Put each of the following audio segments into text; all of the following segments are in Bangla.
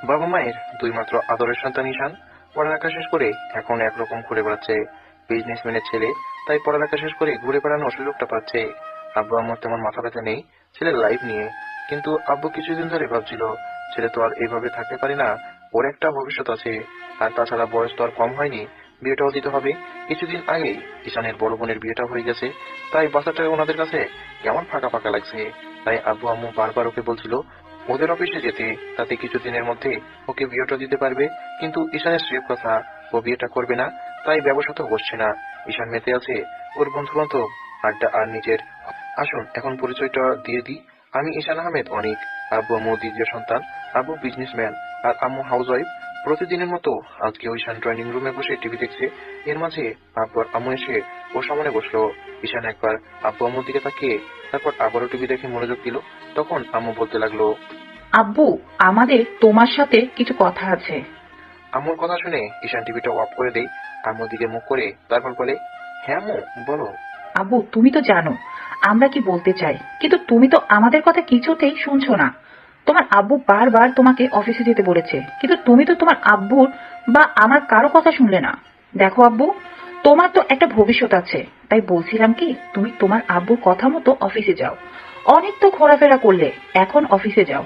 বাবা মায়ের দুই মাত্র আদরের সন্তান ঈশান পড়ালেখা শেষ করে এখন একরকম ঘুরে বেড়াচ্ছে। বিজনেসম্যানের ছেলে, তাই পড়ালেখা শেষ করে ঘুরে বেড়ানোর সুযোগটা পাচ্ছে। আব্বু আম্মুর তেমন মাথা ব্যথা নেই ছেলের লাইফ নিয়ে, কিন্তু আব্বু কিছুদিন ধরে ভাবছিল ছেলে তো আর এইভাবে থাকতে পারি না, ওর একটা ভবিষ্যৎ আছে। আর তাছাড়া বয়স তো আর কম হয়নি, বিয়েটাও দিতে হবে। কিছুদিন আগেই ঈশানের বড় বোনের বিয়েটা হয়ে গেছে, তাই বাচ্চাটা ওনাদের কাছে কেমন ফাঁকা ফাঁকা লাগছে। তাই আব্বু আম্মু বারবার ওকে বলছিল ওদের অফিসে যেতে, তাতে কিছুদিনের মধ্যে ওকে বিয়েটা দিতে পারবে। কিন্তু ঈশানের স্রেফ কথা, ও বিয়েটা করবে না, তাই ব্যবসা তো বসছে না। ঈশান মেতে আছে ওর বন্ধু বান্ধব, আড্ডা আর নিজের। আসুন এখন পরিচয়টা দিয়ে দিই, আমি ঈশান আহমেদ অনিক। আব্বু আম্মু দ্বিতীয় সন্তান, আব্বু বিজনেসম্যান আর আম্মু হাউসওয়াইফ। প্রতিদিনের মতো আজকেও ঈশান ড্রয়িং রুমে বসে টিভি দেখছে। এর মাঝে আব্বু আর আম্মু এসে ওর সামনে বসলো। ঈশান একবার আব্বু আম্মুর দিকে তাকিয়ে তারপর আবারও টিভি দেখে মনোযোগ দিল। তখন আম্মু বলতে লাগলো, আব্বু, আমাদের তোমার সাথে কিছু কথা আছে। আম্মুর কথা শুনে ঈশান টিভিটা অফ করে দেয়, আম্মুর দিকে মুখ করে তারপর বলে, হ্যাঁ আম্মু বলো। আব্বু, তুমি তো জানো আমরা কি বলতে চাই, কিন্তু তুমি তো আমাদের কথা কিছুতেই শুনছো না। তোমার আব্বু বারবার তোমাকে অফিসে যেতে বলেছে, কিন্তু তুমি তো তোমার আব্বুর বা আমার কারো কথা শুনলে না। দেখো আব্বু, তোমার তো একটা ভবিষ্যৎ আছে, তাই বলছিলাম কি তুমি তোমার আব্বুর কথা মতো অফিসে যাও। অনেক তো ঘোরাফেরা করলে, এখন অফিসে যাও।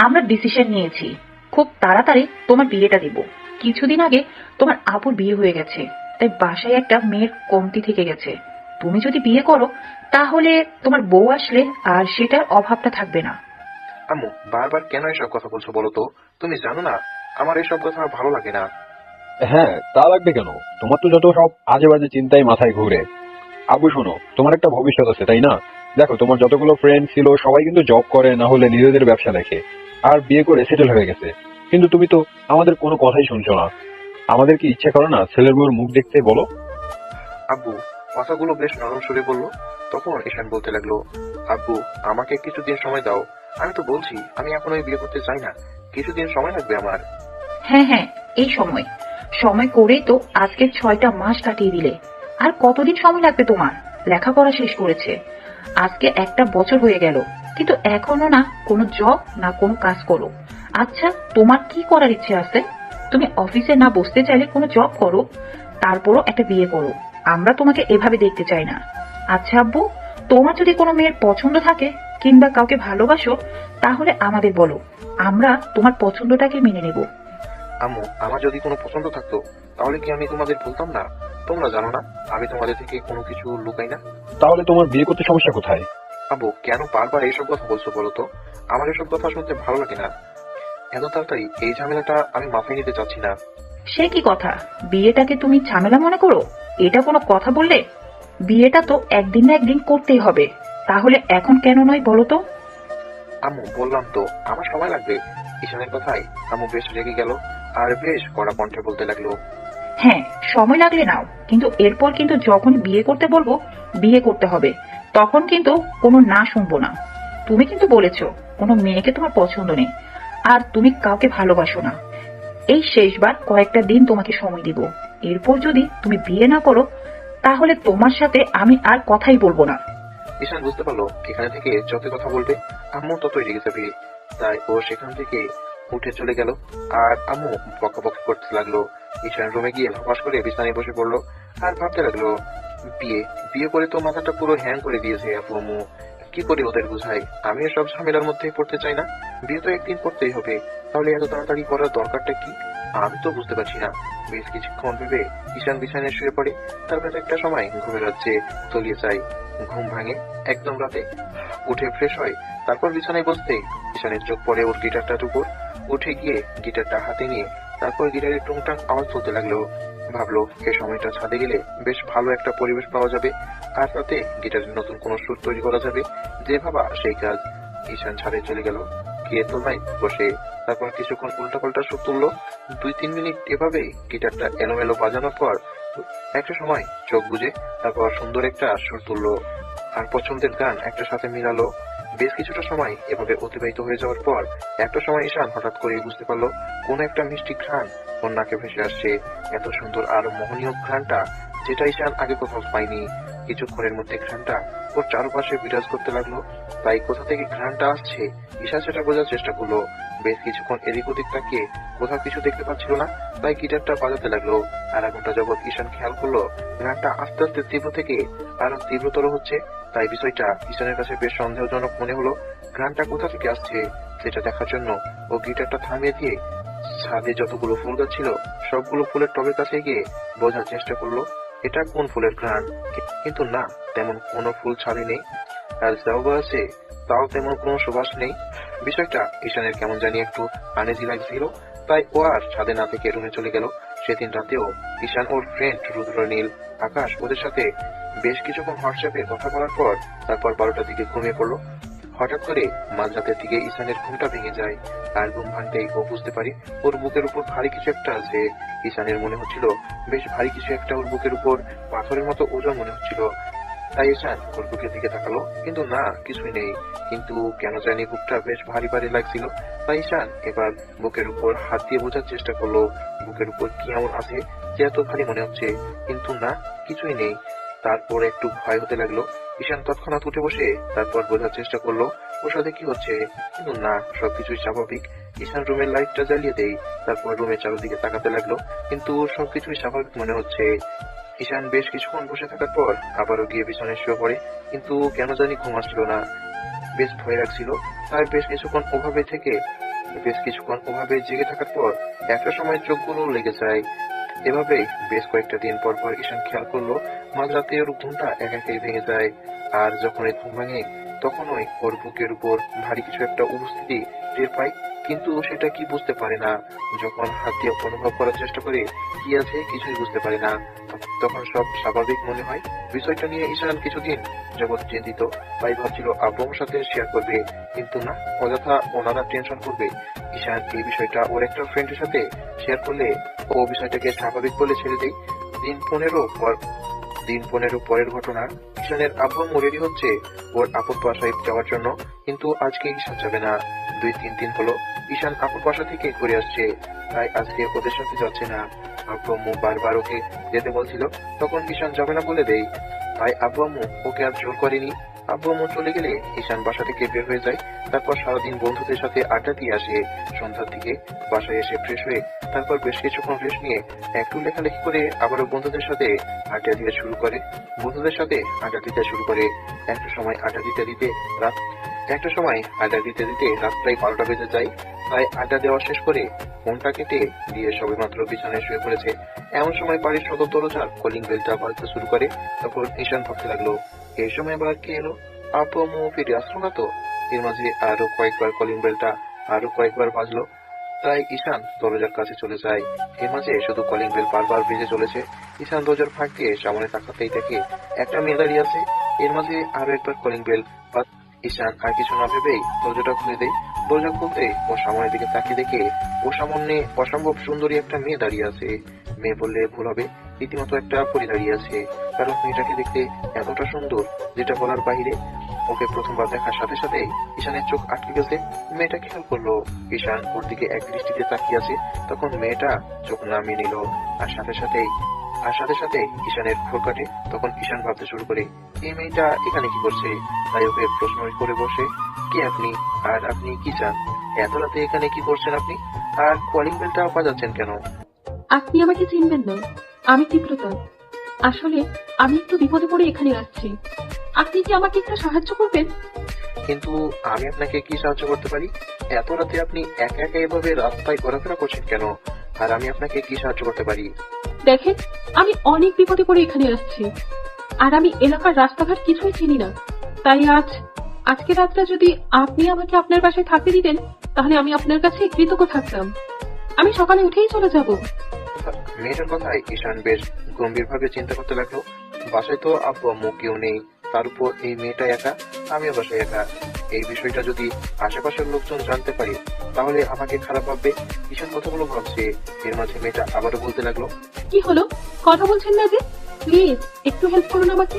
আমরা ডিসিশন নিয়েছি, খুব তাড়াতাড়ি তোমার বিয়েটা দিব। কিছুদিন আগে তোমার আপুর বিয়ে হয়ে গেছে, তাই বাসায় একটা মেয়ের কমতি থেকে গেছে। তুমি যদি বিয়ে করো তাহলে তোমার বউ আসলে আর সেটার অভাবটা থাকবে না। আম্মু বারবার কেন এসব কথা বলছো বলো তো? তুমি জানো না আমার এসব কথা ভালো লাগে না। হ্যাঁ, তা লাগবে কেন? তোমার তো যত সব আজে বাজে চিন্তাই মাথায় ঘুরে। আবু শোনো, তোমার একটা ভবিষ্যৎ আছে তাই না? দেখো, তোমার যতগুলো ফ্রেন্ড ছিল সবাই কিন্তু জব করে, না হলে নিজেদের ব্যবসা দেখে, আর বিয়ে করে সেটেল হয়ে গেছে। কিন্তু তুমি তো আমাদের কোনো কথাই শুনছো না। আমাদের কি ইচ্ছে করে না ছেলের বউর মুখ দেখতে, বলো? আব্বু কথাগুলো বেশ নরম সুরে বলল। তখন ঈশান বলতে লাগলো, আব্বু আমাকে কিছুদিন সময় দাও। আমি তো বলছি আমি এখন ওই বিয়ে করতে চাই না, কিছুদিন সময় লাগবে আমার। হ্যাঁ হ্যাঁ, এই সময় সময় করেই তো আজকে 6টা মাস কাটিয়ে দিলে। আর কতদিন সময় লাগবে তোমার? লেখাপড়া শেষ করেছে, আজকে একটা বছর হয়ে গেল, কিন্তু এখনো না কোনো জব না কোনো কাজ করো। আচ্ছা, তোমার কি করার ইচ্ছে আছে? তুমি অফিসে না বসতে চাইলে কোনো জব করো, তারপরও একটা বিয়ে করো। আমরা তোমাকে এভাবে দেখতে চাই না। আচ্ছা আব্বু, তোমার যদি কোনো মেয়ের পছন্দ থাকে কিংবা কাউকে ভালোবাসো, তাহলে আমাদের বলো, আমরা তোমার পছন্দটাকে মেনে নেব। আম্মু আমার যদি কোনো পছন্দ থাকতো তাহলে কি আমি তোমাদের বলতাম না? তোমরা জানো না আমি তোমাদের থেকে কোনো কিছু লুকাই না। তাহলে তোমার বিয়ে করতে সমস্যা কোথায়? আব্বু কেন বারবার এইসব কথা বলছো বলো তো? আমার এসব কথা শুনতে ভালো লাগে না। এত তাড়াতাড়ি এই ঝামেলাটা আমি মাথায় নিতে চাচ্ছি না। সে কি কথা? বিয়েটাকে তুমি ঝামেলা মনে করো? এটা কোনো কথা বললে? বিয়েটা তো একদিন না একদিন করতেই হবে, তাহলে এখন কেন নয় বলো তো? আম্মু বললাম তো আমার সময় লাগবে। ঈশানের কথাই আম্মু বেশ রেগে গেল আর বেশ কড়া কণ্ঠে বলতে লাগলো, হ্যাঁ, সময় লাগলে নাও, কিন্তু এরপর কিন্তু যখন বিয়ে করতে বলবো বিয়ে করতে হবে, তখন কিন্তু কোনো না শুনবো না। তুমি কিন্তু বলেছো কোনো মেয়েকে তোমার পছন্দ নেই, আর তুমি কাউকে ভালোবাসো না। এই শেষবার কয়েকটা দিন তোমাকে সময় দিব, এরপর যদি তুমি বিয়ে না করো তাহলে তোমার সাথে আমি আর কথাই বলবো না। ঈশান বুঝতে পারলো এখানে থেকে যত কথা বলবে আম্মু ততই রেগে যাবে। তাই ও সেখান থেকে উঠে চলে গেল আর আম্মু বকাবকি করতে লাগলো। ঈশান রুমে গিয়ে হপাস করে বিছানায় বসে পড়লো আর ভাবতে লাগলো, বিয়ে বিয়ে করে তো মাথাটা পুরো হ্যাং করে দিয়েছে আপু আম্মু। কি করে ওদের বুঝাই আমি এসব ঝামেলার মধ্যে পড়তে চাই না। বিয়ে তো একদিন করতেই হবে, তাহলে এত তাড়াতাড়ি করার দরকারটা কি? আমি তো বুঝতে পারছি না। বেশ কিছুক্ষণ ভেবে ঈশান বিছানায় শুয়ে পড়ে। তারপর একটা সময় ঘুমের রাজ্যে তলিয়ে যায়। ঘুম ভাঙে একদম রাতে, উঠে ফ্রেশ হয়। তারপর বিছানায় বসতে ঈশানের চোখ পড়ে ওর গিটারটার উপর। উঠে গিয়ে গিটারটা হাতে নিয়ে তারপর গিটারের টুংটাং আওয়াজ তুলতে লাগলো। ভাবলো এই সময়টা ছাদে গেলে বেশ ভালো একটা পরিবেশ পাওয়া যাবে, আর তাতে গিটারের নতুন কোনো সুর তৈরি করা যাবে। যে ভাবা সেই কাজ। ঈশান ছাদে চলে গেল, গিয়ে তোলায় বসে তারপর কিছুক্ষণ উল্টাপাল্টা সুর তুললো। 2-3 মিনিট এভাবে গিটারটা এলোমেলো বাজানোর পর একটা সময় চোখ বুজে তারপর সুন্দর একটা সুর তুললো আর পছন্দের গান একটা সাথে মিলালো। বেশ কিছুটা সময় এভাবে অতিবাহিত হয়ে যাওয়ার পর একটা সময় ঈশান হঠাৎ করে বুঝতে পারলো কোন একটা মিষ্টি ঘ্রাণ ওর নাকে ভেসে আসছে। এত সুন্দর আর মোহনীয় ঘ্রাণটা, যেটা ঈশান আগে কোথাও পায়নি। কিছুক্ষণের মধ্যে ঘ্রাণটা ওর চারপাশে বিরাজ করতে লাগলো। তাই কোথা থেকে ঘ্রাণটা আসছে ঈশান সেটা বোঝার চেষ্টা করলো। বেশ কিছুক্ষণ এদিক ওদিক তাকিয়ে কোথাও কিছু দেখতে পাচ্ছিল না, তাই গিটারটা বাজাতে লাগলো। আর ঘন্টা যাবৎ ঈশান খেয়াল করলো ঘ্রাণটা আস্তে আস্তে তীব্র থেকে আরো তীব্রতর হচ্ছে। তাই বিষয়টা ঈশানের কাছে বেশ সন্দেহজনক মনে হলো। ঘ্রাণটা কোথা থেকে আসছে সেটা দেখার জন্য ও গিটারটা থামিয়ে দিয়ে ছাদে যতগুলো ফুল গাছ ছিল সবগুলো ফুলের টবের কাছে গিয়ে বোঝার চেষ্টা করলো এটা কোন ফুলের ঘ্রাণ। কিন্তু না, তেমন কোনো ফুল ছাদে নেই। আর যাও বা আছে তাও তেমন কোনো সুবাস নেই। বিষয়টা ঈশানের কেমন জানি একটু আনেজি লাগছিল, তাই ও আর ছাদে না থেকে রুমে চলে গেল। সেদিন রাতেও ঈশান ওর ফ্রেন্ড রুদ্র, নীল, আকাশ ওদের সাথে বেশ কিছুক্ষণ হোয়াটসঅ্যাপে কথা বলার পর তারপর 12টার দিকে ঘুমিয়ে পড়লো। হঠাৎ করে মাঝরাতের দিকে ঈশানের ঘুমটা ভেঙে যায়। আর ঘুম ভাঙতেই ও বুঝতে পারে ওর বুকের উপর ভারী কিছু একটা আছে। ঈশানের মনে হচ্ছিল বেশ ভারী কিছু একটা ওর বুকের উপর পাথরের মতো ওজন মনে হচ্ছিল। তাই ঈশান ওর বুকের দিকে তাকালো, কিন্তু না, কিছুই নেই। কিন্তু কেন জানি বুকটা বেশ ভারী ভারী লাগছিল। তাই ঈশান এবার বুকের উপর হাত দিয়ে বোঝার চেষ্টা করলো বুকের উপর কি এমন আছে যে এত ভারী মনে হচ্ছে। কিন্তু না, কিছুই নেই। তারপর একটু ভয় হতে লাগলো। ঈশান তৎক্ষণাৎ উঠে বসে তারপর বোঝার চেষ্টা করলো ওর সাথে কি হচ্ছে। কিন্তু না, সবকিছুই স্বাভাবিক। ঈশান রুমের লাইটটা জ্বালিয়ে দেয়, তারপর রুমের চারদিকে তাকাতে লাগলো, কিন্তু সবকিছুই স্বাভাবিক মনে হচ্ছে। ঈশান বেশ কিছুক্ষণ বসে থাকার পর আবারও গিয়ে বিছানায় শুয়ে পড়ে, কিন্তু কেন জানি ঘুম আসছিল না। বেশ ভয় লাগছিল। তাই বেশ কিছুক্ষণ ওভাবে জেগে থাকার পর একটা সময় চোখগুলো লেগে যায়। এভাবে বেশ কয়েকটা দিন পর পর ঈশান খেয়াল করলো মাঝরাতে ওর ঘুমটা একাই ভেঙে যায়। আর যখন এই ঘুম ভাঙে তখনই ওর বুকের উপর ভারী কিছু একটা উপস্থিতি টের পায়, কিন্তু সেটা কি বুঝতে পারে না। যখন হাত দিয়ে অনুভব করার চেষ্টা করে কি আছে কিছুই বুঝতে পারে না। তখন সব স্বাভাবিক মনে হয়। বিষয়টা নিয়ে ঈশান কিছুদিন যাবৎ চিন্তিত। তাই ভাবছিল আব্বুর সাথে শেয়ার করবে, কিন্তু না, অযথা ওনারা টেনশন করবে। ঈশান এই বিষয়টা ওর একটা ফ্রেন্ডের সাথে শেয়ার করলে ও বিষয়টাকে স্বাভাবিক বলে ছেড়ে দেয়। দিন 15 পরের ঘটনা। ঈশানের আব্বু রেডি হচ্ছে ওর আপুর বাসায় যাওয়ার জন্য, কিন্তু আজকে ঈশান যাবে না। 2-3 দিন হলো ঈশান আপুর বাসা থেকে ঘুরে আসছে, তাই আজকে ওদের সাথে যাচ্ছে না। আব্বু বারবার ওকে যেতে বলছিল, তখন ঈশান যাবে না বলে দেয়। তাই আব্বু ওকে আর জোর করেনি। আব্বু চলে গেলে ঈশান বাসা থেকে বের হয়ে যায়। তারপর সারাদিন বন্ধুদের সাথে আড্ডা দিয়ে আসে। সন্ধ্যার দিকে বাসায় এসে ফ্রেশ হয়ে তারপর বেশ কিছুক্ষণ রেস্ট নিয়ে একটু লেখালেখি করে আবারও বন্ধুদের সাথে আড্ডা দিতে শুরু করে। একটা সময় আড্ডা দিতে দিতে রাত প্রায় 12টা বেজে যায়। তাই আড্ডা দেওয়া শেষ করে ফোনটা কেটে দিয়ে সবেমাত্র বিছানায় শুয়ে পড়েছে। এমন সময় বাড়ির সদর দরজার কলিং বেলটা বাজতে শুরু করে। তখন ঈশান ভাবতে লাগলো, এই সময় আবার কে এলো? আব্বু ফিরে আসলো না তো? এর মাঝে আরো কয়েকবার কলিং বেলটা বাজলো। তাই ঈশান দরজার কাছে চলে যায়। এর মাঝে শুধু কলিং বেল বারবার বেজে চলেছে। ঈশান দরজার ফাঁক দিয়ে সামনে তাকাতেই দেখে একটা মেয়ে দাঁড়িয়ে আছে। এর মাঝে আরো একবার কলিং বেল। ঈশান আর কিছু না ভেবেই দরজাটা খুলে দেয়। দরজা খুলতে ও সামনের দিকে তাকিয়ে দেখে ও সামনে অসম্ভব সুন্দরী একটা মেয়ে দাঁড়িয়ে আছে। মেয়ে বললে ভুল হবে, রীতিমতো একটা পরী দাঁড়িয়ে আছে। কারণ মেয়েটাকে দেখতে এতটা সুন্দর যেটা বলার বাইরে। ওকে প্রথমবার দেখার সাথে সাথে ঈশানের চোখ আটকে গেছে। মেয়েটা খেয়াল করলো ঈশান ওর দিকে এক দৃষ্টিতে তাকিয়ে আছে। তখন মেয়েটা চোখ নামিয়ে নিল। আর সাথে সাথে ঈশানের ঘোর কাটে। তখন ঈশান ভাবতে শুরু করে, এই মেয়েটা এখানে কি করছে। তাই ওকে প্রশ্ন করে বসে, কে আপনি, আর আপনি কি চান? এত রাতে এখানে কি করছেন আপনি? আর কলিং বেলটা বাজাচ্ছেন কেন? আপনি আমাকে চিনবেন না, আমি তীব্রতা। আসলে আমি একটু বিপদে পড়ে এখানে আসছি। আপনি কি আমাকে একটু সাহায্য করবেন? কিন্তু আমি আপনাকে কি সাহায্য করতে পারি? এত রাতে আপনি একা একা এভাবে রাস্তায় ঘোরাফেরা করছেন কেন? আর আমি আপনাকে কি সাহায্য করতে পারি? দেখেন, আমি অনেক বিপদে পড়ে এখানে আসছি। আর আমি এলাকার রাস্তাঘাট কিছুই চিনি না। তাই আজকে রাতটা যদি আপনি আমাকে আপনার বাসায় থাকতে দিতেন, তাহলে আমি আপনার কাছে কৃতজ্ঞ থাকতাম। আমি সকালে উঠেই চলে যাব। মেয়েটার কথায় ঈশান বেশ গম্ভীরভাবে চিন্তা করতে লাগলো। বাসায় তো আব্বু কেউ নেই, তার উপর এই মেয়েটা একা, আমিও বাসায় একা। এই বিষয়টা যদি আশেপাশের লোকজন জানতে পারে তাহলে আমাকে খারাপ ভাববে। ঈশান কথাগুলো ভাবছে। এর মাঝে মেয়েটা আবারও বলতে লাগলো, কি হলো, কথা বলছেন না যে? প্লিজ একটু হেল্প করুন আমাকে।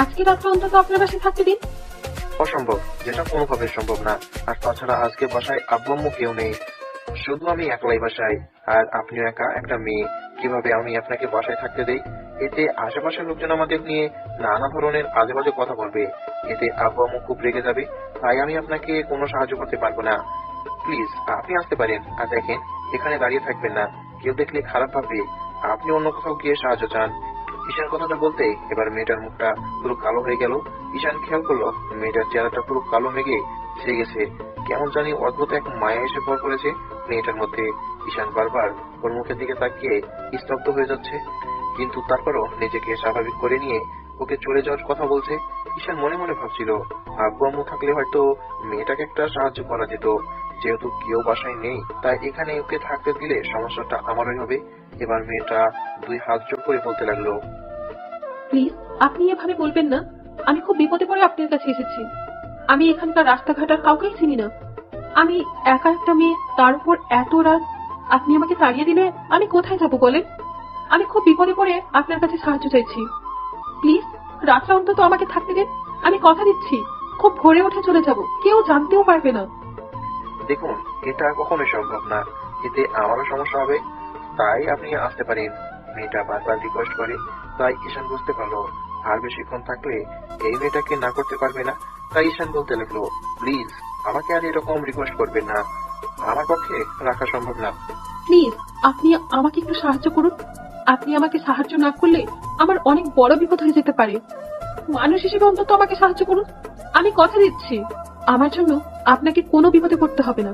আজকে রাতটা অন্তত আপনার বাসায় থাকতে দিন। অসম্ভব, যেটা কোনোভাবে সম্ভব না। আর তাছাড়া আজকে বাসায় আব্বু কেউ নেই, শুধু আমি একলাই বাসায়। আর আপনিও একা একটা মেয়ে, কিভাবে আমি আপনাকে বাসায় থাকতে দেই? এতে আশেপাশের লোকজন আমাদের নিয়ে নানা ধরনের আজে বাজে কথা বলবে। এতে আব্বু আম্মু খুব রেগে যাবে। তাই আমি আপনাকে কোনো সাহায্য করতে পারবো না। প্লিজ আপনি আসতে পারেন। আর দেখেন, এখানে দাঁড়িয়ে থাকবেন না, কেউ দেখলে খারাপ ভাববে। আপনি অন্য কোথাও গিয়ে সাহায্য চান। ঈশান কথাটা বলতেই এবার মেয়েটার মুখটা পুরো কালো হয়ে গেল। ঈশান খেয়াল করলো মেয়েটার চেহারাটা পুরো কালো মেঘে ছেয়ে গেছে। কেমন জানি অদ্ভুত এক মায়া এসে ভর করেছে মেয়েটার মধ্যে। ঈশান বারবার ওর মুখের দিকে তাকিয়ে স্তব্ধ হয়ে যাচ্ছে, কিন্তু তারপরও নিজেকে স্বাভাবিক করে নিয়ে ওকে চলে যাওয়ার কথা বলছে। ঈশান মনে মনে ভাবছিল, আব্বু আম্মু থাকলে হয়তো মেয়েটাকে একটা সাহায্য করা যেত। যেহেতু কেউ বাসায় নেই, তাই এখানে ওকে থাকতে দিলে সমস্যাটা আমারই হবে। এবার মেয়েটা দুই হাত জোড় করে বলতে লাগলো, প্লিজ আপনি এভাবে বলবেন না। আমি খুব বিপদে পড়ে আপনার কাছে এসেছি। আমি এখানকার রাস্তাঘাট আর কাউকেই চিনি না। আমি একা একটা মেয়ে, তার উপর এত রাত। আপনি আমাকে তাড়িয়ে দিলে আমি কোথায় যাব বলেন? আমি খুব বিপদে পড়ে আপনার কাছে সাহায্য চাইছি। প্লিজ রাতটা অন্তত আমাকে থাকতে দিন। আমি কথা দিচ্ছি, খুব ভোরে উঠে চলে যাব, কেউ জানতেও পারবে না। দেখুন, এটা কখনোই সম্ভব না। এতে আমারও সমস্যা হবে। তাই আপনি আসতে পারেন। মেয়েটা বারবার রিকোয়েস্ট করে। তাই ঈশান বুঝতে পারলো আর বেশিক্ষণ থাকলে এই মেয়েটাকে না করতে পারবে না। তাই ঈশান বলতে লাগলো, প্লিজ আমাকে আর এরকম রিকোয়েস্ট করবেন না, আমার পক্ষে রাখা সম্ভব না। প্লিজ আপনি আমাকে একটু সাহায্য করুন। আপনি আমাকে সাহায্য না করলে আমার অনেক বড় বিপদ হয়ে যেতে পারে। মানুষ হিসেবে অন্তত আমাকে সাহায্য করুন। আমি কথা দিচ্ছি, আমার জন্য আপনাকে কোনো বিপদে পড়তে হবে না।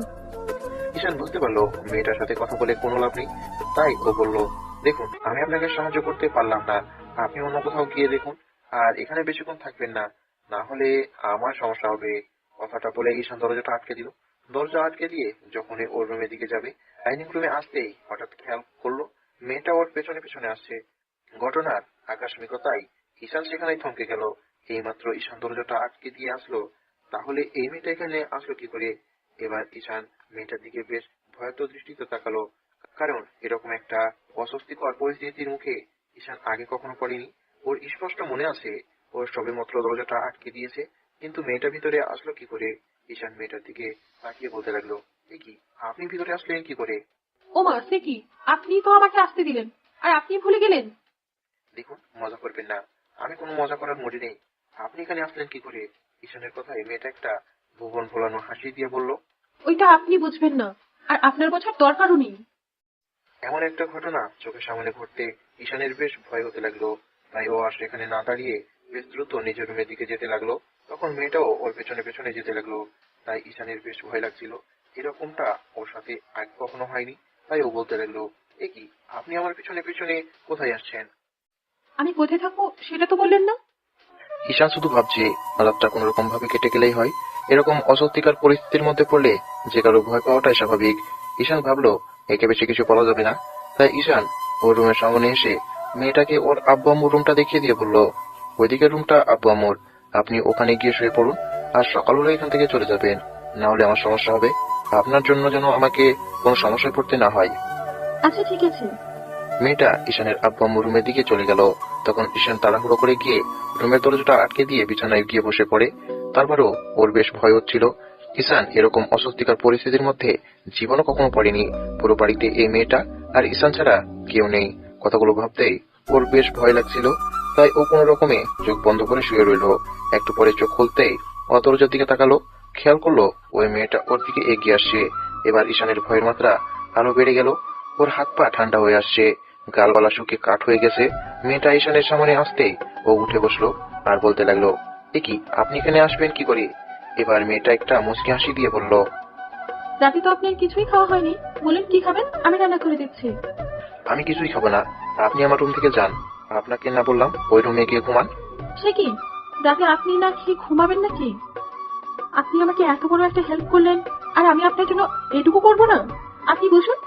ঈশান বুঝতে পারলো মেয়েটার সাথে কথা বলে কোনো লাভ নেই। তাই ও বলল, দেখুন আমি আপনাকে সাহায্য করতে পারলাম না, আপনি অন্য কোথাও গিয়ে দেখুন। আর এখানে বেশিক্ষণ থাকবেন না, না হলে আমার সমস্যা হবে। কথাটা বলে ঈশান দরজাটা আটকে দিল। দরজা আটকে দিয়ে যখনই ওর রুমের দিকে যাবে, ডাইনিং রুমে আসতেই হঠাৎ খেয়াল করলো মেয়েটা ওর পেছনে পেছনে আসছে। ঘটনার আকস্মিকতায় ঈশান সেখানেই থমকে গেল। এইমাত্র ঈশান দরজাটা আটকে দিয়ে আসলো, তাহলে এই মেয়েটা এখানে আসলো কি করে? এবার ঈশান মেয়েটার দিকে বেশ ভয়ার্থ দৃষ্টিতে তাকালো, কারণ এরকম একটা অস্বস্তিকর পরিস্থিতির মুখে ঈশান আগে কখনো পড়েনি। ওর স্পষ্ট মনে আছে ওর সবেমাত্র দরজাটা আটকে দিয়েছে, কিন্তু মেয়েটা ভিতরে আসলো কি করে? ঈশান মেয়েটার দিকে তাকিয়ে বলতে লাগলো, এ কি, আপনি ভিতরে আসলেন কি করে? ওমা, সে কি? আপনি তো আমাকে আসতে দিলেন, আর আপনি ভুলে গেলেন। দেখুন, মজা করবেন না, আমি কোনো মজা করার মুডে নেই। আপনি এখানে আসলেন কি করে? ঈশানের কথায় মেয়েটা একটা ভুবন ভোলানো হাসি দিয়ে বলল, ওইটা আপনি বুঝবেন না, আর আপনার বোঝার দরকারও নেই। এমন একটা ঘটনা চোখের সামনে ঘটতে ঈশানের বেশ ভয় হতে লাগলো। তাই ও আর সেখানে না দাঁড়িয়ে বেশ দ্রুত নিজের রুমের দিকে যেতে লাগলো। তখন মেয়েটাও ওর পেছনে পেছনে যেতে লাগলো। তাই ঈশানের বেশ ভয় লাগছিল, এরকমটা ওর সাথে আগে কখনো হয়নি। তাই ও বলতে লাগলো, এ কি, আপনি আমার পিছনে পিছনে কোথায় আসছেন? আমি কোথায় থাকবো সেটা তো বললেন না। ঈশান শুধু ভাবছে রাতটা কোন রকম ভাবে কেটে গেলেই হয়। এরকম অস্বস্তিকর পরিস্থিতির মধ্যে পড়লে যে কারো ভয় পাওয়াটাই স্বাভাবিক। ঈশান ভাবলো একে বেশি কিছু বলা যাবে না। তাই ঈশান ওর রুমের সামনে এসে মেয়েটাকে ওর আব্বু আম্মুর রুমটা দেখিয়ে দিয়ে বলল, ওইদিকের রুমটা আব্বু আম্মুর, আপনি ওখানে গিয়ে শুয়ে পড়ুন। আর সকাল হলে এখান থেকে চলে যাবেন, না হলে আমার সমস্যা হবে। আপনার জন্য যেন আমাকে কোনো সমস্যায় পড়তে না হয়। আচ্ছা ঠিক আছে। মেয়েটা ঈশানের আব্বু আম্মুর রুমের দিকে চলে গেল। তখন ঈশান তাড়াহুড়ো করে গিয়ে রুমের দরজাটা আটকে দিয়ে বিছানায় গিয়ে বসে পড়ে। তারপরও ওর বেশ ভয় হচ্ছিল। ঈশান এরকম অস্বস্তিকর পরিস্থিতির মধ্যে জীবনও কখনো পড়েনি। পুরো বাড়িতে এই মেয়েটা আর ঈশান ছাড়া কেউ নেই। কথাগুলো ভাবতেই ওর বেশ ভয় লাগছিল। তাই ও কোনো রকমে চোখ বন্ধ করে শুয়ে রইল। একটু পরে চোখ খুলতেই ও দরজার দিকে তাকালো, খেয়াল করলো ওই মেয়েটা ওর দিকে এগিয়ে আসছে। এবার ঈশানের ভয়ের মাত্রা আরো বেড়ে গেল। ওর হাত পা ঠান্ডা হয়ে আসছে, গালবালা শুকিয়ে কাঠ হয়ে গেছে। মেয়েটা ঈশানের সামনে আসতেই ও উঠে বসলো আর বলতে লাগলো, এ কি, আপনি এখানে আসবেন কি করে? এবার মেয়েটা একটা মুচকি হাসি দিয়ে বলল, রাতে তো আপনার কিছুই খাওয়া হয়নি, বলেন কি খাবেন, আমি রান্না করে দিচ্ছি। আমি কিছুই খাবো না, আপনি আমার রুম থেকে যান। আপনাকে না বললাম ওই রুমে গিয়ে ঘুমান? সে কি, রাতে আপনি না খেয়ে ঘুমাবেন নাকি? আপনি আমাকে এত বড় একটা হেল্প করলেন, আর আমি আপনার জন্য এটুকু করবো না? আপনি বুঝুন,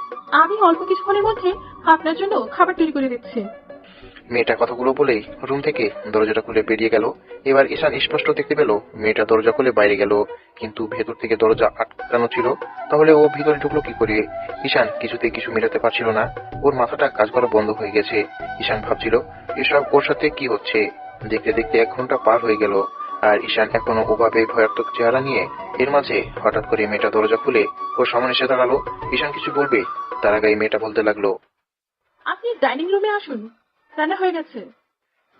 আমি অল্প কিছুক্ষণের মধ্যে আপনার জন্য খাবার তৈরি করে দিচ্ছি। মেয়েটা কথাগুলো বলেই রুম থেকে দরজাটা খুলে বেরিয়ে গেল। এবার ঈশান স্পষ্ট দেখতে পেল মেয়েটা দরজা খুলে বাইরে গেল, কিন্তু ভেতর থেকে দরজা আটকানো ছিল। তাহলে ও ভিতরে ঢুকলো কি করে? ঈশান কিছুতে কিছু মেলাতে পারছিল না। ওর মাথাটা কাজ করা বন্ধ হয়ে গেছে। ঈশান ভাবছিল এসব ওর সাথে কি হচ্ছে। দেখতে দেখতে 1 ঘন্টা পার হয়ে গেল, আর ঈশান এখনো ওভাবে ভয়াত্মক চেহারা নিয়ে। এর মাঝে হঠাৎ করে মেয়েটা দরজা খুলে ওর সামনে এসে দাঁড়ালো। ঈশান কিছু বলবে তার আগে মেয়েটা বলতে লাগলো, আপনি ডাইনিং রুমে আসুন। রান্না হয়ে গেছে।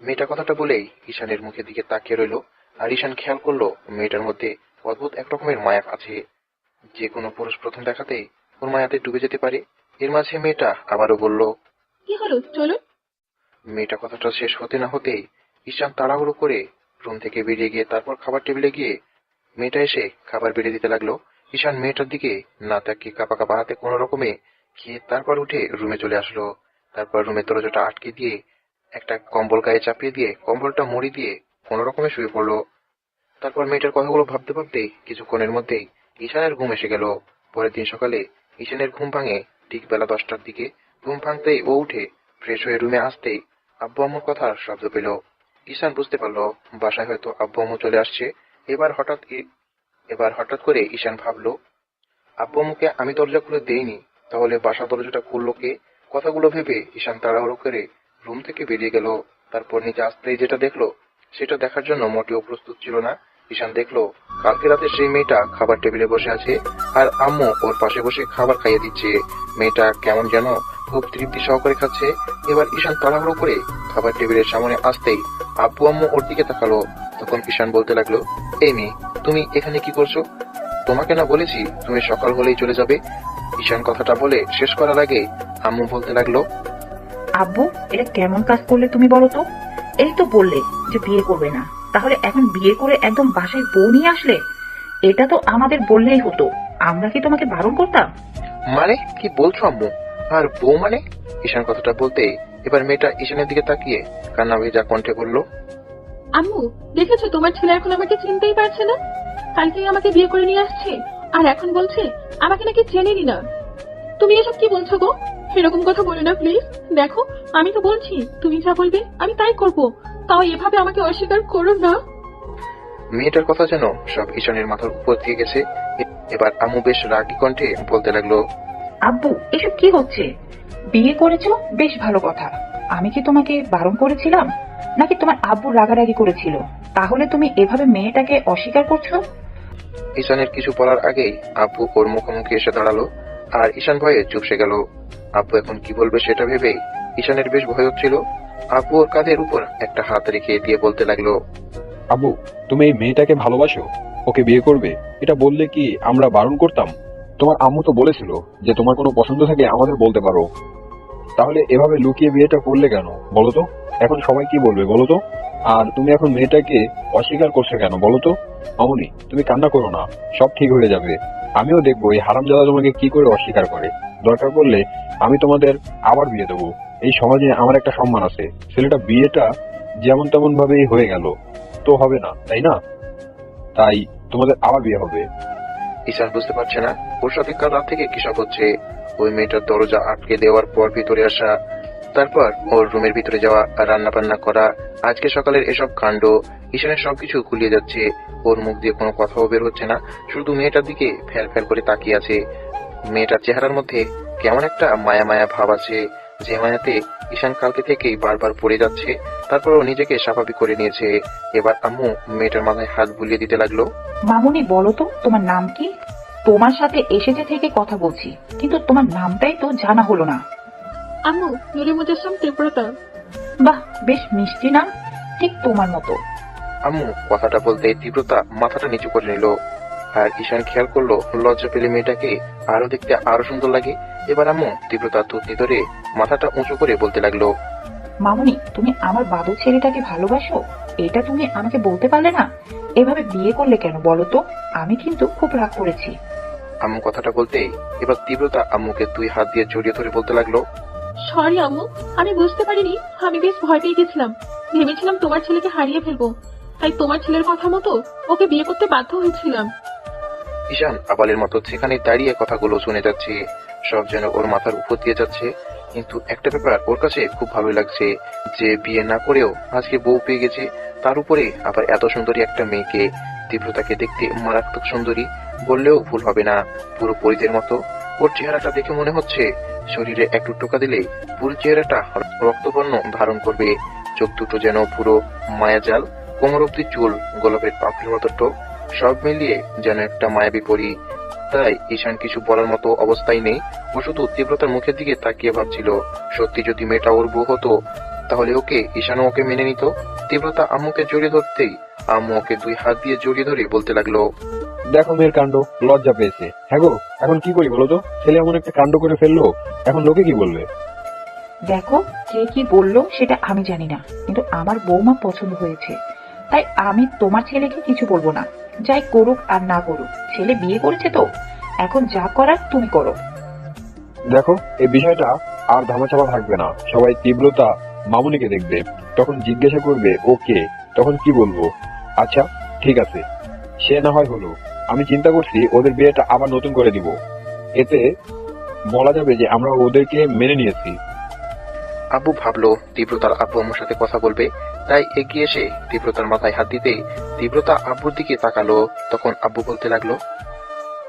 মেয়েটা কথাটা বলেই ঈশানের মুখের দিকে তাকিয়ে রইল। আর ঈশান খেয়াল করলো মেয়েটার মধ্যে অদ্ভুত এক রকমের মায়া আছে। যে কোনো পুরুষ প্রথম দেখাতেই ওর মায়াতে ডুবে যেতে পারে। এর মাঝে মেয়েটা আবারও বলল। কি হলো, চলুন। মেয়েটা কথাটা শেষ হতে না হতেই ঈশান তাড়াহুড়ো করে রুম থেকে বেরিয়ে গিয়ে তারপর খাবার টেবিলে গিয়ে মেয়েটা এসে খাবার বেড়ে দিতে লাগলো। ঈশান মেয়েটার দিকে না তাকিয়ে কাঁপা কাঁপা হাতে কোনো রকমে খেয়ে তারপর উঠে রুমে চলে আসলো। তারপর রুমের দরজাটা আটকে দিয়ে একটা কম্বল গায়ে চাপিয়ে দিয়ে কম্বলটা মুড়ি দিয়ে কোনো রকমে শুয়ে পড়লো। তারপর মেয়েটার কথাগুলো ভাবতে ভাবতে কিছুক্ষণের মধ্যেই ঈশানের ঘুম এসে গেল। পরের দিন সকালে ঈশানের ঘুম ভাঙে ঠিক বেলা 10টার দিকে। ঘুম ভাঙতেই ও উঠে ফ্রেশ হয়ে রুমে আসতেই আব্বু আম্মুর কথার শব্দ পেল। ঈশান বুঝতে পারলো বাসায় হয়তো আব্বু আম্মু চলে আসছে। এবার হঠাৎ করে ঈশান ভাবলো, আব্বু আম্মুকে আমি দরজা খুলে দেইনি, তাহলে বাসা দরজাটা খুললো কে? কথাগুলো ভেবে ঈশান তাড়াহুড়ো করে রুম থেকে বেরিয়ে গেল। তারপর নিচে আসতেই যেটা দেখলো সেটা দেখার জন্য মোটেও প্রস্তুত ছিল না। ঈশান দেখলো কালকে রাতে সেই মেয়েটা খাবার টেবিলে বসে আছে আর আম্মু ওর পাশে বসে খাবার খাইয়ে দিচ্ছে। মেয়েটা কেমন যেন খুব তৃপ্তি সহকারে খাচ্ছে। এবার ঈশান তাড়াহুড়ো করে খাবার টেবিলের সামনে আসতেই আব্বু আম্মু ওর দিকে তাকালো। তখন ঈশান বলতে লাগলো, এই মেয়ে, তুমি এখানে কি করছো? তোমাকে না বলেছি তুমি সকাল হলেই চলে যাবে? ঈশান কথাটা বলে শেষ করার আগে আম্মু বলতে লাগলো, আব্বু, এটা কেমন কাজ করলে তুমি বলো তো? এই তো বললে যে বিয়ে করবে না, তাহলে এখন বিয়ে করে একদম বাসায় বউ নিয়ে আসলে? এটা তো আমাদের বললেই হতো, আমরা কি তোমাকে বারণ করতাম? মানে কি বলছো আম্মু? আর বউ মানে? ঈশান কথাটা বলতে এবার মেয়েটা ঈশানের দিকে তাকিয়ে কান্না ভেজা কণ্ঠে বলল, আম্মু, দেখেছো তোমার ছেলে এখন আমাকে চিনতেই পারছে না। কালকেই আমাকে বিয়ে করে নিয়ে আসছে আর এখন বলছে আমাকে নাকি চেনেনি না। তুমি এসব কি বলছো গো? এরকম কথা বলো না প্লিজ। দেখো, আমি তো বলছি তুমি যা বলবে আমি তাই করব, তাও এভাবে আমাকে অস্বীকার করো না। মেয়েটার কথা যেন সব ঈশানের মাথার উপর দিয়ে গেছে। এবার আম্মু বেশ রাগী কণ্ঠে বলতে লাগলো, আব্বু, এসব কি হচ্ছে? বিয়ে করেছো বেশ ভালো কথা, আমি কি তোমাকে বারণ করেছিলাম? নাকি তোমার আব্বু রাগারাগি করেছিল? তাহলে তুমি এভাবে মেয়েটাকে অস্বীকার করছো? ঈশানের কিছু বলার আগেই আব্বু ওর মুখোমুখি এসে দাঁড়ালো আর ঈশান ভয়ে চুপসে গেল। আব্বু এখন কি বলবে সেটা ভেবেই ঈশানের বেশ ভয় হচ্ছিল। আব্বু ওর কাঁধের উপর একটা হাত রেখে দিয়ে বলতে লাগলো, আব্বু, তুমি এই মেয়েটাকে ভালোবাসো? ওকে বিয়ে করবে? এটা বললে কি আমরা বারণ করতাম? তোমার আম্মু তো বলেছিল যে তোমার কোনো পছন্দ থাকে আমাদের বলতে পারো। তাহলে এভাবে লুকিয়ে বিয়েটা করলে কেন বলো তো? এখন সবাই কি বলবে বলো তো? আর তুমি এখন মেয়েটাকে অস্বীকার করছো কেন বলো তো? মামুনি, তুমি কান্না করো না, সব ঠিক হয়ে যাবে। আমিও দেখবো এই হারামজাদা তোমাকে কি করে অস্বীকার করে। দরকার পড়লে আমি তোমাদের আবার বিয়ে দেবো। এই সমাজে আমার একটা সম্মান আছে। ছেলেটা বিয়েটা যেমন তেমন ভাবেই হয়ে গেল তো হবে না, তাই না? তাই তোমাদের আবার বিয়ে হবে। ঈশান বুঝতে পারছে না ওর সাথে কাল রাত থেকে কিসব হচ্ছে। ওই মেয়েটার দরজা আটকে দেওয়ার পর ভিতরে আসা, তারপর ওর রুমের ভিতরে যাওয়া আর রান্না বান্না করা, আজকে সকালের এসব কাণ্ড, ঈশানের সবকিছু গুলিয়ে যাচ্ছে। ওর মুখ দিয়ে কোনো কথাও বের হচ্ছে না, শুধু মেয়েটার দিকে ফ্যাল ফ্যাল করে তাকিয়ে আছে। মেয়েটার চেহারার মধ্যে কেমন একটা মায়া মায়া ভাব আছে, যে মায়াতে ঈশান কালকে থেকেই বারবার পড়ে যাচ্ছে। তারপরও নিজেকে স্বাভাবিক করে নিয়েছে। এবার আম্মু মেয়েটার মাথায় হাত বুলিয়ে দিতে লাগলো। মামুনি, বলো তো তোমার নাম কি? তোমার সাথে এসেছে থেকে কথা বলছি, কিন্তু তোমার নামটাই তো জানা হলো না। আম্মু, নুরে মুজাসসাম ত্রিপুরাতা। বাহ, বেশ মিষ্টি নাম, ঠিক তোমার মতো। আম্মু কথাটা বলতে তীব্রতা মাথাটা নিচু করে নিল। আর ঈশান খেয়াল করলো লজ্জা পেলে মেয়েটাকে আরো দেখতে আরো সুন্দর লাগে। এবার আম্মু তীব্রতা থুতনি ধরে মাথাটা উঁচু করে বলতে লাগলো, মামুনি, তুমি আমার বাদুর ছেলেটাকে ভালোবাসো? এটা তুমি আমাকে বলতে পারলে না? এভাবে বিয়ে করলে কেন বলো তো? আমি কিন্তু খুব রাগ করেছি। আম্মু কথাটা বলতেই এবার তীব্রতা আম্মুকে 2 হাত দিয়ে জড়িয়ে ধরে বলতে লাগলো, সরি আম্মু, আমি বুঝতে পারিনি। আমি বেশ ভয় পেয়ে গেছিলাম, ভেবেছিলাম তোমার ছেলেকে হারিয়ে ফেলবো, তাই তোমার ছেলের কথা মতো ওকে বিয়ে করতে বাধ্য হয়েছিলাম। ঈশান আবালের মতো সেখানে দাঁড়িয়ে কথাগুলো শুনে যাচ্ছে, সব যেন ওর মাথার উপর দিয়ে যাচ্ছে। কিন্তু একটা ব্যাপার ওর কাছে খুব ভালো লাগছে, যে বিয়ে না করেও আজকে বউ পেয়ে গেছে, তার উপরে আবার এত সুন্দরী একটা মেয়েকে। তীব্রতাকে দেখতে মারাত্মক সুন্দরী বললেও ভুল হবে না, পুরো পরিদের মতো। ওর চেহারাটা দেখে মনে হচ্ছে শরীরে একটু টোকা দিলেই পুরো চেহারাটা রক্তবর্ণ ধারণ করবে। চোখ দুটো যেন পুরো মায়াজাল, কোমর অব্দি চুল, গোলাপের পাপড়ির মতো টোক, সব মিলিয়ে যেন একটা মায়াবী পরী। তাই ঈশান কিছু বলার মতো অবস্থায় নেই। ও শুধু তীব্রতার মুখের দিকে তাকিয়ে ভাবছিল, সত্যি যদি মেয়েটা ওর বউ হতো তাহলে ওকে ঈশানও ওকে মেনে নিত। তীব্রতা আম্মুকে জড়িয়ে ধরতেই আম্মু ওকে 2 হাত দিয়ে জড়িয়ে ধরে বলতে লাগলো, দেখো মেয়ের কাণ্ড, লজ্জা পেয়েছে। হ্যাঁ গো, এখন কি করি বলো তো? ছেলে এমন একটা কাণ্ড করে ফেললো, এখন লোকে কি বলবে? দেখো, কে কি বললো সেটা আমি জানি না, কিন্তু আমার বৌমা পছন্দ হয়েছে, তাই আমি তোমার ছেলেকে কিছু বলবো না। যাই করুক আর না করুক, ছেলে বিয়ে করেছে তো, এখন যা করার তুমি করো। দেখো, এই বিষয়টা আর ধামাচাপা থাকবে না। সবাই তীব্রতা মামুনিকে দেখবে, তখন জিজ্ঞাসা করবে ও কে, তখন কি বলবো? আচ্ছা ঠিক আছে, সে না হয় হলো। আমি চিন্তা করছি ওদের বিয়েটা আবার নতুন করে দিব, এতে বলা যাবে যে আমরা ওদেরকে মেনে নিয়েছি। আব্বু ভাবলো তীব্রতার আব্বু আম্মুর সাথে কথা বলবে, তাই এগিয়ে এসে তীব্রতার মাথায় হাত দিতেই তীব্রতা আব্বুর দিকে তাকালো। তখন আব্বু বলতে লাগলো,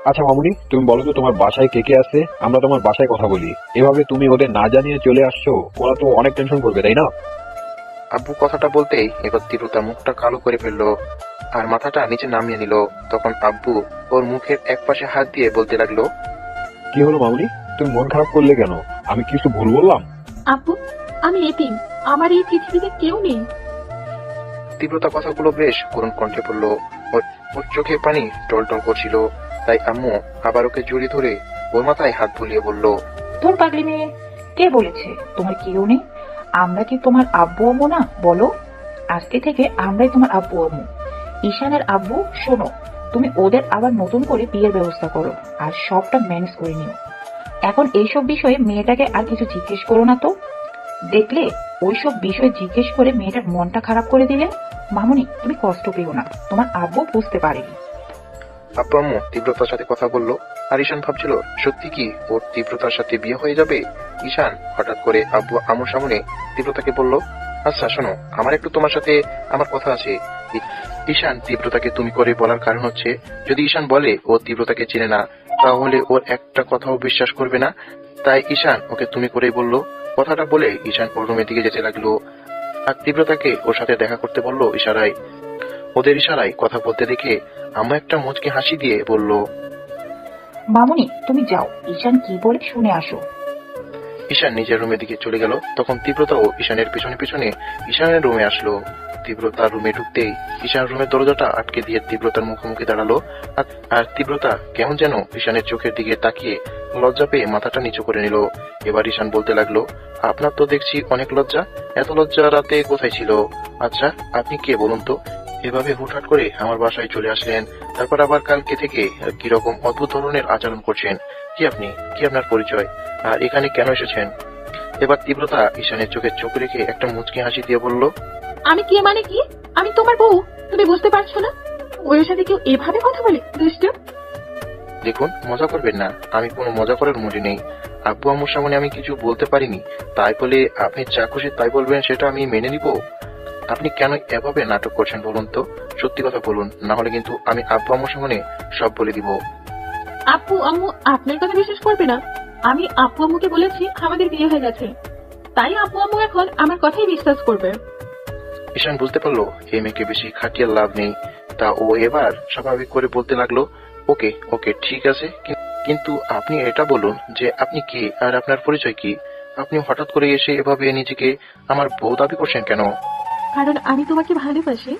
আচ্ছা মামুনি, তুমি বলো তো তোমার বাসায় কে কে আছে? আমরা তোমার বাসায় কথা বলি। এভাবে তুমি ওদের না জানিয়ে চলে আসছো, ওরা তো অনেক টেনশন করবে, তাই না? আব্বু কথাটা বলতেই এবার তীব্রতা মুখটা কালো করে ফেললো আর মাথাটা নিচে নামিয়ে নিল। তখন আব্বু ওর মুখের একপাশে হাত দিয়ে বলতে লাগলো, কি হলো মামুনি, তুমি মন খারাপ করলে কেন? আমি কিছু ভুল বললাম? আব্বু, আমি এতিম, আমার এই পৃথিবীতে কেউ নেই। তীব্রতা কথাগুলো বেশ করুণ কণ্ঠে পড়লো। ওর চোখে পানি টলটল করছিল, তাই আম্মু আবার ওকে জড়িয়ে ধরে ওর মাথায় হাত বুলিয়ে বলল, তোর পাগলি মেয়ে, কে বলেছে তোমার কেউ নেই? আমরা কি তোমার আব্বু আম্মু না? বলো, আজকে থেকে আমরাই তোমার আব্বু আম্মু। ঈশানের আব্বু, শোনো, তুমি ওদের আবার নতুন করে বিয়ের ব্যবস্থা করো আর সবটা ম্যানেজ করে নিও। এখন এইসব বিষয়ে মেয়েটাকে আর কিছু জিজ্ঞেস করো না তো। দেখলে ওইসব বিষয় জিজ্ঞেস করে মেয়েটার মনটা খারাপ করে দিলে। মামুনি, তুমি কষ্ট পেও না, তোমার আব্বু বুঝতে পারেনি। আব্বু আম্মু তীব্রতার সাথে কথা বললো আর ঈশান ভাবছিল সত্যি কি ওর তীব্রতার সাথে বিয়ে হয়ে যাবে। ঈশান হঠাৎ করে আব্বু আম্মুর সামনে তীব্রতাকে বলল, আচ্ছা শোনো, আমার একটু তোমার সাথে আমার কথা আছে। ঈশান তীব্রতাকে তুমি করে বলার কারণ হচ্ছে, যদি ঈশান বলে ও তীব্রতাকে চেনে না, তাহলে ওর একটা কথাও বিশ্বাস করবে না। তাই ঈশান ওকে তুমি করেই বললো। কথাটা বলে ঈশান ওর রুমের দিকে যেতে লাগলো আর তীব্রতাকে ওর সাথে দেখা করতে বললো ইশারায়। ওদের ইশারায় কথা বলতে দেখে আম্মু একটা মুচকি হাসি দিয়ে বলল, মামুনি, তুমি যাও, ঈশান কি বলে শুনে আসো। ঈশান নিজের রুমের দিকে চলে গেল। তখন তীব্রতাও ঈশানের পিছনে পিছনে ঈশানের রুমে আসলো। তীব্রতার রুমে ঢুকতেই ঈশান রুমের দরজাটা আটকে দিয়ে তীব্রতার মুখোমুখি দাঁড়ালো আর তীব্রতা কেমন যেন ঈশানের চোখের দিকে তাকিয়ে লজ্জা পেয়ে মাথাটা নিচু করে নিল। এবার ঈশান বলতে লাগলো, আপনার তো দেখছি অনেক লজ্জা, এত লজ্জা রাতে কোথায় ছিল? আচ্ছা আপনি কে বলুন তো? এভাবে হুটহাট করে আমার বাসায় চলে আসলেন, তারপর আবার কালকে থেকে কিরকম অদ্ভুত ধরনের আচরণ করছেন। কি আপনি, কি আপনার পরিচয়, আর এখানে কেন এসেছেন? এবার তীব্রতা ঈশানের চোখে চোখ রেখে একটা মুচকি হাসি দিয়ে বলল, আমি কে মানে কি? আমি তোমার বউ, তুমি বুঝতে পারছো না? ওর সাথে কেউ এভাবে কথা বলে? দুষ্ট। দেখুন, মজা করবেন না, আমি কোনো মজা করার মুডে নেই। আব্বু আম্মুর সামনে আমি কিছু বলতে পারিনি, তাই বলে আপনি যা খুশি তাই বলবেন সেটা আমি মেনে নিব? আপনি কেন এভাবে নাটক করছেন বলুন তো? সত্যি কথা বলুন, না হলে কিন্তু আমি আব্বু আম্মুর সামনে সব বলে দিব। আব্বু আম্মু আপনার কথা বিশ্বাস করবে না। আমি আব্বু আম্মুকে বলেছি আমাদের বিয়ে হয়ে গেছে, তাই আব্বু আম্মু এখন আমার কথাই বিশ্বাস করবে। ঈশান বুঝতে পারলো এই মেয়েকে বেশি খাটিয়ে লাভ নেই, তা ও এবার স্বাভাবিক করে বলতে লাগলো, ওকে ওকে ঠিক আছে, কিন্তু আপনি এটা বলুন যে আপনি কে আর আপনার পরিচয় কি? আপনি হঠাৎ করে এসে এভাবে নিজেকে আমার বউ দাবি করছেন কেন? কারণ আমি তোমাকে ভালোবাসি।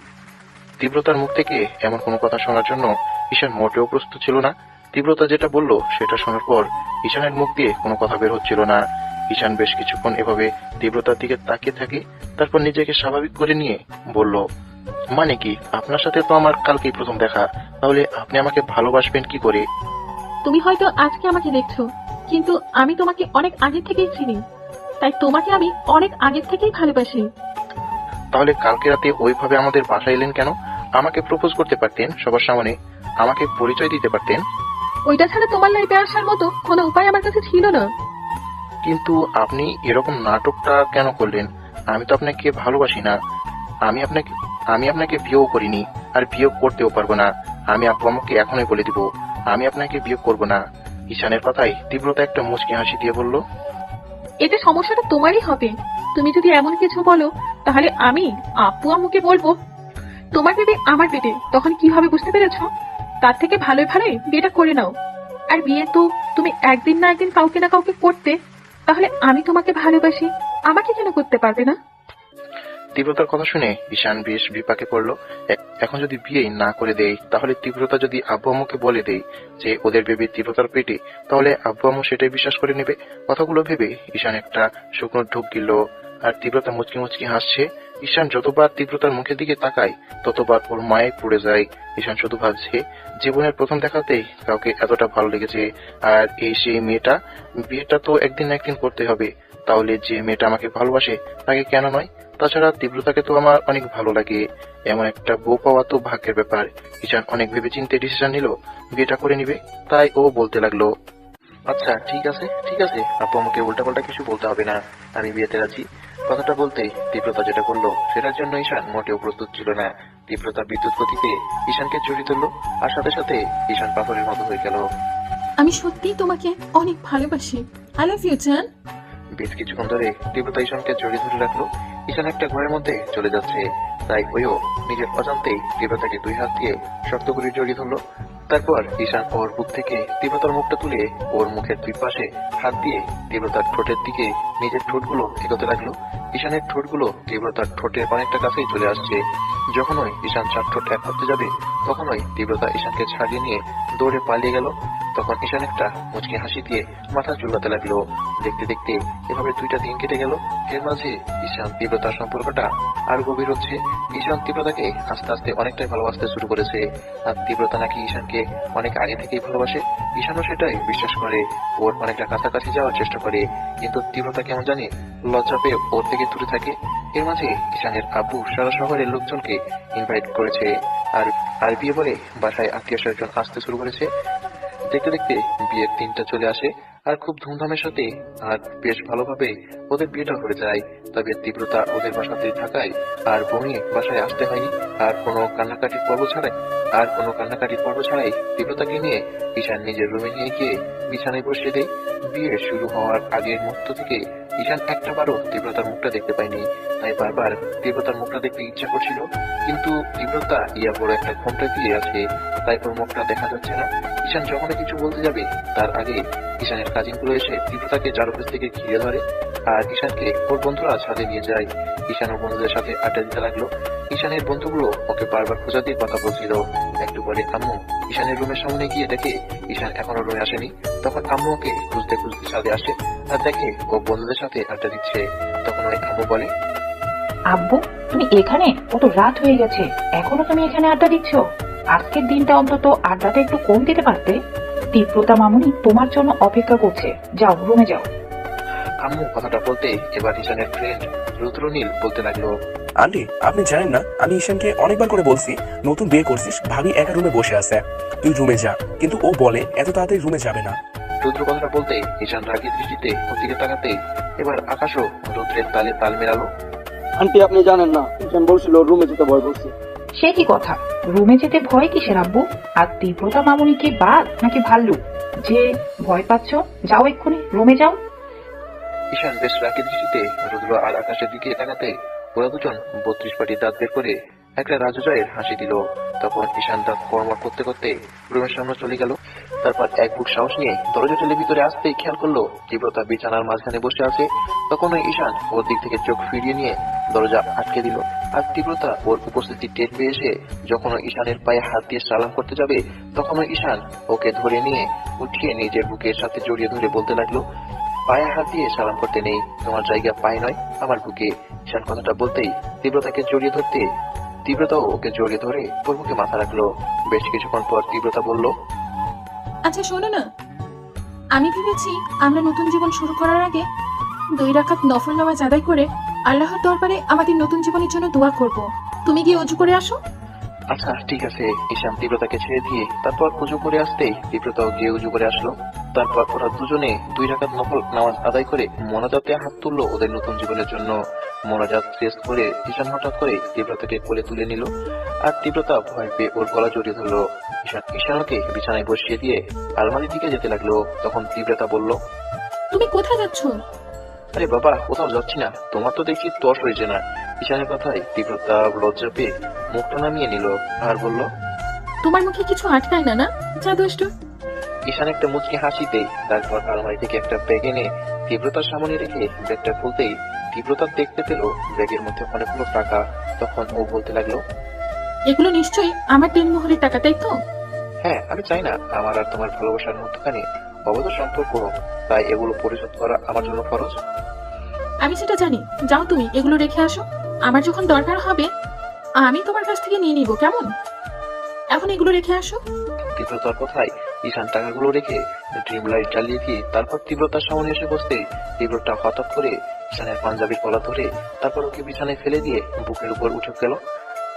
তীব্রতার মুখ থেকে এমন কোনো কথা শোনার জন্য ঈশান মোটেও প্রস্তুত ছিল না। তীব্রতা যেটা বলল সেটা শোনার পর ঈশানের মুখ দিয়ে কোনো কথা বের হচ্ছিল না। ঈশান বেশ কিছুক্ষণ এভাবে তীব্রতার দিকে তাকিয়ে থাকে, তারপর নিজেকে স্বাভাবিক করে নিয়ে বলল, মানে কি, আপনার সাথে তো আমার কালকেই প্রথম দেখা, তাহলে আপনি আমাকে ভালোবাসবেন কি করে? তুমি হয়তো আজকে আমাকে দেখছো, কিন্তু আমি তোমাকে অনেক আগে থেকেই চিনি, তাই তোমাকে আমি অনেক আগে থেকেই ভালোবাসি। তাহলে কালকে রাতে ওইভাবে আমাদের বাসায় এলেন কেন? আমাকে প্রপোজ করতে পারতেন সবার সামনে, আমাকে পরিচয় দিতে পারতেন। ওইটা ছাড়া তোমার লাইফে আসার মতো কোনো উপায় আমার কাছে ছিল না। কিন্তু আপনি এরকম নাটকটা কেন করলেন? আমি তো আপনাকে ভালোবাসি না। আমি আপনাকে বিয়েও করিনি, আর বিয়ে করতেও পারবো না। আমি আব্বু আম্মুকে এখনই বলে দিব আমি আপনাকে বিয়ে করব না। ঈশানের কথায় তীব্রতা একটা মুচকি হাসি দিয়ে বলল, এতে সমস্যাটা তোমারই হবে। তুমি যদি এমন কিছু বলো তাহলে আমি আব্বু আম্মুকে বলবো তোমার বেবি আমার পেটে, তখন কি হবে বুঝতে পেরেছো? তার থেকে ভালোই ভালোই বিয়েটা করে নাও। আর বিয়ে তো তুমি একদিন না একদিন কাউকে না কাউকে করতে, তাহলে আমি তোমাকে ভালোবাসি, আমাকে কেন করতে পারবে না? তীব্রতার কথা শুনে ঈশান বেশ বিপাকে পড়লো। এখন যদি বিয়ে না করে দেয় তাহলে তীব্রতা যদি আব্বু আম্মুকে বলে দেয় যে ওদের বেবি তীব্রতার পেটে, তাহলে আব্বু আম্মু সেটাই বিশ্বাস করে নেবে। কথাগুলো ভেবে ঈশান একটা শুকনো ঢোক গিলল। আর তীব্রতা মুচকি মুচকি হাসছে। ঈশান যতবার তীব্রতার মুখের দিকে তাকায় ততবার ওর মায়ে পড়ে যায়। ঈশান শুধু ভাবছে জীবনের প্রথম দেখাতেই কাউকে এতটা ভালো লেগেছে, আর এই সেই মেয়েটা। বিয়েটা তো একদিন না একদিন করতে হবে, তাহলে যে মেয়েটা আমাকে ভালোবাসে তাকে কেন নয়? তাছাড়া তীব্রতাকে তো আমার অনেক ভালো লাগে। এমন একটা বউ পাওয়া তো ভাগ্যের ব্যাপার। ঈশান অনেক ভেবেচিন্তে ডিসিশন নিল বিয়েটা করে নিবে। তাই ও বলতে লাগলো, আচ্ছা ঠিক আছে ঠিক আছে, আপু আমাকে উল্টাপাল্টা কিছু বলতে হবে না, আমি বিয়েতে রাজি। কথাটা বলতেই তীব্রতা যেটা করলো সেটার জন্য ঈশান মোটেও প্রস্তুত ছিল না। তীব্রতা বিদ্যুৎ গতিতে ঈশানকে জড়িয়ে ধরলো, আর সাথে সাথে ঈশান পাথরের মতো হয়ে গেল। আমি সত্যিই তোমাকে অনেক ভালোবাসি। আই লাভ ইউ জান। বেশ কিছুক্ষণ ধরে তীব্রতা ঈশানকে জড়িয়ে ধরে রাখলো। ঈশান একটা ঘরের মধ্যে চলে যাচ্ছে, তাই ওইও নিজের অজান্তেই তীব্রতাকে দুই হাত দিয়ে শক্ত করে জড়িয়ে ধরলো। তারপর ঈশান ওর বুক থেকে তীব্রতার মুখটা তুলে ওর মুখের দুই পাশে হাত দিয়ে তীব্রতার ঠোঁটের দিকে নিজের ঠোঁটগুলো এগোতে লাগলো। ঈশানের ঠোঁটগুলো তীব্রতার ঠোঁটের অনেকটা কাছেই চলে আসছে। যখনই ঈশান চার ঠোঁট এক করতে যাবে তখনই তীব্রতা ঈশানকে ছাড়িয়ে নিয়ে দৌড়ে পালিয়ে গেল। তখন ঈশান একটা মুচকি হাসি দিয়ে মাথা চুলকাতে লাগলো। দেখতে দেখতে এভাবে 2টা দিন কেটে গেল। এর মাঝে ঈশান তীব্রতার সম্পর্কটা আরো গভীর হচ্ছে। ঈশান তীব্রতাকে আস্তে আস্তে অনেকটাই ভালোবাসতে শুরু করেছে। আর তীব্রতা নাকি ঈশানকে অনেক আগে থেকেই ভালোবাসে। ঈশানও সেটাই বিশ্বাস করে, ওর অনেকটা কাছাকাছি যাওয়ার চেষ্টা করে, কিন্তু তীব্রতা কেমন জানি লজ্জা পেয়ে ওর থেকে দূরে থাকে। এর মাঝে ঈশানের আব্বু সারা শহরের লোকজনকে ইনভাইট করেছে, আর আর বিয়ে বলে বাসায় আত্মীয় স্বজন আসতে শুরু করেছে। দেখতে দেখতে বিয়ের দিনটা চলে আসে, আর খুব ধুমধামের সাথে আর বেশ ভালোভাবে ওদের বিয়েটা হয়ে যায়। তবে তীব্রতা ওদের বাসাতে থাকায় আর বউয়ে বাসায় আসতে হয়নি। আর কোনো কান্নাকাটির পর্ব ছাড়াই তীব্রতাকে নিয়ে ঈশান নিজের রুমে নিয়ে গিয়ে বিছানায় বসিয়ে দেয়। বিয়ে শুরু হওয়ার আগের মুহূর্ত থেকে ঈশান একটাবারও তীব্রতার মুখটা দেখতে পায়নি, তাই বারবার তীব্রতার মুখটা দেখতে ইচ্ছা করছিল। কিন্তু তীব্রতা ইয়া বড় একটা ঘোমটা দিয়ে আছে, তাই ওর মুখটা দেখা যাচ্ছে না। ঈশান যখন কিছু বলতে যাবে তার আগে ঈশানের কাজিনগুলো এসে তীব্রতাকে চারপাশ থেকে ঘিরে ধরে, আর ঈশানকে ওর বন্ধুরা ছাদে নিয়ে যায়। ঈশান ওর বন্ধুদের সাথে আড্ডা দিতে লাগলো। ঈশানের বন্ধুগুলো ওকে বারবার খোঁজা দিয়ে কথা বলছিল। একটু পরে আম্মু ঈশানের রুমের সামনে গিয়ে দেখে ঈশান এখনো রুমে আসেনি। তখন আম্মু ওকে খুঁজতে খুঁজতে ছাদে আসে আর দেখে ও বন্ধুদের সাথে আড্ডা দিচ্ছে। তখন ওই আম্মু বলে, আব্বু তুমি এখানে? কত রাত হয়ে গেছে, এখনো তুমি এখানে আড্ডা দিচ্ছ? আজকের দিনটা অন্তত আড্ডাটা একটু কম দিতে পারতে। তীব্রতা মামুনি তোমার জন্য অপেক্ষা করছে, যাও রুমে যাও। আম্মু কথাটা বলতে এবার ঈশানের ফ্রেন্ড রুদ্রনীল বলতে লাগলো, আন্টি আপনি জানেন না, আমি ঈশানকে অনেকবার করে বলছি নতুন বিয়ে করছিস, ভাবি একা রুমে বসে আছে, তুই রুমে যা, কিন্তু ও বলে এত তাড়াতাড়ি রুমে যাবে না। রুদ্র কথাটা বলতে ঈশান রাগী দৃষ্টিতে ওর দিকে তাকাতে এবার আকাশও রুদ্রের তালে তাল মেলালো। আন্টি আপনি জানেন না, ঈশান বলছিল রুমে যেতে ভয় করছে। সে কি কথা, রুমে যেতে ভয় কিসের আব্বু? আর তীব্রতা মামুনি কি বাঘ নাকি ভাল্লুক যে ভয় পাচ্ছ? যাও এক্ষুনি রুমে যাও। ঈশান বেশ রাগী দৃষ্টিতে রুদ্র আর আকাশের দিকে তাকাতে ওরা দুজন 32 পাটি দাঁত বের করে একটা রাজুজয়ের হাসি দিল। তখন ঈশান দাঁত কর্মর করতে করতে রুমের সামনে চলে গেল। তারপর এক বুক সাহস নিয়ে দরজা ঠেলে ভিতরে আসতেই খেয়াল করলো তীব্রতা বিছানার মাঝখানে বসে আছে। তখন ওই ঈশান ওর দিক থেকে চোখ ফিরিয়ে নিয়ে দরজা আটকে দিল। আর তীব্রতা ওর উপস্থিতি টের পেয়ে এসে যখন ঈশানের পায়ে হাত দিয়ে সালাম করতে যাবে তখন ঈশান ওকে ধরে নিয়ে উঠিয়ে নিজের বুকের সাথে জড়িয়ে ধরে বলতে লাগলো, পায়ে হাত দিয়ে সালাম করতে নেই, তোমার জায়গা পায়ে নয় আমার বুকে। ঈশান কথাটা বলতেই তীব্রতাকে জড়িয়ে ধরতে তীব্রতাও ওকে জড়িয়ে ধরে ওর বুকে মাথা রাখলো। বেশ কিছুক্ষণ পর তীব্রতা বলল, আচ্ছা শোনো না, আমি ভেবেছি আমরা নতুন জীবন শুরু করার আগে 2 রাকাত নফল নামাজ আদায় করে আল্লাহর দরবারে আমাদের নতুন জীবনের জন্য দোয়া করব। তুমি গিয়ে ওযু করে আসো। আচ্ছা ঠিক আছে। ঈশান তীব্রতাকে ছেড়ে দিয়ে তারপর উজু করে আসতেই তীব্রতাও গিয়ে উজু করে আসলো। তারপর ওরা দুজনে 2 রাকাত নফল নামাজ আদায় করে মোনাজাতে হাত তুললো ওদের নতুন জীবনের জন্য। মোনাজাত শেষ করে ঈশান হঠাৎ করে তীব্রতাকে কোলে তুলে নিল, আর তীব্রতা ভয় পেয়ে ওর গলা জড়িয়ে ধরলো। ঈশানকে বিছানায় বসিয়ে দিয়ে আলমারির দিকে যেতে লাগলো। তখন তীব্রতা বলল, তুমি কোথায় যাচ্ছ? আরে বাবা কোথাও যাচ্ছি না, তোমার তো দেখি তস হয়েছে না। ঈশানের কথায় তীব্রতা লজ্জা পেয়ে মুখটা নামিয়ে নিল আর বলল, তোমার মুখে কিছু আটকায় না না? যা দুষ্ট। ঈশান একটা মুচকি হাসি দেয়, তারপর আলমারি থেকে একটা ব্যাগ এনে তীব্রতার সামনে রেখে ব্যাগটা খুলতেই তীব্রতা দেখতে পেল ব্যাগের মধ্যে অনেকগুলো টাকা। তখন ও বলতে লাগলো, এগুলো নিশ্চয়ই আমার দিনমোহরের টাকা, তাই তো? হ্যাঁ, আমি চাই না আমার আর তোমার ভালোবাসার মধ্যখানে অবৈধ সম্পর্ক হোক, তাই এগুলো পরিশোধ করা আমার জন্য ফরজ। আমি সেটা জানি। যাও তুমি এগুলো রেখে আসো, আমার যখন দরকার হবে আমি তোমার কাছ থেকে নিয়ে নিব, কেমন? এখন এগুলো রেখে আসো। তীব্রতার কথায় ঈশান টাকাগুলো রেখে ড্রিম লাইট জ্বালিয়ে দিয়ে তারপর তীব্রতার সামনে এসে বসতে তীব্রতা হঠাৎ করে ঈশানের পাঞ্জাবির গলা ধরে তারপর ওকে বিছানায় ফেলে দিয়ে বুকের উপর উঠে গেল।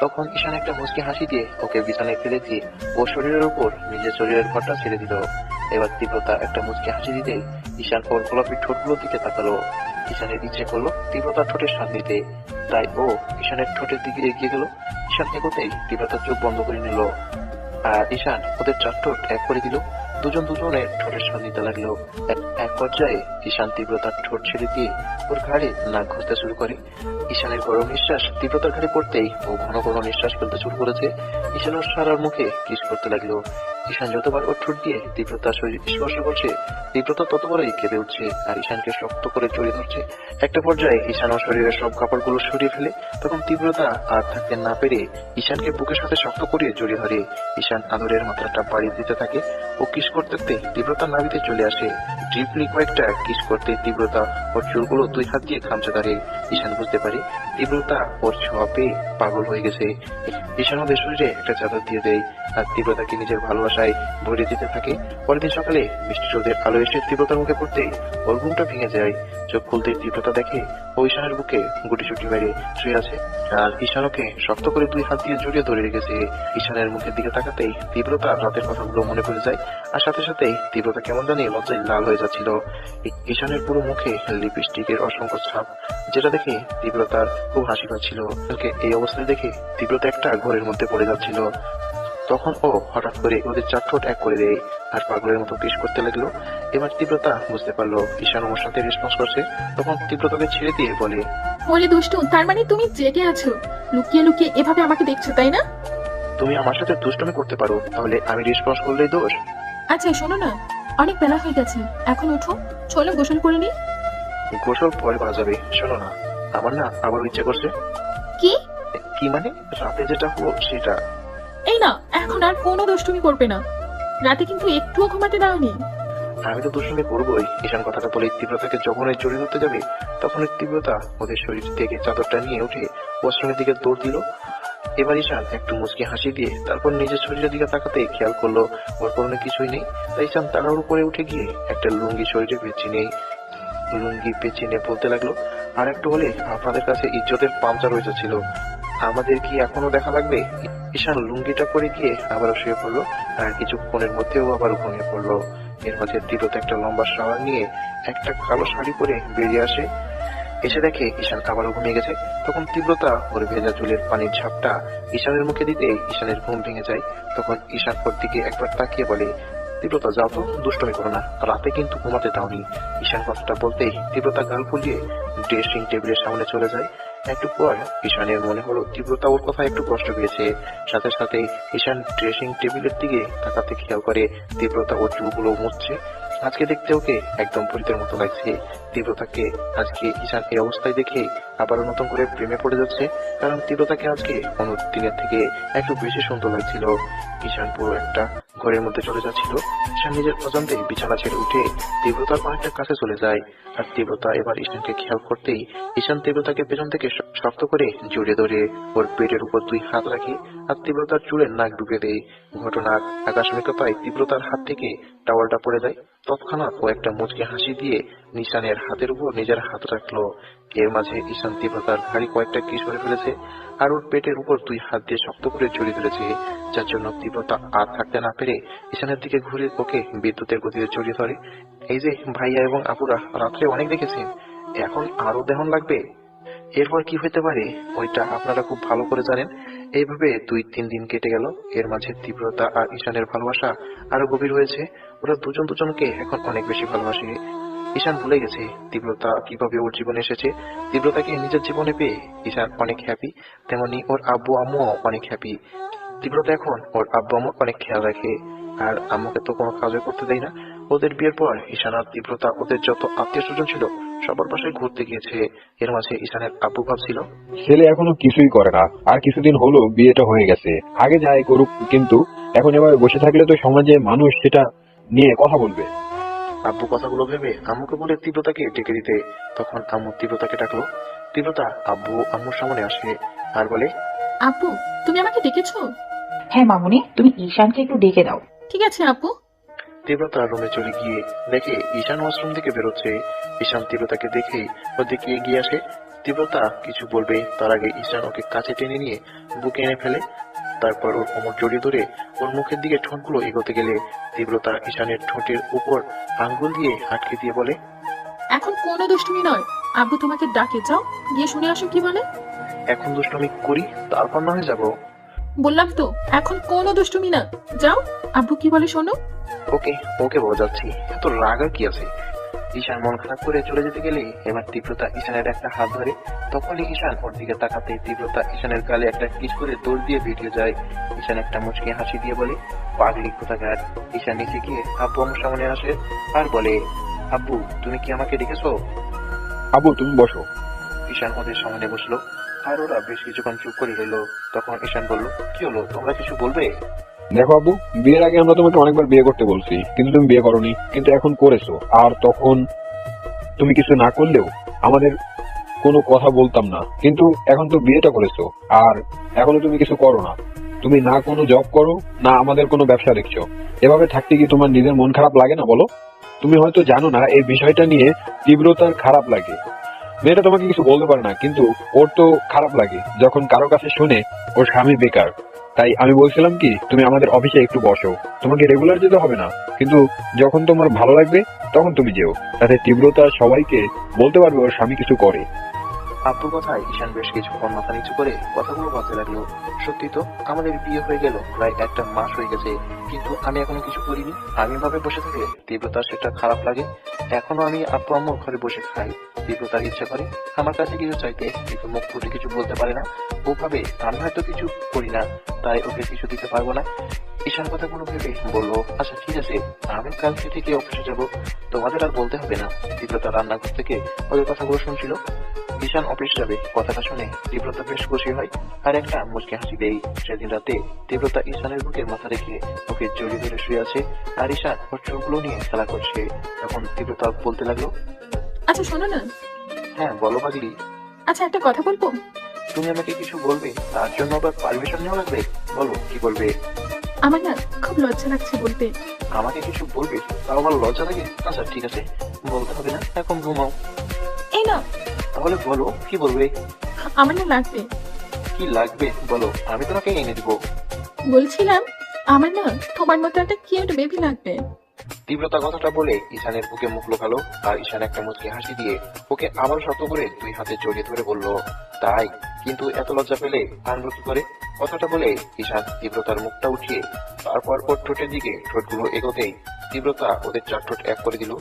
তখন ঈশান একটা মুচকি হাসি দিয়ে ওকে বিছানায় ফেলে দিয়ে ও শরীরের উপর নিজের শরীরের ঘরটা ছেড়ে দিল। এবার তীব্রতা একটা মুচকি হাসি দিতে ঈশান ওর গোলাপি ঠোঁটগুলোর দিকে তাকালো। ঈশানের ইচ্ছে করলো তীব্রতার ঠোঁটের স্বাদ নিতে, তাই ও ঈশানের ঠোঁটের দিকে এগিয়ে গেল। ঈশান এগোতেই তীব্রতার চোখ বন্ধ করে নিল আর ঈশান ওদের চার ঠোঁট এক করে দিল। দুজন দুজনের ঠোঁটের স্বাদ নিতে লাগলো। এক পর্যায়ে ঈশান তীব্রতার ঠোঁট ছেড়ে দিয়ে ওর ঘাড়ে নাক ঘষতে শুরু করে। ঈশানের গরম নিঃশ্বাস তীব্রতার ঘাড়ে পড়তেই ও ঘন ঘন নিঃশ্বাস ফেলতে শুরু করেছে। ঈশান ওর সারার মুখে কিস করতে লাগলো। ঈশান যতবার ওর ঠোঁট দিয়ে তীব্রতার শরীর স্পর্শ করছে তীব্রতা ততবারই কেঁপে উঠছে আর ঈশানকে শক্ত করে জড়িয়ে ধরছে। একটা পর্যায়ে ঈশান ওর শরীরের সব কাপড়গুলো সরিয়ে ফেলে। তখন তীব্রতা আর থাকতে না পেরে ঈশানকে বুকের সাথে শক্ত করে জড়িয়ে ধরে। ঈশান আদরের মাত্রাটা বাড়িয়ে দিতে থাকে। ও কিস করতে তীব্রতা নাভিতে চলে আসে। ডিপলি কয়েকটা কিস করতে তীব্রতা ওর চুলগুলো দুই হাত দিয়ে খামচে ধরে। ঈশান বুঝতে পারে তীব্রতা ওর ছোঁয়া পেয়ে পাগল হয়ে গেছে। ঈশান ওদের শরীরে একটা চাদর দিয়ে দেয় আর তীব্রতাকে নিজের ভালোবাসায় ভরিয়ে দিতে থাকে। পরের দিন সকালে মিষ্টি রোদের আলো এসে তীব্রতার মুখে পড়তেই ওর ঘুমটা ভেঙে যায়। চোখ খুলতেই তীব্রতা দেখে ও ঈশানের বুকে গুটিসুটি মেরে শুয়ে আছে আর ঈশানকে শক্ত করে দুই হাত দিয়ে জড়িয়ে ধরে রেখেছে। ঈশানের মুখের দিকে তাকাতেই তীব্রতা রাতের কথাগুলো মনে পড়ে যায় আর সাথে সাথেই তীব্রতা কেমন জানি লজ্জায় লাল হয়ে যাচ্ছিল। ঈশানের পুরো মুখে লিপস্টিকের অসংখ্য ছাপ, যেটা দেখে তীব্রতার খুব হাসি পাচ্ছিল। এই অবস্থায় দেখে তীব্রতা একটা ঘরের মধ্যে পড়ে যাচ্ছিল। তখন ও হঠাৎ করে ওদের চার ঠোঁট এক করে দেয় আর পাগলের মতো কিস করতে লাগলো। এবার তীব্রতা বুঝতে পারলো ঈশান ওর সাথে রেসপন্স করছে। তখন তীব্রতাকে ছেড়ে দিয়ে বলে, ওরে দুষ্টু, তার মানে তুমি জেগে আছো, লুকিয়ে লুকিয়ে এভাবে আমাকে দেখছো, তাই না? তুমি আমার সাথে দুষ্টুমি করতে পারো, তাহলে আমি রেসপন্স করলেই দোষ? আচ্ছা শোনো না, অনেক বেলা হয়ে গেছে, এখন ওঠো, চলো গোসল করে নি। গোসল পরে করা যাবে। শোনো না, আমার না আবার ইচ্ছে করছে। কি? কি মানে? রাতে যেটা হলো সেটা। এই না, এখন আর কোনো দুষ্টুমি করবে না, রাতে কিন্তু একটুও ঘুমাতে দাওনি। আমি তো দুষ্টুমি করবোই। ঈশান কথাটা বলে তীব্রতাকে যখন জড়িয়ে ধরতে যাবে তখন তীব্রতা ওদের শরীর থেকে চাদরটা নিয়ে উঠে ওয়াশরুমের দিকে দৌড় দিল। এবার ঈশান একটু মুচকি হাসি দিয়ে তারপর নিজের শরীরের দিকে তাকাতে খেয়াল করলো ওর পরনে কিছুই নেই। তাই ঈশান তাড়াহুড়ো করে উঠে গিয়ে একটা লুঙ্গি শরীরে পেঁচিয়ে নেই। লুঙ্গি পেঁচিয়ে নিয়ে বলতে লাগলো, আর একটু হলে আপনাদের কাছে ইজ্জতের পাংচার হয়ে যাচ্ছিল, আমাদের কি এখনো দেখা লাগবে? ঈশান লুঙ্গিটা পরে গিয়ে আবারও শুয়ে পড়লো আর কিছুক্ষণের মধ্যেও আবার ঘুমিয়ে পড়লো। এর মাঝে তীব্রতা একটা লম্বা শাওয়ার নিয়ে একটা কালো শাড়ি পরে বেরিয়ে আসে। এসে দেখে ঈশান আবারও ঘুমিয়ে গেছে। তখন তীব্রতা ওর ভেজা চুলের পানির ঝাপটা ঈশানের মুখে দিতে ঈশানের ঘুম ভেঙে যায়। তখন ঈশান ওর দিকে একবার তাকিয়ে বলে, তীব্রতা যাও তো, দুষ্টমি করো না, রাতে কিন্তু ঘুমাতে দাওনি। ঈশান কথাটা বলতেই তীব্রতা গাল ফুলিয়ে ড্রেসিং টেবিলের সামনে চলে যায়। একটু পর ঈশানের মনে হলো তীব্রতা ওর কথা একটু কষ্ট পেয়েছে। সাথে সাথে ঈশান ড্রেসিং টেবিলের দিকে তাকাতে খেয়াল করে তীব্রতা ওর চুলগুলো মুছছে। আজকে দেখতে ওকে একদম পরিতের মতো লাগছে। তীব্রতাকে আজকে ঈশান এই অবস্থায় দেখে আবারও নতুন করে প্রেমে পড়ে যাচ্ছে, কারণ তীব্রতাকে আজকে অন্য দিনের থেকে একটু বেশি সুন্দর লাগছিল। ঈশান পুরো একটা ঘরের মধ্যে চলে যাচ্ছিল। ঈশান নিজের অজান্তে বিছানা ছেড়ে উঠে তীব্রতার অনেকটা কাছে চলে যায় আর তীব্রতা এবার ঈশানকে খেয়াল করতেই ঈশান তীব্রতাকে পেছন থেকে শক্ত করে জড়িয়ে ধরে ওর পেটের উপর দুই হাত রাখে আর তীব্রতার চুলের নাক ঢুকে দেয়। ঘটনার আকস্মিকতায় তীব্রতার হাত থেকে টাওয়ালটা পড়ে যায়। তৎক্ষণাৎ ও একটা মুচকি হাসি দিয়ে ঈশানের হাতের উপর নিজের হাত রাখলো। এর মাঝে ঈশান তীব্রতার ভারী কয়েকটা কিস করে ফেলেছে আর ওর পেটের উপর দুই হাত দিয়ে শক্ত করে জড়িয়ে ধরেছে, যার জন্য তীব্রতা আর থাকতে না পেরে ঈশানের দিকে ঘুরে ওকে বিদ্যুতের গতিতে জড়িয়ে ধরে। এই যে ভাইয়া এবং আপুরা রাত্রে অনেক দেখেছেন, এখন আরো দেহন লাগবে। এরপর কি হতে পারে ওইটা আপনারা খুব ভালো করে জানেন। এইভাবে 2-3 দিন কেটে গেল। এর মাঝে তীব্রতা আর ঈশানের ভালোবাসা আরো গভীর হয়েছে। ওরা দুজন দুজনকে এখন অনেক বেশি ভালোবাসে। ঈশান ভুলে গেছে তীব্রতা কিভাবে ওর জীবনে এসেছে। তীব্রতাকে নিজের জীবনে পেয়ে ঈশান অনেক হ্যাপি, তেমনি ওর আব্বু আম্মুও অনেক হ্যাপি। তীব্রতা এখন ওর আব্বু আম্মুর অনেক খেয়াল রাখে আর আম্মুকে তো কোনো কাজও করতে দেয় না। ওদের বিয়ের পর ঈশান আর তীব্রতা ওদের যত আত্মীয় স্বজন ছিল সবার বাসায় ঘুরতে গিয়েছে। এর মাঝে ঈশানের আব্বু ভাবছিল ছেলে এখনো কিছুই করে না, আর কিছুদিন হলো বিয়েটা হয়ে গেছে, আগে যাই করুক, কিন্তু এখন এবার বসে থাকলে তো সমাজে মানুষ সেটা নিয়ে কথা বলবে। আব্বু কথাগুলো ভেবে আম্মুকে বলে তীব্রতাকে ডেকে দিতে। তখন আম্মু তীব্রতাকে ডাকলো। তীব্রতা আব্বু আম্মুর সামনে আসে আর বলে, আপু, তুমি আমাকে ডেকেছো? হ্যাঁ মামুনি, তুমি ঈশানকে একটু ডেকে দাও। ঠিক আছে আপু। তীব্রতা রুমে চলে গিয়ে দেখে ঈশান ওয়াশরুম থেকে বেরোচ্ছে। ঈশান তীব্রতাকে দেখেই ওর দিকে এগিয়ে আসে। তীব্রতা কিছু বলবে তার আগে ঈশান ওকে কাছে টেনে নিয়ে বুকে এনে ফেলে। তারপর ওর কোমর জড়িয়ে ধরে ওর মুখের দিকে ঠোঁটগুলো এগোতে গেলে তীব্রতা ঈশানের ঠোঁটের উপর আঙ্গুল দিয়ে আটকে দিয়ে বলে, এখন কোনো দুষ্টুমি নয়, আব্বু তোমাকে ডাকে, যাও গিয়ে শুনে আসো কি বলে। এখন দুষ্টুমি করি তারপর না হয়ে যাবো। বললাম তো এখন কোনো দুষ্টুমি না, যাও আব্বু কি বলে শোনো। ওকে ওকে বোঝাচ্ছি, এত রাগ আর কি আছে। ঈশান মন খারাপ করে চলে যেতে গেলে এবার তীব্রতা ঈশানের একটা হাত ধরে। তখনই ঈশান ওর দিকে তাকাতে তীব্রতা ঈশানের গালে একটা কিস করে দৌড় দিয়ে বেরিয়ে যায়। ঈশান একটা মুচকি হাসি দিয়ে বলে, পাগলি কোথাকার। ঈশান নিচে গিয়ে আব্বু আমার সামনে আসে আর বলে, আব্বু তুমি কি আমাকে ডেকেছো? আব্বু তুমি বসো। ঈশান ওদের সামনে বসলো আর ওরা বেশ কিছুক্ষণ চুপ করে রইল। তখন ঈশান বলল, কি হলো, তোমরা কিছু বলবে? দেখো আব্বু, বিয়ের আগে আমরা তোমাকে অনেকবার বিয়ে করতে বলছি, কিন্তু তুমি বিয়ে করোনি, কিন্তু এখন করেছো। আর তখন তুমি কিছু না করলেও আমাদের কোনো কথা বলতাম না, কিন্তু এখন তো বিয়েটা করেছো আর এখনো তুমি কিছু করো না। তুমি না কোনো জব করো, না আমাদের কোনো ব্যবসা দেখছো। এভাবে থাকতে কি তোমার নিজের মন খারাপ লাগে না বলো? তুমি হয়তো জানো না এই বিষয়টা নিয়ে তীব্রতার খারাপ লাগে। মেয়েটা তোমাকে কিছু বলতে পারে না, কিন্তু ওর তো খারাপ লাগে যখন কারো কাছে শুনে ওর স্বামী বেকার। তাই আমি বলছিলাম কি, তুমি আমাদের অফিসে একটু বসো, তোমাকে রেগুলার যেতে হবে না, কিন্তু যখন তোমার ভালো লাগবে তখন তুমি যেও, তাতে তীব্রতা সবাইকে বলতে পারবে ওর স্বামী কিছু করে। আব্বুর কথায় ঈশান বেশ কিছুক্ষণ মাথা নিচু করে কথাগুলো বলতে লাগলো। সত্যি তো, আমাদের বিয়ে হয়ে গেল প্রায় একটা মাস হয়ে গেছে, কিন্তু আমি এখনো কিছু করিনি। আমি ভাবে বসে থাকলে তীব্রতার সেটা খারাপ লাগে। এখনো আমি আব্বু আম্মুর ঘরে বসে খাই। তীব্রতার ইচ্ছা করে আমার কাছে কিছু চাইতে, কিন্তু মুখ ফুটে কিছু বলতে পারে না। ও ভাবে আমি হয়তো কিছু করি না, তাই ওকে কিছু দিতে পারবো না। ঈশান কথাগুলো ভেবে বললো, আচ্ছা ঠিক আছে, আমি কালকে থেকে অফিসে যাব, তোমাদের আর বলতে হবে না। তীব্রতা রান্নাঘর থেকে ওদের কথাগুলো শুনছিল। ঈশান অফিস যাবে কথাটা শুনে তীব্রতা বেশ খুশি হয় আর একটা মুচকি হাসি দেয়। সেদিন রাতে তীব্রতা ঈশানের বুকের মাথা রেখে ওকে জড়িয়ে ধরে শুয়ে আছে আর ঈশান ওর চোখগুলো নিয়ে খেলা করছে। তখন তীব্রতা বলতে লাগলো, আচ্ছা শোনো না। হ্যাঁ বলো পাগলি। আচ্ছা একটা কথা বলবো? তুমি আমাকে কিছু বলবে, তার জন্য আবার পারমিশন নেওয়া লাগবে? বলো কি বলবে। আমার না খুব লজ্জা লাগছে বলতে। আমাকে কিছু বলবে তাও আমার লজ্জা লাগে? আচ্ছা ঠিক আছে, বলতে হবে না, এখন ঘুমাও। এই না, তাহলে বলো কি বলবে। আমার না লাগবে। কি লাগবে বলো, আমি তোমাকে এনে দিব। বলছিলাম আমার না তোমার মতো একটা কিউট বেবি লাগবে। তীব্রতা কথাটা বলে ঈশানের বুকে মুখ লোকালো আর ঈশান একটা মুচকি হাসি দিয়ে ওকে আবার শক্ত করে দুই হাতে জড়িয়ে ধরে বলল, তাই? কিন্তু এত লজ্জা পেলে আনলো কি করে? কথাটা বলে ঈশান তীব্রতার মুখটা উঠিয়ে তারপর ওর ঠোঁটের দিকে ঠোঁটগুলো এগোতেই তীব্রতা ওদের চার ঠোঁট এক করে দিল।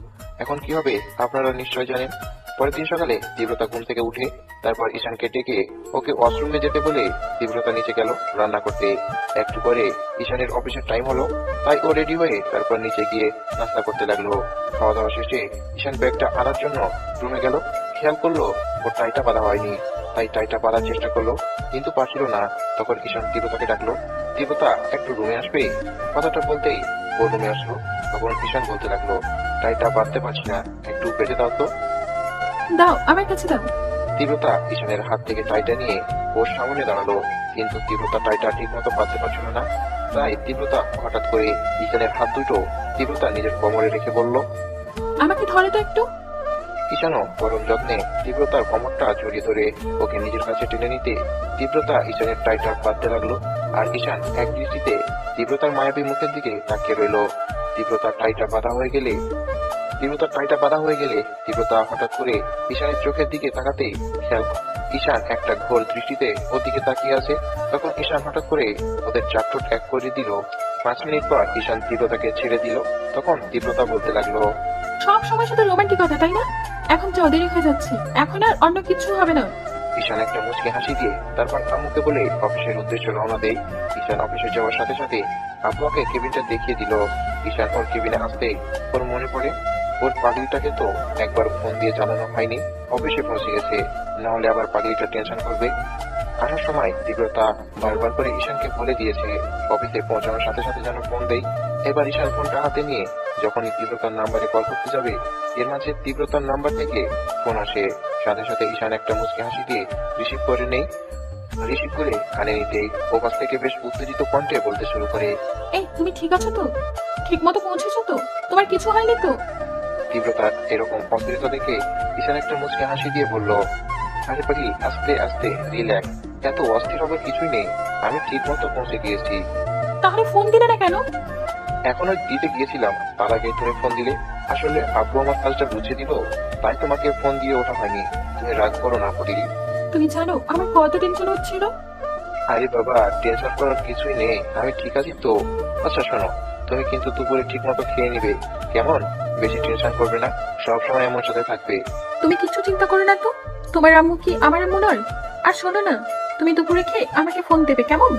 এখন কি হবে আপনারা নিশ্চয় জানেন। পরের দিন সকালে তীব্রতা ঘুম থেকে উঠে তারপর ঈশানকে ডেকে ওকে ওয়াশরুমে যেতে বলে তীব্রতা নিচে গেল রান্না করতে। একটু পরে ঈশানের অফিসের টাইম হলো, তাই ও রেডি হয়ে তারপর নিচে গিয়ে নাস্তা করতে লাগলো। খাওয়া দাওয়া শেষে ঈশান ব্যাগটা আনার জন্য রুমে গেল। খেয়াল করলো ওর টাইটা বাঁধা হয়নি, তাই টাইটা বাঁধার চেষ্টা করলো, কিন্তু পারছিল না। তখন ঈশান তীব্রতাকে ডাকলো, তীব্রতা একটু রুমে আসবে। কথাটা বলতেই ও রুমে আসলো। তখন ঈশান বলতে লাগলো, টাইটা বাঁধতে পারছি না, একটু বেঁধে দাও তো। দাও আমার কাছে দাও। তীব্রতা ঈশানের হাত থেকে টাইটা নিয়ে ওর সামনে দাঁড়ালো, কিন্তু তীব্রতা টাইটা ঠিক মতো বাঁধতে পারছিল না। তাই তীব্রতা হঠাৎ করে ঈশানের হাত দুটো তীব্রতা নিজের কোমরে রেখে বলল, আমাকে ধরে তো একটু। ঈশানও পরম যত্নে তীব্রতার কোমরটা জড়িয়ে ধরে ওকে নিজের কাছে টেনে নিতে তীব্রতা ঈশানের টাইটা বাঁধতে লাগলো। আর ঈশান এক দৃষ্টিতে তীব্রতার মায়াবী মুখের দিকে তাকিয়ে রইল। তীব্রতার টাইটা বাঁধা হয়ে গেলে তীব্রতা হঠাৎ করে ঈশানের চোখের দিকে তাকাতেই খেয়াল ঈশান একটা ঘোর দৃষ্টিতে ওর দিকে তাকিয়ে আছে। তখন ঈশান হঠাৎ করে ওদের চার ঠোঁট এক করে দিল। 5 মিনিট পর ঈশান তীব্রতাকে ছেড়ে দিল। তখন তীব্রতা বলতে লাগলো, সব সময় শুধু রোমান্টিকতা তাই না? এখন যা দেরি হয়ে যাচ্ছে, এখন আর অন্য কিছু হবে না। ঈশান একটা মুচকি হাসি দিয়ে তারপর আম্মুকে বলে অফিসের উদ্দেশ্যে রওনা দেয়। ঈশান অফিসে যাওয়ার সাথে সাথে আব্বুকে কেবিনটা দেখিয়ে দিল। ঈশান ওর কেবিনে আসতে ওর মনে পড়ে ওর পাগলিটাকে তো একবার ফোন দিয়ে জানানো হয়নি অফিসে পৌঁছে গেছে, না হলে আবার পাগলিটা টেনশন করবে। আসার সময় তীব্রতা বারবার করে ঈশানকে বলে দিয়েছে অফিসে পৌঁছানোর সাথে সাথে যেন ফোন দেয়। এবার ঈশান ফোনটা হাতে নিয়ে যখনই তীব্রতার নাম্বারে কল করতে যাবে এর মাঝে তীব্রতার নাম্বার থেকে ফোন আসে। সাথে সাথে ঈশান একটা মুচকি হাসি দিয়ে রিসিভ করে নেই। রিসিভ করে কানে নিতেই ও কাছ থেকে বেশ উত্তেজিত কণ্ঠে বলতে শুরু করে, এই তুমি ঠিক আছো তো? ঠিক মতো পৌঁছেছো তো? তোমার কিছু হয়নি তো? তীব্রতার এরকম অস্থিরতা দেখে ঈশান একটা মুচকি হাসি দিয়ে বলল, আরে পাগলি আস্তে আস্তে রিল্যাক্স, এত অস্থির হবার কিছুই নেই, আমি ঠিক মতো পৌঁছে গিয়েছি। তাহলে ফোন দিলে না কেন? এখনো দিতে গিয়েছিলাম, তার আগে তুমি ফোন দিলে। আসলে আব্বু আমার কাজটা বুঝিয়ে দিল, তাই তোমাকে ফোন দিয়ে ওঠা হয়নি। তুমি রাগ করো না পাগলি। তুমি জানো আমার কত টেনশন হচ্ছিল? আরে বাবা টেনশন করার কিছুই নেই, আমি ঠিক আছি তো। আচ্ছা শোনো, তুমি কিন্তু দুপুরে ঠিক মতো খেয়ে নিবে কেমন? বেশি টেনশন করবে না, সব সময় আমার সাথে থাকবে। তুমি কিচ্ছু চিন্তা করো না তো। তোমার আম্মু কি আমার আম্মু নয়? আর শোনো না, তুমি দুপুরে খেয়ে আমাকে ফোন দেবে কেমন?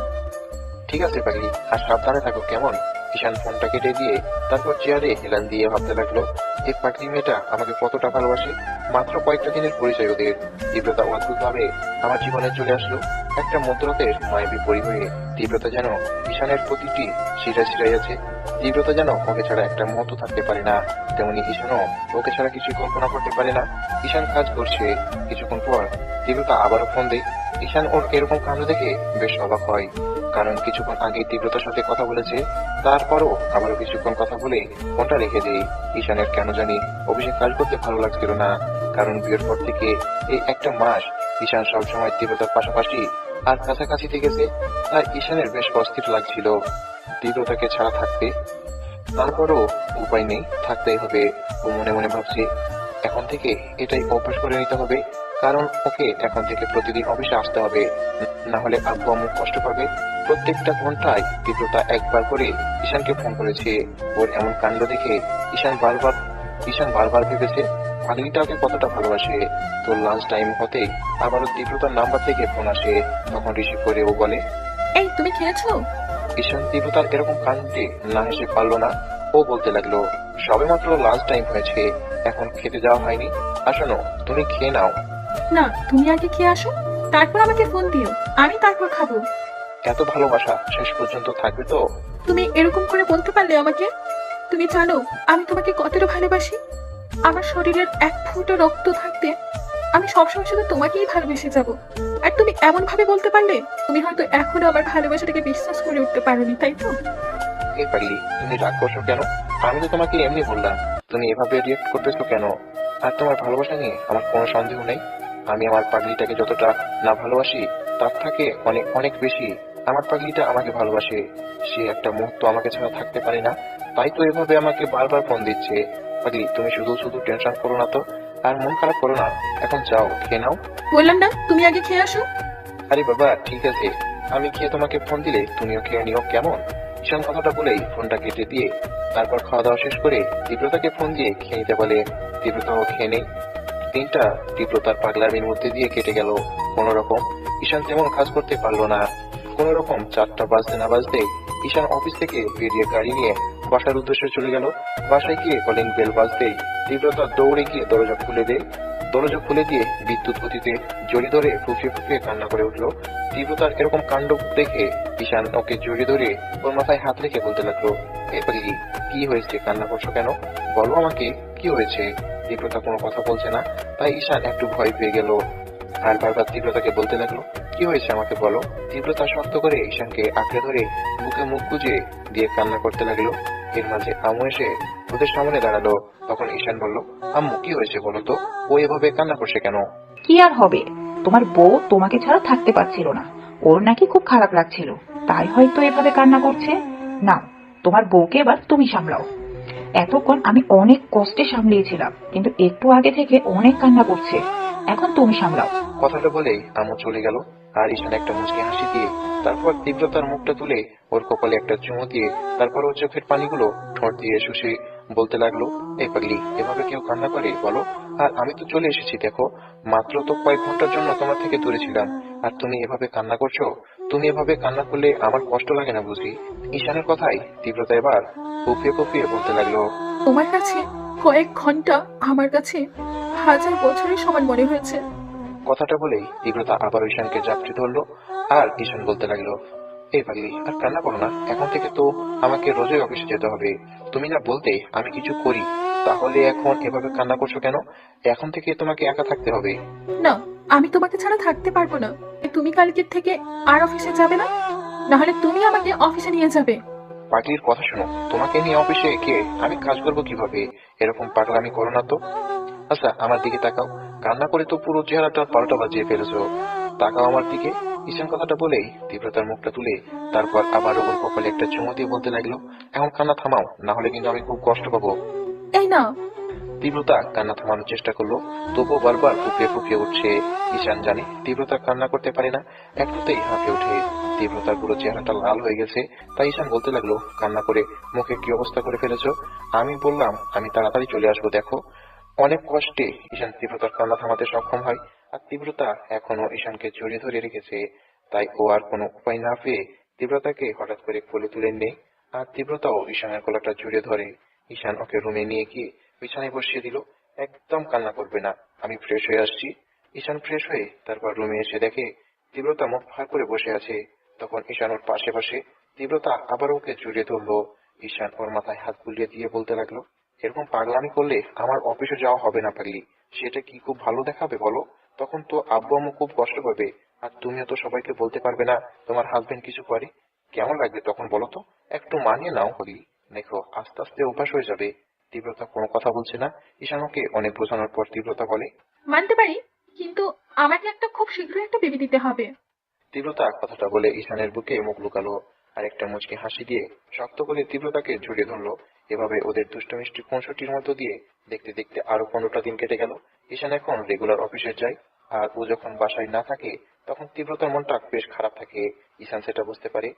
ঠিক আছে পাগলি, আর সাবধানে থাকো কেমন? ঈশান ফোনটা কেটে দিয়ে তারপর চেয়ারে হেলান দিয়ে ভাবতে লাগলো, এই পাগলি মেয়েটা আমাকে কতটা ভালোবাসে। মাত্র কয়েকটা দিনের পরিচয় ওদের। তীব্রতা অদ্ভুত ভাবে আমার জীবনে চলে আসলো একটা মধ্যরাতের মায়াবী পরি হয়ে। তীব্রতা যেন ঈশানের প্রতিটি শিরা শিরাই আছে। তীব্রতা যেন ওকে ছাড়া একটা মুহূর্ত থাকতে পারে না, তেমনি ঈশানও ওকে ছাড়া কিছু কল্পনা করতে পারে না। ঈশান কাজ করছে, কিছুক্ষণ পর তীব্রতা আবারও ফোন দেয়। ঈশান ওর এরকম কাণ্ড দেখে বেশ অবাক হয়, কারণ কিছুক্ষণ আগে তীব্রতার সাথে কথা বলেছে, তারপরও আবারও কিছুক্ষণ কথা বলে ফোনটা রেখে দেয়। ঈশানের কেন জানি অফিসে কাজ করতে ভালো লাগছিল না, কারণ বিয়ের পর থেকে এই একটা মাস ঈশান সবসময় তীব্রতার পাশাপাশি আর কাছাকাছি থেকেছে, আর ঈশানের বেশ অস্থির লাগছিল তীব্রতাকে ছাড়া থাকতে। তারপরও উপায় নেই, থাকতেই হবে। ও মনে মনে ভাবছে এখন থেকে এটাই অভ্যাস করে নিতে হবে, কারণ ওকে এখন থেকে প্রতিদিন অফিসে আসতে হবে, না হলে আব্বু আম্মু কষ্ট পাবে। প্রত্যেকটা ঘন্টায় তীব্রতা একবার করে ঈশানকে ফোন করেছে। ওর এমন কাণ্ড দেখে ঈশান বারবার ভেবেছে পাগলিটা ওকে কতটা ভালোবাসে। তো লাঞ্চ টাইম হতেই আবারও তীব্রতার নাম্বার থেকে ফোন আসে। তখন রিসিভ করে ও বলে, এই তুমি খেয়েছো? ঈশান তীব্রতার এরকম কাণ্ডে না হেসে পারলো না। ও বলতে লাগলো, সবে মাত্র লাঞ্চ টাইম হয়েছে, এখন খেতে যাওয়া হয়নি। আসো তুমি খেয়ে নাও। না, তুমি আগে খেয়ে আসো, তারপর আমাকে ফোন দিও, আমি তারপর খাবো। এত ভালোবাসা শেষ পর্যন্ত থাকবে তো? তুমি এরকম করে বলতে পারলে আমাকে? তুমি জানো আমি তোমাকে কতটা ভালোবাসি। আমার শরীরের এক ফোঁটা রক্ত থাকতে আমি সবসময় শুধু তোমাকেই ভালোবেসে যাব। আর তুমি এমন ভাবে বলতে পারলে, তুমি হয়তো এখনো আমার ভালোবাসাটাকে বিশ্বাস করে উঠতে পারোনি, তাই তো? এই পাগলি তুমি রাগ করছো কেন? আমি তো তোমাকে এমনি বললাম, তুমি এভাবে রিয়েক্ট করতেছো কেন? আর তোমার ভালোবাসা নিয়ে আমার কোনো সন্দেহ নেই। আমি আমার পাগলিটাকে যতটা না ভালোবাসি তার থেকে অনেক অনেক বেশি আমার পাগলিটা আমাকে ভালোবাসে। সে একটা মুহূর্ত আমাকে ছাড়া থাকতে পারে না, তাই তো এভাবে আমাকে বারবার ফোন দিচ্ছে। পাগলি তুমি শুধু শুধু টেনশন করো না তো, আর মন খারাপ করো না। এখন যাও খেয়ে নাও। বললাম না তুমি আগে খেয়ে আসো। আরে বাবা ঠিক আছে, আমি খেয়ে তোমাকে ফোন দিলে তুমিও খেয়ে নিও কেমন? ঈশান কথাটা বলেই ফোনটা কেটে দিয়ে তারপর খাওয়া দাওয়া শেষ করে তীব্রতাকে ফোন দিয়ে খেয়ে নিতে বলে। তীব্রতাও খেয়ে নেই। দিনটা তীব্রতার পাগলামির মধ্যে দিয়ে কেটে গেল কোনো রকম। ঈশান তেমন কাজ করতে পারলো না। কোনো রকম 4টা বাজতে না বাজতেই ঈশান অফিস থেকে বেরিয়ে গাড়ি নিয়ে বাসার উদ্দেশ্যে চলে গেল। বাসায় গিয়ে কলিং বেল বাজতেই তীব্রতা দৌড়ে গিয়ে দরজা খুলে দেয়। দরজা খুলে দিয়ে বিদ্যুৎ গতিতে জড়িয়ে ধরে ফুঁপিয়ে ফুঁপিয়ে কান্না করে উঠলো। তীব্রতার এরকম কাণ্ড দেখে ঈশান ওকে জড়িয়ে ধরে ওর মাথায় হাত রেখে বলতে লাগলো, এই পাগলি কি হয়েছে, কান্না করছো কেন? বলো আমাকে কি হয়েছে? তীব্রতা কোনো কথা বলছে না, তাই ঈশান একটু ভয় পেয়ে গেল আর বারবার তীব্রতাকে বলতে লাগলো, কি হয়েছে আমাকে বলো। তীব্রতা শক্ত করে ঈশানকে আঁকড়ে ধরে বুকে মুখ গুজে দিয়ে কান্না করতে লাগলো। এর মাঝে আম্মু এসে ওদের সামনে দাঁড়ালো। তখন ঈশান বলল, আম্মু কি হয়েছে বলো তো, ও এভাবে কান্না করছে কেন? কি আর হবে, তোমার বউ তোমাকে ছাড়া থাকতে পারছিল না, ওর নাকি খুব খারাপ লাগছিল, তাই হয়তো এভাবে কান্না করছে। নাও তোমার বউকে এবার তুমি সামলাও। এতক্ষণ আমি অনেক কষ্টে সামলিয়েছিলাম, কিন্তু একটু আগে থেকে অনেক কান্না করছে, এখন তুমি সামলাও। কথাটা বলেই আম্মু চলে গেল আর ঈশান একটা মুচকি হাসি দিয়ে তারপর তীব্রতার মুখটা তুলে ওর কপালে একটা চুমু দিয়ে তারপর ওর চোখের পানিগুলো ঠোঁট দিয়ে শুষে বলতে লাগলো, এই পাগলি এভাবে কেউ কান্না করে বলো? আর আমি তো চলে এসেছি, দেখো মাত্র তো কয়েক ঘন্টার জন্য তোমার থেকে দূরে ছিলাম, আর তুমি এভাবে কান্না করছো। তুমি এভাবে কান্না করলে আমার কষ্ট লাগে না বুঝি? ঈশানের কথাই তীব্রতা এবার ফুপিয়ে ফুপিয়ে বলতে লাগলো। তোমার কাছে কয়েক ঘন্টা আমার কাছে হাজার বছরের সমান মনে হয়েছে। কথাটা বলেই তীব্রতা আবার ঈশানকে জাপটে ধরলো আর ঈশান বলতে লাগলো, এই পাগলি আর কান্না করো না, এখন থেকে তো আমাকে রোজই অফিসে যেতে হবে। তুমি না বলতে আমি কিছু করি, তাহলে এখন এভাবে কান্না করছো কেন? এখন থেকে তোমাকে একা থাকতে হবে। না, আমি তোমাকে ছাড়া থাকতে পারবো না। তুমি কালকের থেকে আর অফিসে যাবে না, নাহলে তুমি আমাকে অফিসে নিয়ে যাবে। পাগলির কথা শোনো, তোমাকে নিয়ে অফিসে গিয়ে আমি কাজ করবো কিভাবে? এরকম পাগলামি করো না তো। আচ্ছা আমার দিকে তাকাও, কান্না করে তো পুরো চেহারাটা পাল্টা বাজিয়ে ফেলেছো, তাকাও আমার দিকে। ঈশান কথাটা বলেই তীব্রতার মুখটা তুলে তারপর আবার ওর কপালে একটা চুমু দিয়ে বলতে লাগলো, এখন কান্না থামাও, না হলে কিন্তু আমি খুব কষ্ট পাবো। এই না, তীব্রতা কান্না থামানোর চেষ্টা করলো, তবুও বারবার ফুপিয়ে ফুপিয়ে উঠছে। ঈশান জানে তীব্রতা কান্না করতে পারে না, একটুতেই হাঁপিয়ে ওঠে। তীব্রতার পুরো চেহারাটা লাল হয়ে গেছে, তাই ঈশান বলতে লাগলো, কান্না করে মুখে কি অবস্থা করে ফেলেছো? আমি বললাম আমি তাড়াতাড়ি চলে আসবো, দেখো। অনেক কষ্টে ঈশান তীব্রতার কান্না থামাতে সক্ষম হয়, আর তীব্রতা এখনো ঈশানকে জড়িয়ে ধরে রেখেছে। তাই ও আর কোনো উপায় না পেয়ে তীব্রতাকে হঠাৎ করে কোলে তুলে নেয়, আর তীব্রতাও ঈশানের গলাটা জড়িয়ে ধরে। ঈশান ওকে রুমে নিয়ে গিয়ে বিছানায় বসিয়ে দিল। একদম কান্না করবে না, আমি ফ্রেশ হয়ে আসছি। ঈশান ফ্রেশ হয়ে তারপর রুমে এসে দেখে তীব্রতা মুখ ফাঁক করে বসে আছে। তখন ঈশান ওর পাশে বসে তীব্রতা আবার ওকে জড়িয়ে ধরলো। ঈশান ওর মাথায় হাত বুলিয়ে দিয়ে বলতে লাগলো, এরকম পাগলামি করলে আমার অফিসে যাওয়া হবে না পাগলি। সেটা কি খুব ভালো দেখাবে বলো? তখন তো আব্বু আম্মু খুব কষ্ট পাবে, আর তুমিও তো সবাইকে বলতে পারবে না তোমার হাজবেন্ড কিছু করে। কেমন লাগবে তখন বলো তো? একটু মানিয়ে নাও পাগলি, দেখো আস্তে আস্তে অভ্যাস হয়ে যাবে। তীব্রতা কোনো কথা বলছে না। ঈশান ওকে অনেক বোঝানোর পর তীব্রতা বলে, মানতে পারি, কিন্তু আমাকে একটা খুব শীঘ্রই একটা বেবি দিতে হবে। তীব্রতা কথাটা বলে ঈশানের বুকে মুখ লুকালো আর একটা মুচকি হাসি দিয়ে শক্ত করে তীব্রতাকে জড়িয়ে ধরলো। এভাবে ওদের দুষ্ট মিষ্টি খুনসুটির মধ্য দিয়ে দেখতে দেখতে আরো 15টা দিন কেটে গেল। ঈশান এখন রেগুলার অফিসে যায়, আর ও যখন বাসায় না থাকে তখন তীব্রতার মনটা বেশ খারাপ থাকে। ঈশান সেটা বুঝতে পারে।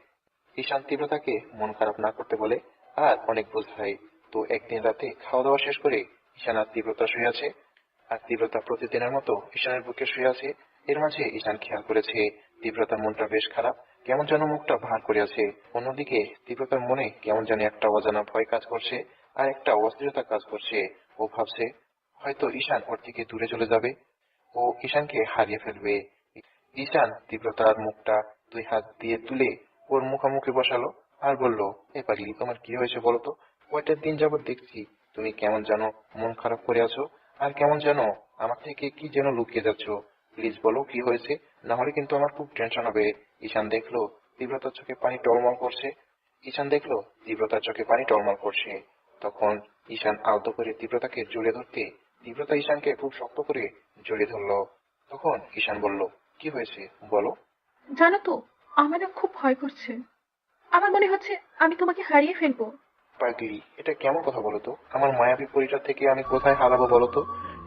ঈশান তীব্রতাকে মন খারাপ না করতে বলে আর অনেক বোঝায়। তো একদিন রাতে খাওয়া দাওয়া শেষ করে ঈশান আর তীব্রতা শুয়ে আছে, আর তীব্রতা প্রতিদিনের মতো ঈশানের বুকে শুয়ে আছে। এর মাঝে ঈশান খেয়াল করেছে তীব্রতার মনটা বেশ খারাপ, কেমন যেন মুখটা ভার করে আছে। অন্যদিকে তীব্রতার মনে কেমন যেন একটা অজানা ভয় কাজ করছে আর একটা অস্থিরতা কাজ করছে। ও ভাবছে হয়তো ঈশান ওর থেকে দূরে চলে যাবে, ও ঈশানকে হারিয়ে ফেলবে। ঈশান তীব্রতার মুখটা 2 হাত দিয়ে তুলে ওর মুখোমুখি বসালো আর বলল, এ পাগলি তোমার কি হয়েছে বলো তো? কয়টা দিন যাবত দেখছি তুমি কেমন যেন মন খারাপ করে আছো, আর কেমন যেন আমার থেকে কি যেন লুকিয়ে যাচ্ছ। প্লিজ বলো কি হয়েছে, না হলে কিন্তু আমার খুব টেনশন হবে। ঈশান দেখলো তীব্রতার চোখে পানি টলমল করছে। তখন ঈশান আলতো করে তীব্রতাকে জড়িয়ে ধরতে তীব্রতা ঈশানকে খুব শক্ত করে জড়িয়ে ধরলো। তখন ঈশান বলল, কি হয়েছে বলো? জানো তো, আমার না খুব ভয় করছে। আমার মনে হচ্ছে আমি তোমাকে হারিয়ে ফেলবো। পাগলি এটা কেমন কথা বলো তো? আমার মায়াবী পরিচয় থেকে আমি কোথায় হারাবো বলো তো?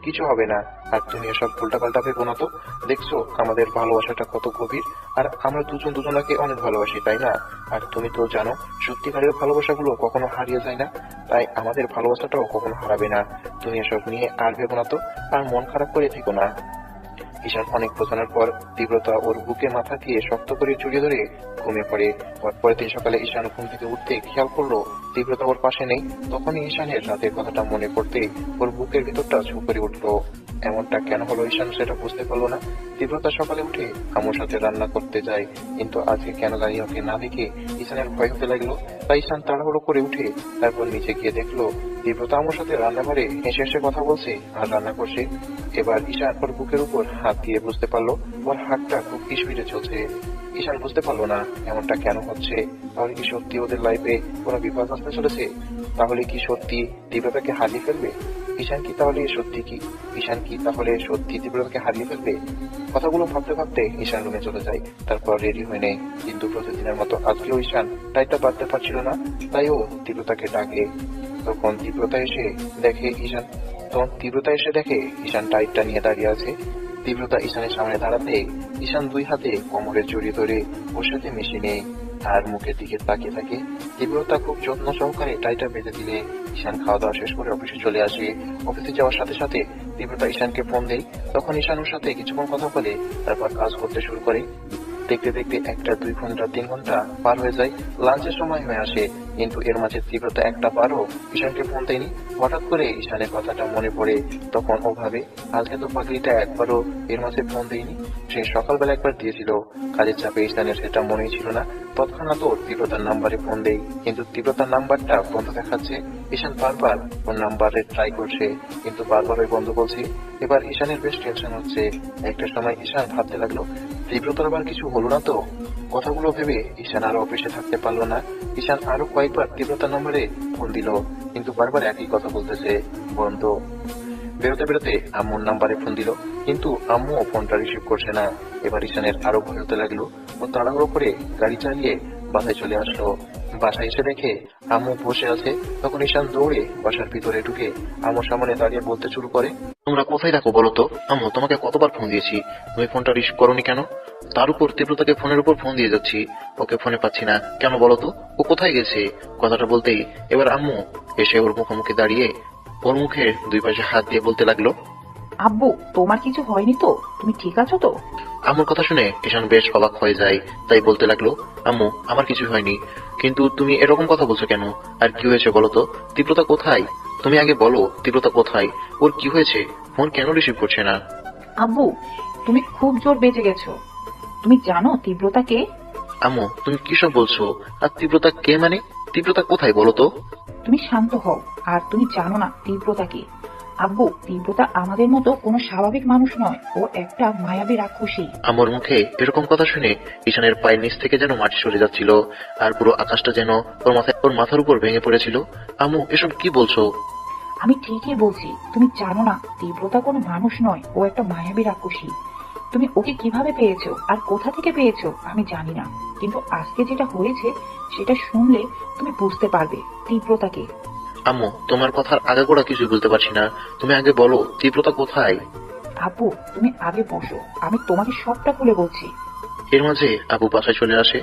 কিছু হবে না, আর তুমি এসব উল্টাপাল্টা ভেবো না তো। দেখছো আমাদের ভালোবাসাটা কত গভীর, আর আমরা দুজন দুজনাকে অনেক ভালোবাসি, তাই না? আর তুমি তো জানো সত্যিকারের ভালোবাসাগুলো কখনো হারিয়ে যায় না, তাই আমাদের ভালোবাসাটাও কখনো হারাবে না। তুমি এসব নিয়ে আর ভেবো না তো, আর মন খারাপ করে থেকো না। ঈশান অনেক বোঝানোর পর তীব্রতা ওর বুকে মাথা দিয়ে শক্ত করে জড়িয়ে ধরে ঘুমিয়ে পড়ে। পরের দিন সকালে ঈশান ঘুম থেকে উঠতে খেয়াল করলো তীব্রতা ওর পাশে নেই। তখনই ঈশানের রাতের কথাটা মনে পড়তে ওর বুকের ভিতরটা ছু করে উঠলো। এমনটা কেন হলো ঈশান সেটা বুঝতে পারলো না। তীব্রতা সকালে উঠে আম্মুর সাথে রান্না করতে যায়, কিন্তু আজকে কেন জানি ওকে না দেখে ঈশানের ভয় হতে লাগলো। তাই ঈশান তাড়াহুড়ো করে উঠে তারপর নিচে গিয়ে দেখলো তীব্রতা আম্মুর সাথে রান্নাঘরে হেসে হেসে কথা বলছে আর রান্না করছে। এবার ঈশান ওর বুকের উপর হাত দিয়ে বুঝতে পারলো ওর হাতটা খুব স্পিডে চলছে। ঈশান বুঝতে পারলো না এমনটা কেন হচ্ছে। তাহলে কি সত্যি ওদের লাইফে কোনো বিপদ আসতে চলেছে? তাহলে কি সত্যি তীব্রতাকে হারিয়ে ফেলবে? ঈশান কি তাহলে সত্যি তীব্রতাকে হারিয়ে ফেলবে? কথাগুলো ভাবতে ভাবতে ঈশান রুমে চলে যায়, তারপর রেডি হয়ে নেয়। কিন্তু প্রতিদিনের মতো আজকেও ঈশান টাইটটা বাঁধতে পারছিল না, তাই ও তীব্রতাকে ডাকে। তখন তীব্রতা এসে দেখে ঈশান টাইটটা নিয়ে দাঁড়িয়ে আছে। তীব্রতা ঈশানের সামনে দাঁড়াতে ঈশান 2 হাতে কোমরে জড়িয়ে ধরে ওর সাথে মিশে নেয় আর মুখের দিকে তাকিয়ে থাকে। তীব্রতা খুব যত্ন সহকারে টাইটা বেঁধে দিলে ঈশান খাওয়া দাওয়া শেষ করে অফিসে চলে আসে। অফিসে যাওয়ার সাথে সাথে তীব্রতা ঈশানকে ফোন দেয়। তখন ঈশান ওর সাথে কিছুক্ষণ কথা বলে তারপর কাজ করতে শুরু করে। দেখতে দেখতে 1টা 2 ঘন্টা 3 ঘন্টা পার হয়ে যায়। লাঞ্চের সময় হয়ে আসে, কিন্তু এর মাঝে তীব্রতা একটা বারও ঈশানকে ফোন দেয়নি। হঠাৎ করে ঈশানের কথাটা মনে পড়ে। তখন ও ভাবে, আজকে তো পাগলিটা একবারও এর মাঝে ফোন দেয়নি। সে সকালবেলা একবার দিয়েছিল, কাজের চাপে ঈশানের সেটা মনেই ছিল না। তৎক্ষণাৎ ওর তীব্রতার নাম্বারে ফোন দেয়, কিন্তু তীব্রতার নাম্বারটা বন্ধ দেখাচ্ছে। ঈশান বারবার ওর নাম্বারে ট্রাই করছে, কিন্তু বারবার ওই বন্ধ বলছে। এবার ঈশানের বেশ টেনশন হচ্ছে। একটা সময় ঈশান ভাবতে লাগলো, তীব্রতার আবার কিছু হলো না তো। কথাগুলো ভেবে ঈশান আর অফিসে থাকতে পারলো না। ঈশান আরো কয়েকবার তীব্রতার নম্বরে ফোন দিল, কিন্তু বারবার একই কথা বলতেছে, বন্ধ। বেরোতে বেরোতে আম্মুর নাম্বারে ফোন দিল, কিন্তু আম্মুও ফোনটা রিসিভ করছে না। এবার ঈশানের আরো ভয় হতে লাগলো। ও তাড়াহুড়ো করে গাড়ি চালিয়ে বাসায় চলে আসলো। বাসায় এসে দেখে আম্মু বসে আছে। তখন ঈশান দৌড়ে বাসার ভিতরে ঢুকে আম্মুর সামনে দাঁড়িয়ে বলতে শুরু করে, তোমরা কোথায় থাকো বলো তো? আম্মু, তোমাকে কতবার ফোন দিয়েছি, তুমি ফোনটা রিসিভ করোনি কেন? তার উপর তীব্রতাকে ফোনের উপর ফোন দিয়ে যাচ্ছি, ওকে ফোনে পাচ্ছি না কেন বলো তো? ও কোথায় গেছে? কথাটা বলতেই এবার আম্মু এসে ওর মুখোমুখি দাঁড়িয়ে ওর মুখের দুই পাশে হাত দিয়ে বলতে লাগলো, আব্বু, তোমার কিছু হয়নি তো? তুমি ঠিক আছো তো? আম্মুর কথা শুনে ঈশান বেশ অবাক হয়ে যায়। তাই বলতে লাগলো, আম্মু, আমার কিছু হয়নি, কিন্তু তুমি এরকম কথা বলছো কেন? আর কি হয়েছে বলো তো? তীব্রতা কোথায়? তুমি আগে বলো, তীব্রতা কোথায়? ওর কি হয়েছে? ফোন কেন রিসিভ করছে না? আব্বু, তুমি খুব জোর বেঁচে গেছো। তুমি জানো তীব্রতা কে? আম্মু, তুমি কি সব বলছো? আর তীব্রতা কে মানে? তীব্রতা কোথায় বলো তো? তুমি শান্ত হও। আর তুমি জানো না তীব্রতা কে? আব্বু, তীব্রতা আমাদের মতো কোনো স্বাভাবিক মানুষ নয়, ও একটা মায়াবী রাক্ষসী। আমার মুখে এরকম কথা শুনে ঈশানের পায়ের নিচ থেকে যেন মাটি সরে যাচ্ছিল, আর পুরো আকাশটা যেন ওর মাথার উপর ভেঙে পড়েছিল। আম্মু, এসব কি বলছো? আমি ঠিকই বলছি। তুমি জানো না তীব্রতা কোনো মানুষ নয়, ও একটা মায়াবী রাক্ষসী। তুমি ওকে কিভাবে পেয়েছো আর কোথা থেকে পেয়েছো আমি জানি না, কিন্তু আজকে যেটা হয়েছে সেটা শুনলে তুমি বুঝতে পারবে তীব্রতাকে। আম্মু, তোমার কথার আগাগোড়া কিছু বলতে পারছি না, তুমি আগে বলো তীব্রতা কোথায়? আব্বু, তুমি আগে বসো, আমি তোমাকে সবটা খুলে বলছি। এর মাঝে আবু বাসায় চলে আসে।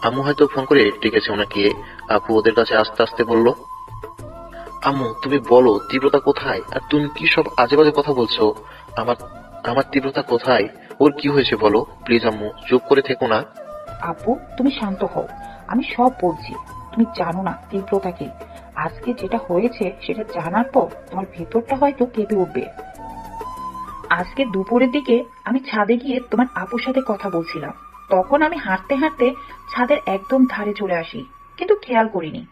আম্মু হয়তো ফোন করে ডেকেছে ওনাকে। আবু ওদের কাছে আস্তে আস্তে বলল, আম্মু, তুমি বলো তীব্রতা কোথায়? আর তুমি কি সব আজে বাজে কথা বলছো? আমার আমার তীব্রতা কোথায়? ওর কি হয়েছে বলো প্লিজ। আম্মু, চুপ করে থেকো না। আব্বু, তুমি শান্ত হও, আমি সব বলছি। তুমি জানো না তীব্রতাকে। আজকে যেটা হয়েছে সেটা জানার পর তোমার ভেতরটা হয়তো কেঁপে উঠবে। আজকে দুপুরের দিকে আমি ছাদে গিয়ে তোমার আপুর সাথে কথা বলছিলাম। তখন আমি হাঁটতে হাঁটতে ছাদের একদম ধারে চলে আসি, কিন্তু খেয়াল করিনি।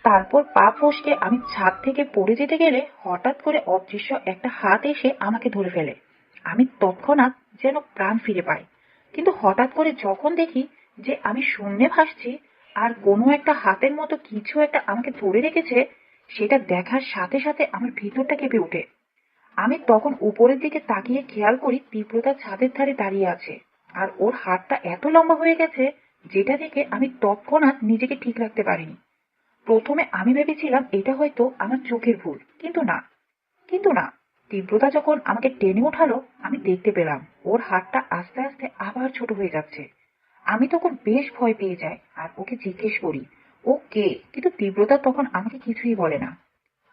তারপর পা ফসকে আমি ছাদ থেকে পড়ে যেতে গেলে হঠাৎ করে অদৃশ্য একটা হাত এসে আমাকে ধরে ফেলে। আমি তৎক্ষণাৎ যেন প্রাণ ফিরে পাই, কিন্তু হঠাৎ করে যখন দেখি যে আমি শূন্যে ভাসছি আর কোনো একটা হাতের মতো কিছু একটা আমাকে ধরে রেখেছে, সেটা দেখার সাথে সাথে আমার ভিতরটা কেঁপে ওঠে। আমি তখন উপরের দিকে তাকিয়ে খেয়াল করি তীব্রতা ছাদের ধারে দাঁড়িয়ে আছে, আর ওর হাতটা এত লম্বা হয়ে গেছে যেটা দেখে আমি তৎক্ষণাৎ নিজেকে ঠিক রাখতে পারিনি। প্রথমে আমি ভেবেছিলাম এটা হয়তো আমার চোখের ভুল, কিন্তু না, তীব্রতা যখন আমাকে টেনে ওঠালো আমি দেখতে পেলাম ওর হাতটা আস্তে আস্তে আবার ছোট হয়ে যাচ্ছে। আমি তখন বেশ ভয় পেয়ে যাই আর ওকে জিজ্ঞেস করি ও কে, কিন্তু তীব্রতা তখন আমাকে কিছুই বলে না।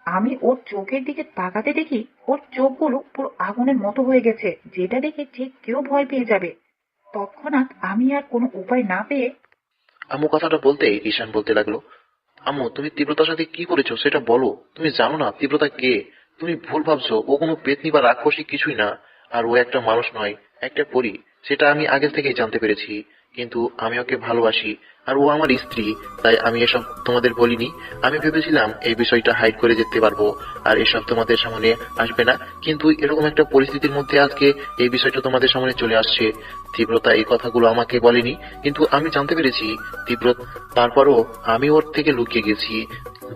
আমি ওর চোখের দিকে তাকাতে দেখি ওর চোখগুলো পুরো আগুনের মতো হয়ে গেছে, যেটা দেখে যে কেউ ভয় পেয়ে যাবে। তৎক্ষণাৎ আমি আর কোনো উপায় না পেয়ে আম্মু কথাটা বলতেই ঈশান বলতে লাগলো, আম্মু, তুমি তীব্রতার সাথে কি করেছো সেটা বলো। তুমি জানো না তীব্রতা কে? তুমি ভুল ভাবছো, ও কোনো পেতনি বা রাক্ষসী কিছুই না। আর ও একটা মানুষ নয়, একটা পরী। সেটা আমি আগে থেকেই জানতে পেরেছি, কিন্তু আমি ওকে ভালোবাসি আর ও আমার স্ত্রী। তাই আমি এসব তোমাদের বলিনি। আমি ভেবেছিলাম এই বিষয়টা হাইড করে যেতে পারবো আর এসব তোমাদের সামনে আসবে না, কিন্তু এরকম একটা পরিস্থিতির মধ্যে আজকে এই বিষয়টা তোমাদের সামনে চলে আসছে। তীব্রতা এই কথাগুলো আমাকে বলেনি, কিন্তু আমি জানতে পেরেছি তীব্রতা। তারপরও আমি ওর থেকে লুকিয়ে গেছি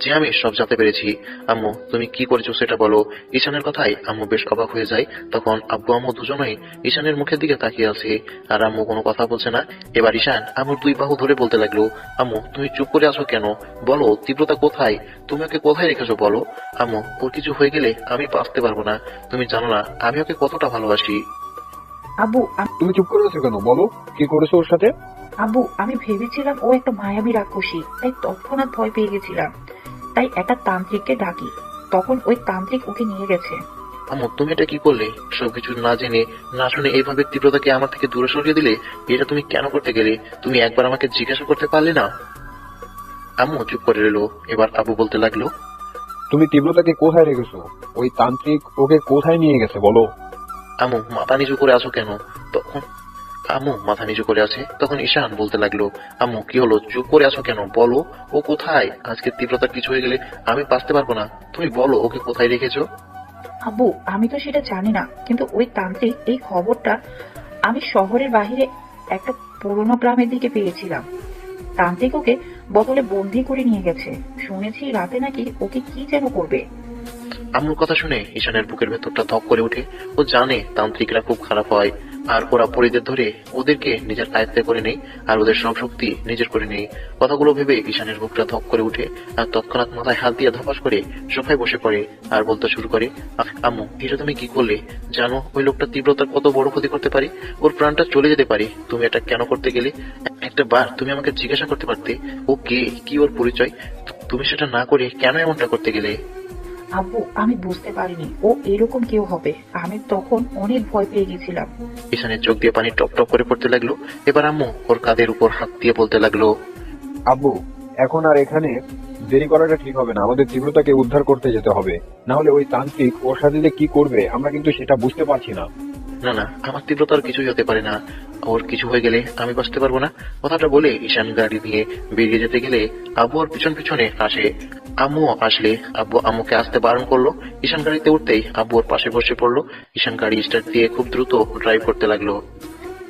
যে আমি সব জানতে পেরেছি। আম্মু, তুমি কি করেছো সেটা বলো। ঈশানের কথায় আম্মু বেশ অবাক হয়ে যায়। তখন আব্বু আম্মু দুজনেই ঈশানের মুখের দিকে তাকিয়ে আছে, আর আম্মু কোনো কথা বলছে না। এবার ঈশান আম্মুর দুই বাহু ধরে বলতে লাগলো, আম্মু, তুমি চুপ করে আছো কেন? বলো তীব্রতা কোথায়? তুমি ওকে কোথায় রেখেছো বলো। আম্মু, ওর কিছু হয়ে গেলে আমি বাঁচতে পারবো না। তুমি জানো না আমি ওকে কতটা ভালোবাসি। আব্বু তুমি চুপ করে আছো কেন? বলো কি করেছো ওর সাথে? আব্বু, আমি ভেবেছিলাম ও একটা মায়াবী রাক্ষসী, তাই তৎক্ষণাৎ ভয় পেয়ে গেছিলাম। তাই একটা তান্ত্রিককে ডাকি, তখন ওই তান্ত্রিক ওকে নিয়ে গেছে। আম্মু তুমি এটা কি করলে? সবকিছু না জেনে না শুনে এইভাবে তীব্রতাকে আমার থেকে দূরে সরিয়ে দিলে। এটা তুমি কেন করতে গেলে? তুমি একবার আমাকে জিজ্ঞাসা করতে পারলে না? আম্মু চুপ করে রইল। এবার আবু বলতে লাগলো, তুমি তীব্রতাকে কোথায় রেখেছো? ওই তান্ত্রিক ওকে কোথায় নিয়ে গেছে বলো? আম্মু মাথা নিচু করে আছো কেন? তখন আম্মু মাথা নিচু করে আছে। তখন ঈশান বলতে লাগলো, আম্মু কি হলো? চুপ করে আছো কেন? বলো ও কোথায়? আজকে তীব্রতার কিছু হয়ে গেলে আমি বাঁচতে পারবো না। তুমি বলো ওকে কোথায় রেখেছো? আব্বু আমি তো সেটা জানি না, কিন্তু ওই তান্ত্রিক এই খবরটা আমি শহরের বাইরে একটা পুরোনো গ্রামের দিকে পেয়েছিলাম। তান্ত্রিক ওকে বোতলে বন্দি করে নিয়ে গেছে। শুনেছি রাতে নাকি ওকে কি যেন করবে। আম্মুর কথা শুনে ঈশানের বুকের ভেতরটা ধক করে ওঠে। ও জানে তান্ত্রিকরা খুব খারাপ হয়, আর ওরা পরিদের ধরে ওদেরকে নিজের আয়ত্তে করে নেই, আর ওদের সব শক্তি নিজের করে নেই। কথাগুলো ভেবে ঈশানের বুকটা ধক করে উঠে, আর তৎক্ষণাৎ মাথায় হাত দিয়ে ধপাস করে সোফায় বসে পড়ে আর বলতে শুরু করে, আম্মু এটা তুমি কি করলে? জানো ওই লোকটা তীব্রতার কত বড় ক্ষতি করতে পারে, ওর প্রাণটা চলে যেতে পারে। তুমি এটা কেন করতে গেলে? একটা বার তুমি আমাকে জিজ্ঞাসা করতে পারতে ও কে, কি ওর পরিচয়। তুমি সেটা না করে কেন এমনটা করতে গেলে? আব্বু আমি বুঝতে পারিনি ও এরকম কেউ হবে। আমি তখন অনেক ভয় পেয়ে গেছিলাম। ঈশানের চোখ দিয়ে পানি টপ টপ করে পড়তে লাগলো। এবার আম্মু ওর কাঁধের উপর হাত দিয়ে বলতে লাগলো, আব্বু এখন আর এখানে দেরি করাটা ঠিক হবে না, আমাদের তীব্রতাকে উদ্ধার করতে যেতে হবে। না হলে ওই তান্ত্রিক ওর সাথে যে কি করবে আমরা কিন্তু সেটা বুঝতে পারছি না। না না আমার তীব্রতার কিছুই হতে পারে না। ওর কিছু হয়ে গেলে আমি বাঁচতে পারবো না। কথাটা বলে ঈশান গাড়ি নিয়ে বেরিয়ে যেতে গেলে আব্বু ওর পিছন পিছনে আসে। আম্মুও আসলে আব্বু আম্মুকে আসতে বারণ করলো। ঈশান গাড়িতে উঠতেই আব্বু ওর পাশে বসে পড়লো। ঈশান গাড়ি স্টার্ট দিয়ে খুব দ্রুত ড্রাইভ করতে লাগলো।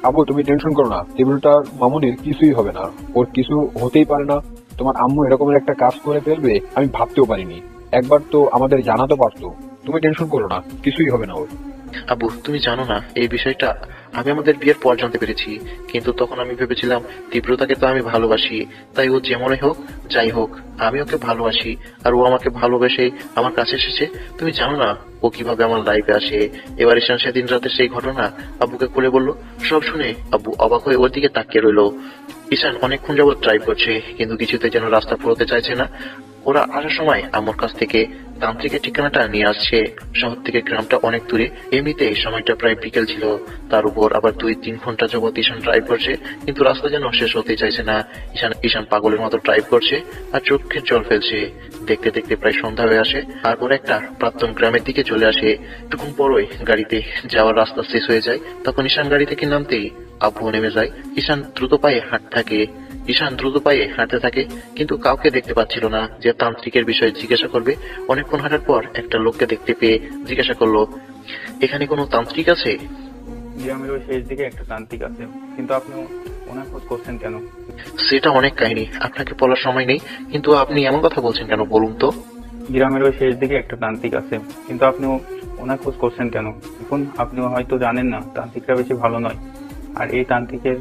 আব্বু তুমি টেনশন করো না, তীব্রতার মামুনির কিছুই হবে না, ওর কিছু হতেই পারে না। তোমার আম্মু এরকমের একটা কাজ করে ফেলবে আমি ভাবতেও পারিনি। একবার তো আমাদের জানাতে পারতো। তুমি টেনশন করো না, কিছুই হবে না ওর। আব্বু তুমি জানো না এই বিষয়টা আমি আমাদের বিয়ের পর জানতে পেরেছি, কিন্তু তখন আমি ভেবেছিলাম তীব্রতাকে তো আমি ভালোবাসি, তাই ও যেমনই হোক যাই হোক আমি ওকে ভালোবাসি, আর ও আমাকে ভালোবেসে আমার কাছে এসেছে। তুমি জানো না ও কিভাবে আমার লাইফে আসে। এবার ঈশান সেদিন রাতে সেই ঘটনা আব্বুকে খুলে বললো। সব শুনে আব্বু অবাক হয়ে ওর দিকে তাকিয়ে রইলো। ঈশান অনেকক্ষণ যাবত ড্রাইভ করছে, কিন্তু কিছুতে যেন রাস্তা ফুরোতে চাইছে না। ওরা আসার সময় আমার কাছ থেকে তান্ত্রিকের ঠিকানাটা নিয়ে আসছে। শহর থেকে গ্রামটা অনেক দূরে, এমনিতে সময়টা প্রায় বিকেল ছিল। তার উপর আবার 2-3 ঘন্টা যাবত ঈশান ড্রাইভ করছে, কিন্তু রাস্তা যেন শেষ হতে চাইছে না। ঈশান পাগলের মতো ড্রাইভ করছে আর চোখের জল ফেলছে। দেখতে দেখতে প্রায় সন্ধ্যা হয়ে আসে, আর ওরা একটা প্রাক্তন গ্রামের দিকে চলে আসে। কিছুক্ষণ পরই গাড়িতে যাওয়ার রাস্তা শেষ হয়ে যায়। তখন ঈশান গাড়ি থেকে নামতেই আব্বু নেমে যায়। ঈশান দ্রুত পায়ে হাঁটতে থাকে, কিন্তু কাউকে দেখতে পাচ্ছিল না যে তান্ত্রিকের বিষয়ে জিজ্ঞাসা করবে। অনেকক্ষণ হাঁটার পর একটা লোককে দেখতে পেয়ে জিজ্ঞাসা করলো, এখানে কোনো তান্ত্রিক আছে? গ্রামের ওই শেষ দিকে একটা তান্ত্রিক আছে, কিন্তু আপনি ওনার খোঁজ করছেন কেন? সেটা অনেক কাহিনী, আপনাকে বলার সময় নেই, কিন্তু আপনি এমন কথা বলছেন কেন বলুন তো? গ্রামের ওই শেষ দিকে একটা তান্ত্রিক আছে, কিন্তু আপনি ওনার খোঁজ করছেন কেন? এখন আপনি হয়তো জানেন না তান্ত্রিকরা বেশি ভালো নয়, আর এই তান্ত্রিকের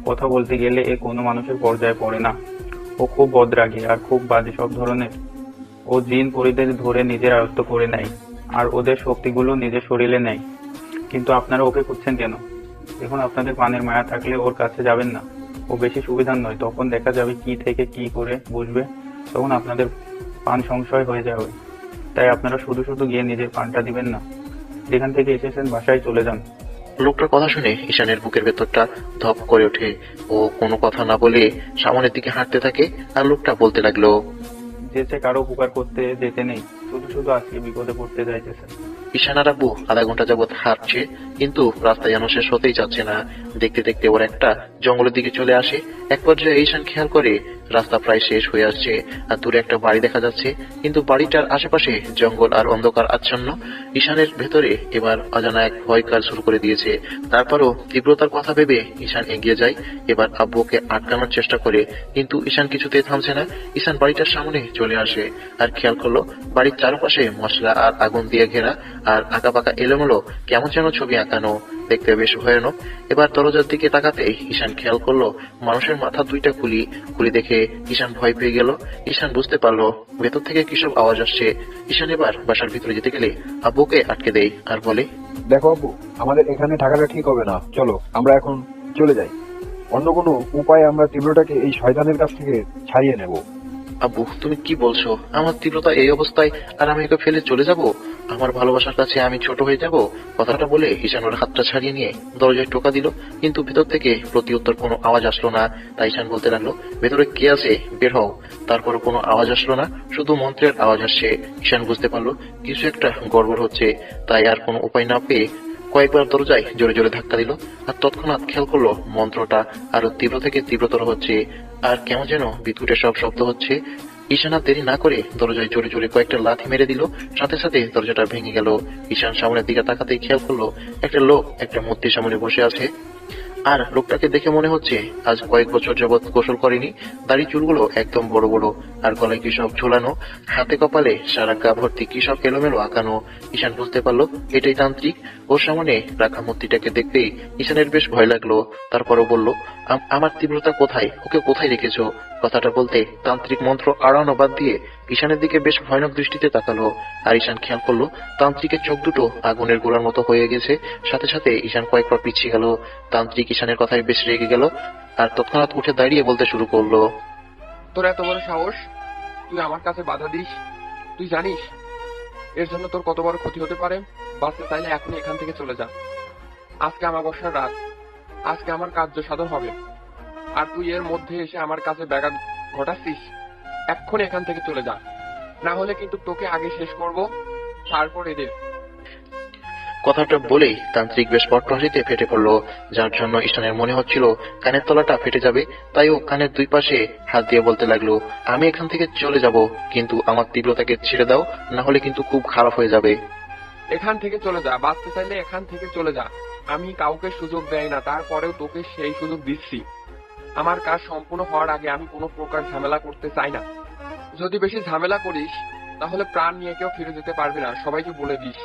কথা বলতে গেলে এ কোনো মানুষের পর্যায়ে পড়ে না। ও খুব বদরাগী আর খুব বাজে সব ধরনের। ও জিন পরিদের ধরে নিজের আয়ত্ত করে নেয়, আর ওদের শক্তিগুলো নিজের শরীরে নেয়। কিন্তু আপনারা ওকে খুঁজছেন কেন? দেখুন আপনাদের পানের মায়া থাকলে ওর কাছে যাবেন না। ও বেশি সুবিধার নয়, তখন দেখা যাবে কি থেকে কি করে বুঝবে, তখন আপনাদের পান সংশয় হয়ে যাবে। তাই আপনারা শুধু শুধু গিয়ে নিজের পানটা দিবেন না। যেখান থেকে এসেছেন বাসায় চলে যান। লোকটার কথা শুনে ঈশানের বুকের ভেতরটা ধপ করে ওঠে। ও কোনো কথা না বলে সামনের দিকে হাঁটতে থাকে, আর লোকটা বলতে লাগলো, যেতে কারো উপকার করতে যেতে নেই, শুধু শুধু আজকে বিপদে পড়তে যাইতেছেন। ঈশান আর আব্বু আধা ঘন্টা যাবত হাঁটছে, কিন্তু রাস্তা যেন শেষ হতেই যাচ্ছে না। দেখতে দেখতে ওরা একটা জঙ্গলের দিকে চলে আসে। এক পর্যায়ে ঈশান খেয়াল করে রাস্তা প্রায় শেষ হয়ে আসছে, আর দূরে একটা বাড়ি দেখা যাচ্ছে, কিন্তু বাড়িটার আশেপাশে জঙ্গল আর অন্ধকার আচ্ছন্ন। ঈশানের ভেতরে এবার অজানা এক ভয় কাজ শুরু করে দিয়েছে। তারপরও তীব্রতার কথা ভেবে ঈশান এগিয়ে যায়। এবার আব্বুকে আটকানোর চেষ্টা করে, কিন্তু ঈশান কিছুতেই থামছে না। ঈশান বাড়িটার সামনে চলে আসে আর খেয়াল করলো বাড়ির চারপাশে মশলা আর আগুন দিয়ে ঘেরা, আর আঁকাবাঁকা এলোমেলো কেমন যেন ছবি আঁকানো, দেখতে বেশ ভয়ানক। এবার দরজার দিকে তাকাতেই ঈশান খেয়াল করলো মানুষের মাথা দুইটা খুলি দেখে ঈশান ভয় পেয়ে গেল। ঈশান বুঝতে পারলো ভেতর থেকে কিসব আওয়াজ আসছে। ঈশান এবার বাসার ভিতরে যেতে গেলে আব্বুকে আটকে দেয় আর বলে, দেখো আব্বু, আমাদের এখানে থাকাটা ঠিক হবে না, চলো আমরা এখন চলে যাই। অন্য কোনো উপায়ে আমরা তীব্রটাকে এই শয়তানের কাছ থেকে ছাড়িয়ে নেব। আব্বু তুমি কি বলছো? আমার তীব্রতা এই অবস্থায়, আর আমি একে ফেলে চলে যাব? আমার ভালোবাসার কাছে আমি ছোট হয়ে যাব? কথাটা বলে ঈশান ওর হাতটা ছাড়িয়ে নিয়ে দরজায় টোকা দিল, কিন্তু ভেতর থেকে প্রতি উত্তর কোনো আওয়াজ আসলো না। তাই ঈশান বলতে লাগলো, ভেতরে কে আছে, বের হও। তারপরে কোনো আওয়াজ আসলো না, শুধু মন্ত্রের আওয়াজ আসছে। ঈশান বুঝতে পারলো কিছু একটা গড়বড় হচ্ছে, তাই আর কোনো উপায় না পেয়ে কয়েকবার দরজায় জোরে জোরে ধাক্কা দিল। আর তৎক্ষণাৎ খেয়াল করলো মন্ত্রটা আরো তীব্র থেকে তীব্রতর হচ্ছে, আর কেমন যেন বিদ্যুতের সব শব্দ হচ্ছে। ঈশান আর দেরি না করে দরজায় জোরে জোরে কয়েকটা লাথি মেরে দিল, সাথে সাথে দরজাটা ভেঙে গেল। ঈশান সামনের দিকে তাকাতেই খেয়াল করলো একটা লোক একটা মূর্তির সামনে বসে আছে। আর লোকটাকে দেখে মনে হচ্ছে আজ কয়েক বছর যাবৎ গোসল করেনি। দাড়ি চুলগুলো একদম বড় বড়, আর গলায় কি সব ঝোলানো, হাতে কপালে সারা গা ভর্তি কি সব এলোমেলো আঁকানো। ঈশান বুঝতে পারলো এটাই তান্ত্রিক। ওর সামনে রাখা মূর্তিটাকে দেখতেই ঈশানের বেশ ভয় লাগলো। তারপরও বলল, আমার তীব্রতা কোথায়, ওকে কোথায় রেখেছো? কথাটা বলতে তান্ত্রিক মন্ত্র আড়ানো বাদ দিয়ে ঈশানের দিকে বেশ ভয়ানক দৃষ্টিতে তাকালো। আর ঈশান খেয়াল করলো তান্ত্রিকের চোখ দুটো আগুনের গোলার মতো হয়ে গেছে। সাথে সাথে ঈশান কয়েক পা পিছিয়ে গেল। তান্ত্রিক ঈশানের কথায় বেশ রেগে গেল, আর তৎক্ষণাৎ উঠে দাঁড়িয়ে বলতে শুরু করলো, তোর এত বড় সাহস, তুই আমার কাছে বাধা দিস? তুই জানিস এর জন্য তোর কত বড় ক্ষতি হতে পারে? বাঁচতে চাইলে এখন এখান থেকে চলে যা। আজকে আমাবস্যার রাত, আজকে আমার কার্য সাধন হবে, আর তুই এর মধ্যে এসে আমার কাছে ব্যাঘাত ঘটাচ্ছিস। এক্ষুনি এখান থেকে চলে যা, না হলে কিন্তু তোকে আগে শেষ করব, তারপর এদের। কথাটা বলেই তান্ত্রিক বেশ পট্টহাসিতে ফেটে পড়লো, যার জন্য ঈশানের মনে হচ্ছিল কানের তলাটা ফেটে যাবে। তাই ও কানের দুই পাশে হাত দিয়ে বলতে লাগলো, আমি এখান থেকে চলে যাব, কিন্তু আমার তীব্রতাকে ছেড়ে দাও, না হলে কিন্তু খুব খারাপ হয়ে যাবে। এখান থেকে চলে যা, বাঁচতে চাইলে এখান থেকে চলে যা। আমি কাউকে সুযোগ দেই না, তারপরেও তোকে সেই সুযোগ দিচ্ছি। আমার কাজ সম্পূর্ণ হওয়ার আগে আমি কোনো প্রকার ঝামেলা করতে চাই না। যদি বেশি ঝামেলা করিস তাহলে প্রাণ নিয়ে কেউ ফিরে যেতে পারবে না, সবাইকে বলে দিস।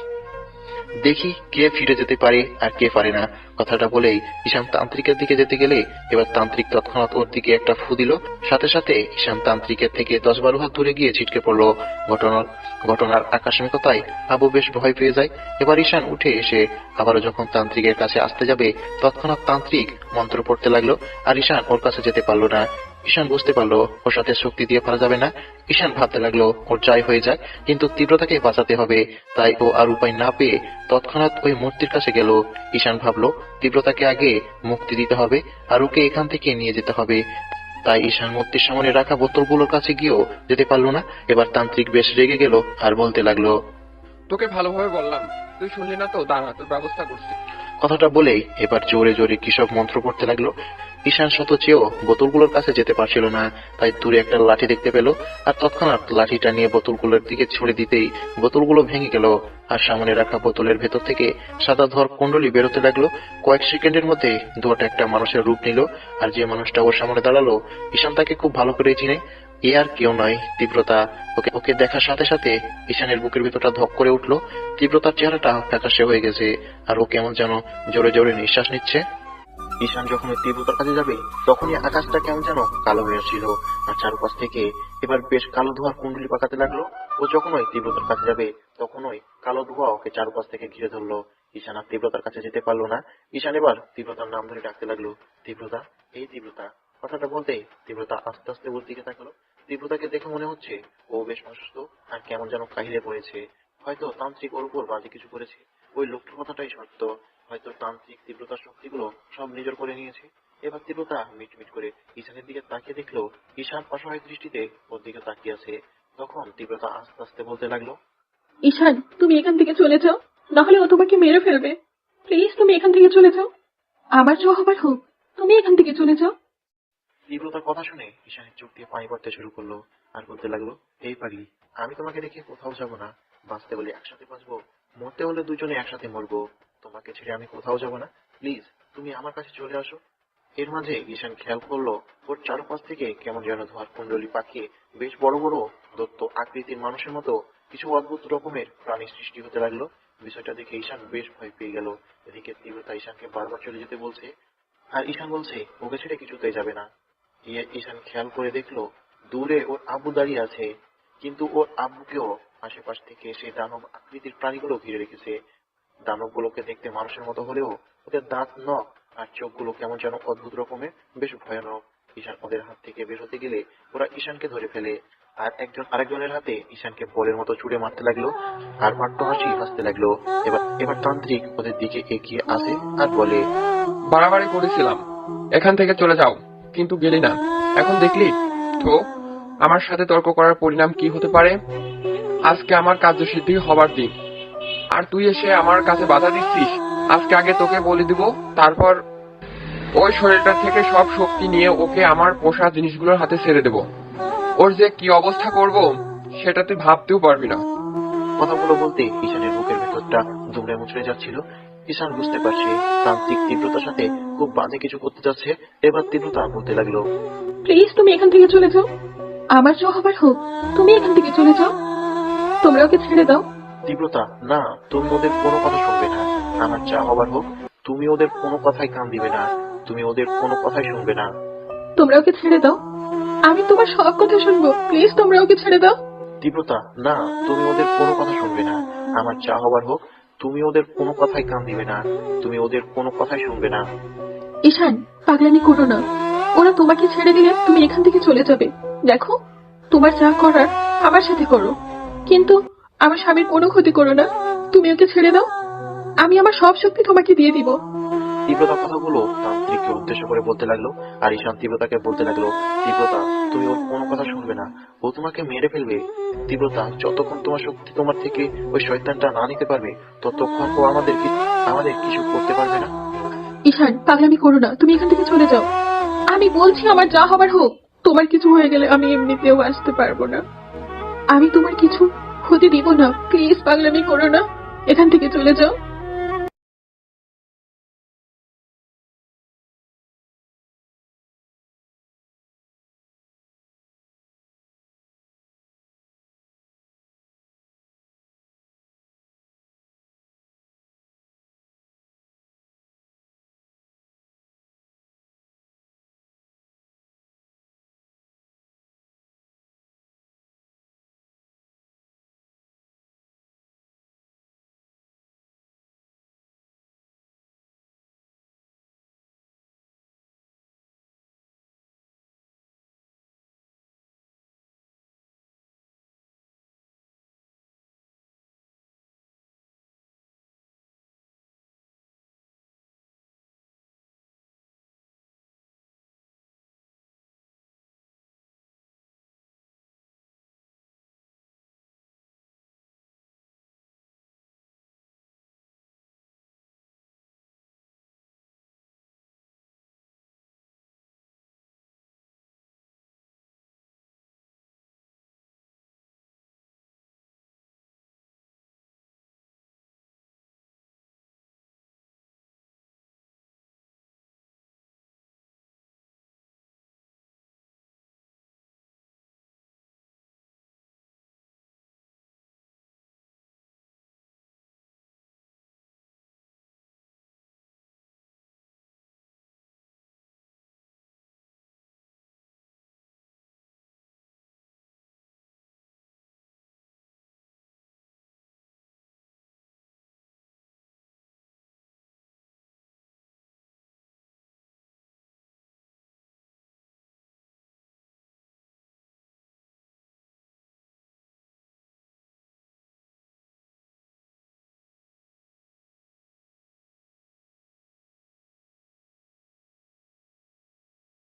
দেখি কে ফিরে যেতে পারে আর কে পারে না। কথাটা বলেই ঈশান তান্ত্রিকের দিকে যেতে গেলে এবার তান্ত্রিক তৎক্ষণাৎ ওর দিকে একটা ফু দিল। সাথে সাথে ঈশান তান্ত্রিকের থেকে 10-12 হাত দূরে গিয়ে ছিটকে পড়লো। ঘটনার আকস্মিকতায় আবু বেশ ভয় পেয়ে যায়। এবার ঈশান উঠে এসে আবারও যখন তান্ত্রিকের কাছে আসতে যাবে, তৎক্ষণাৎ তান্ত্রিক মন্ত্র পড়তে লাগলো, আর ঈশান ওর কাছে যেতে পারলো না। ঈশান বুঝতে পারলো ওর সাথে শক্তি দিয়ে পারা যাবে না। ঈশান ভাবতে লাগলো ওর যাই হয়ে যায়, কিন্তু তীব্রতাকে বাঁচাতে হবে। তাই ও আর উপায় না পেয়ে তৎক্ষণাৎ ওই মূর্তির কাছে গেল। ঈশান ভাবলো তীব্রতাকে আগে মুক্তি দিতে হবে, আর ওকে এখান থেকে নিয়ে যেতে হবে। তাই ঈশান মূর্তির সামনে রাখা বোতলগুলোর কাছে গিয়েও যেতে পারলো না। এবার তান্ত্রিক বেশ রেগে গেল আর বলতে লাগলো, তোকে ভালোভাবে বললাম, তুই শুনলি না তো, দাঁড়া তোর ব্যবস্থা করছি। কথাটা বলেই এবার জোরে জোরে কিসব মন্ত্র পড়তে লাগলো। ঈশান শত চেয়েও বোতলগুলোর কাছে যেতে পারছিল না। তাই দূরে একটা লাঠি দেখতে পেল, আর তৎক্ষণাৎ লাঠিটা নিয়ে বোতলগুলোর দিকে ছুড়ে দিতেই বোতলগুলো ভেঙে গেল। আর সামনে রাখা বোতলের ভেতর থেকে সাদা ধর কুণ্ডলী বেরোতে লাগলো। কয়েক সেকেন্ডের মধ্যে ধোঁয়াটা একটা মানুষের রূপ নিল। আর যে মানুষটা ওর সামনে দাঁড়ালো, ঈশান তাকে খুব ভালো করে চিনে। এ আর কেউ নয়, তীব্রতা। ওকে দেখার সাথে সাথে ঈশানের বুকের ভেতরটা ধক করে উঠলো। তীব্রতার চেহারাটা ফ্যাকাশে হয়ে গেছে, আর ও কেমন যেন জোরে জোরে নিঃশ্বাস নিচ্ছে। ঈশান যখন ওই তীব্রতার কাছে যাবে, তখনই আকাশটা কেমন যেন কালো হয়ে আসছিল, আর চারপাশ থেকে এবার বেশ কালো ধোঁয়ার কুণ্ডলি পাকাতে লাগলো। ও যখন ওই তীব্রতার কাছে যাবে, তখন ওই কালো ধোঁয়া ওকে চারপাশ থেকে ঘিরে ধরলো। ঈশান আর তীব্রতার কাছে যেতে পারলো না। ঈশান এবার তীব্রতার নাম ধরে ডাকতে লাগলো, তীব্রতা, এই তীব্রতা। কথাটা বলতে তীব্রতা আস্তে আস্তে ওর দিকে তাকালো। তীব্রতাকে দেখে মনে হচ্ছে ও বেশ অসুস্থ আর কেমন যেন কাহিলে পড়েছে। হয়তো তান্ত্রিক ওর উপর বাজে কিছু করেছে। ওই লোকটার কথাটাই সত্য, হয়তো তান্ত্রিক তীব্রতার শক্তিগুলো সব নিজের করে নিয়েছে। এবার তীব্রতা মিটমিট করে ঈশানের দিকে তাকিয়ে দেখলো ঈশান অসহায় দৃষ্টিতে ওর দিকে তাকিয়ে আছে। তখন তীব্রতা আস্তে আস্তে বলতে লাগলো, ঈশান, তুমি এখান থেকে চলে যাও, না হলে ও তোমাকে মেরে ফেলবে। প্লিজ তুমি এখান থেকে চলে যাও, আবার যা হবার হোক, তুমি এখান থেকে চলে যাও। তীব্রতার কথা শুনে ঈশানের চোখ দিয়ে পানি পড়তে শুরু করলো, আর বলতে লাগলো, এই পাগলি, আমি তোমাকে রেখে কোথাও যাব না। বাঁচতে হলে একসাথে বাঁচবো, মরতে হলে দুজনে একসাথে মরবো। তোমাকে ছেড়ে আমি কোথাও যাব না। প্লিজ তুমি আমার কাছে চলে আসো। এর মাঝে ঈশান খেয়াল করলো ওর চারপাশ থেকে কেমন যেন ধোঁয়ার কুণ্ডলী পাকিয়ে বেশ বড় বড় দত্ত আকৃতির মানুষের মতো কিছু অদ্ভুত রকমের প্রাণী সৃষ্টি হতে লাগলো। বিষয়টা দেখে ঈশান বেশ ভয় পেয়ে গেল। এদিকে তীব্রতা ঈশানকে বারবার চলে যেতে বলছে, আর ঈশান বলছে ওকে ছেড়ে কিছুতেই যাবে না। ঈশান খেয়াল করে দেখলো দূরে ওর আব্বু দাঁড়িয়ে আছে, কিন্তু ওর আব্বুকেও আশেপাশ থেকে সেই দানব আকৃতির প্রাণীগুলো ঘিরে রেখেছে। দানবগুলোকে দেখতে মানুষের মতো হলেও ওদের দাঁত, নখ আর চোখগুলো কেমন যেন অদ্ভুত রকমের, বেশ ভয়ানক। ঈশান ওদের হাত থেকে বের হতে গেলে ওরা ঈশানকে ধরে ফেলে, আর একজন আরেকজনের হাতে ঈশানকে বলের মতো ছুড়ে মারতে লাগলো আর মাট্ট হাসি হাসতে লাগলো। এবার তান্ত্রিক ওদের দিকে এগিয়ে আসে আর বলে, বাড়াবাড়ি করেছিলাম, এখান থেকে চলে যাও, কিন্তু গেলি না। এখন দেখলি তো আমার সাথে তর্ক করার পরিণাম কি হতে পারে। আজকে আমার কার্যসিদ্ধি হবার দিন, আর তুই এসে আমার কাছে বাধা দিচ্ছিস। আজকে আগে তোকে বলে দিব, তারপর ওই শরীরটা থেকে সব শক্তি নিয়ে ওকে আমার পোষা জিনিসগুলোর হাতে ছেড়ে দেব। ওর যে কি অবস্থা করব সেটা তুই ভাবতেও পারবি না। কথাগুলো বলতে ঈশানের বুকের ভেতরটা দুমড়ে মুচড়ে যাচ্ছিল। ঈশান বুঝতে পারছে তান্ত্রিক তীব্রতার সাথে খুব বাজে কিছু করতে যাচ্ছে। এবার তীব্রতা বলতে লাগলো, প্লিজ তুমি এখান থেকে চলে যাও, আমার যা হবার হোক, তুমি এখান থেকে চলে যাও, তোমরা ওকে ছেড়ে দাও। তীব্রতা, না, তুমি ওদের কোনো কথা শুনবে না। আমার যা হবার হোক, তুমি ওদের কোনো কথাই কান দিবে না। তুমি ওদের কোনো কথাই শুনবে না। তোমরা ওকে ছেড়ে দাও, আমি তোমার সব কথা শুনবো, প্লিজ তোমরা ওকে ছেড়ে দাও। তীব্রতা, না, তুমি ওদের কোনো কথা শুনবে না। আমার যা হবার হোক, তুমি ওদের কোনো কথাই কান দিবে না। তুমি ওদের কোনো কথাই শুনবে না। ঈশান, পাগলামি করো না, ওরা তোমাকে ছেড়ে দিলে তুমি এখান থেকে চলে যাবে। দেখো, তোমার যা করার আমার সাথে করো, কিন্তু আমার স্বামীর কোনো ক্ষতি করো না। তুমি ওকে ছেড়ে দাও, আমি আমার সব শক্তি তোমাকে দিয়ে দিব। তীব্রতা কথাগুলো তান্ত্রিককে উদ্দেশ্য করে বলতে লাগলো আর ঈশান তীব্রতাকে বলতে লাগলো, তীব্রতা, তুমি ওর কোনো কথা শুনবে না, ও তোমাকে মেরে ফেলবে। তীব্রতা, যতক্ষণ তোমার শক্তি তোমার থেকে ওই শয়তানটা না নিতে পারবে ততক্ষণ ও আমাদের কিছু করতে পারবে না। ঈশান, পাগলামি করো না, তুমি এখান থেকে চলে যাও। আমি বলছি আমার যা হবার হোক, তোমার কিছু হয়ে গেলে আমি এমনিতেও আসতে পারবো না। আমি তোমার কিছু ক্ষতি দিব না, প্লিজ পাগলামি করো না, এখান থেকে চলে যাও।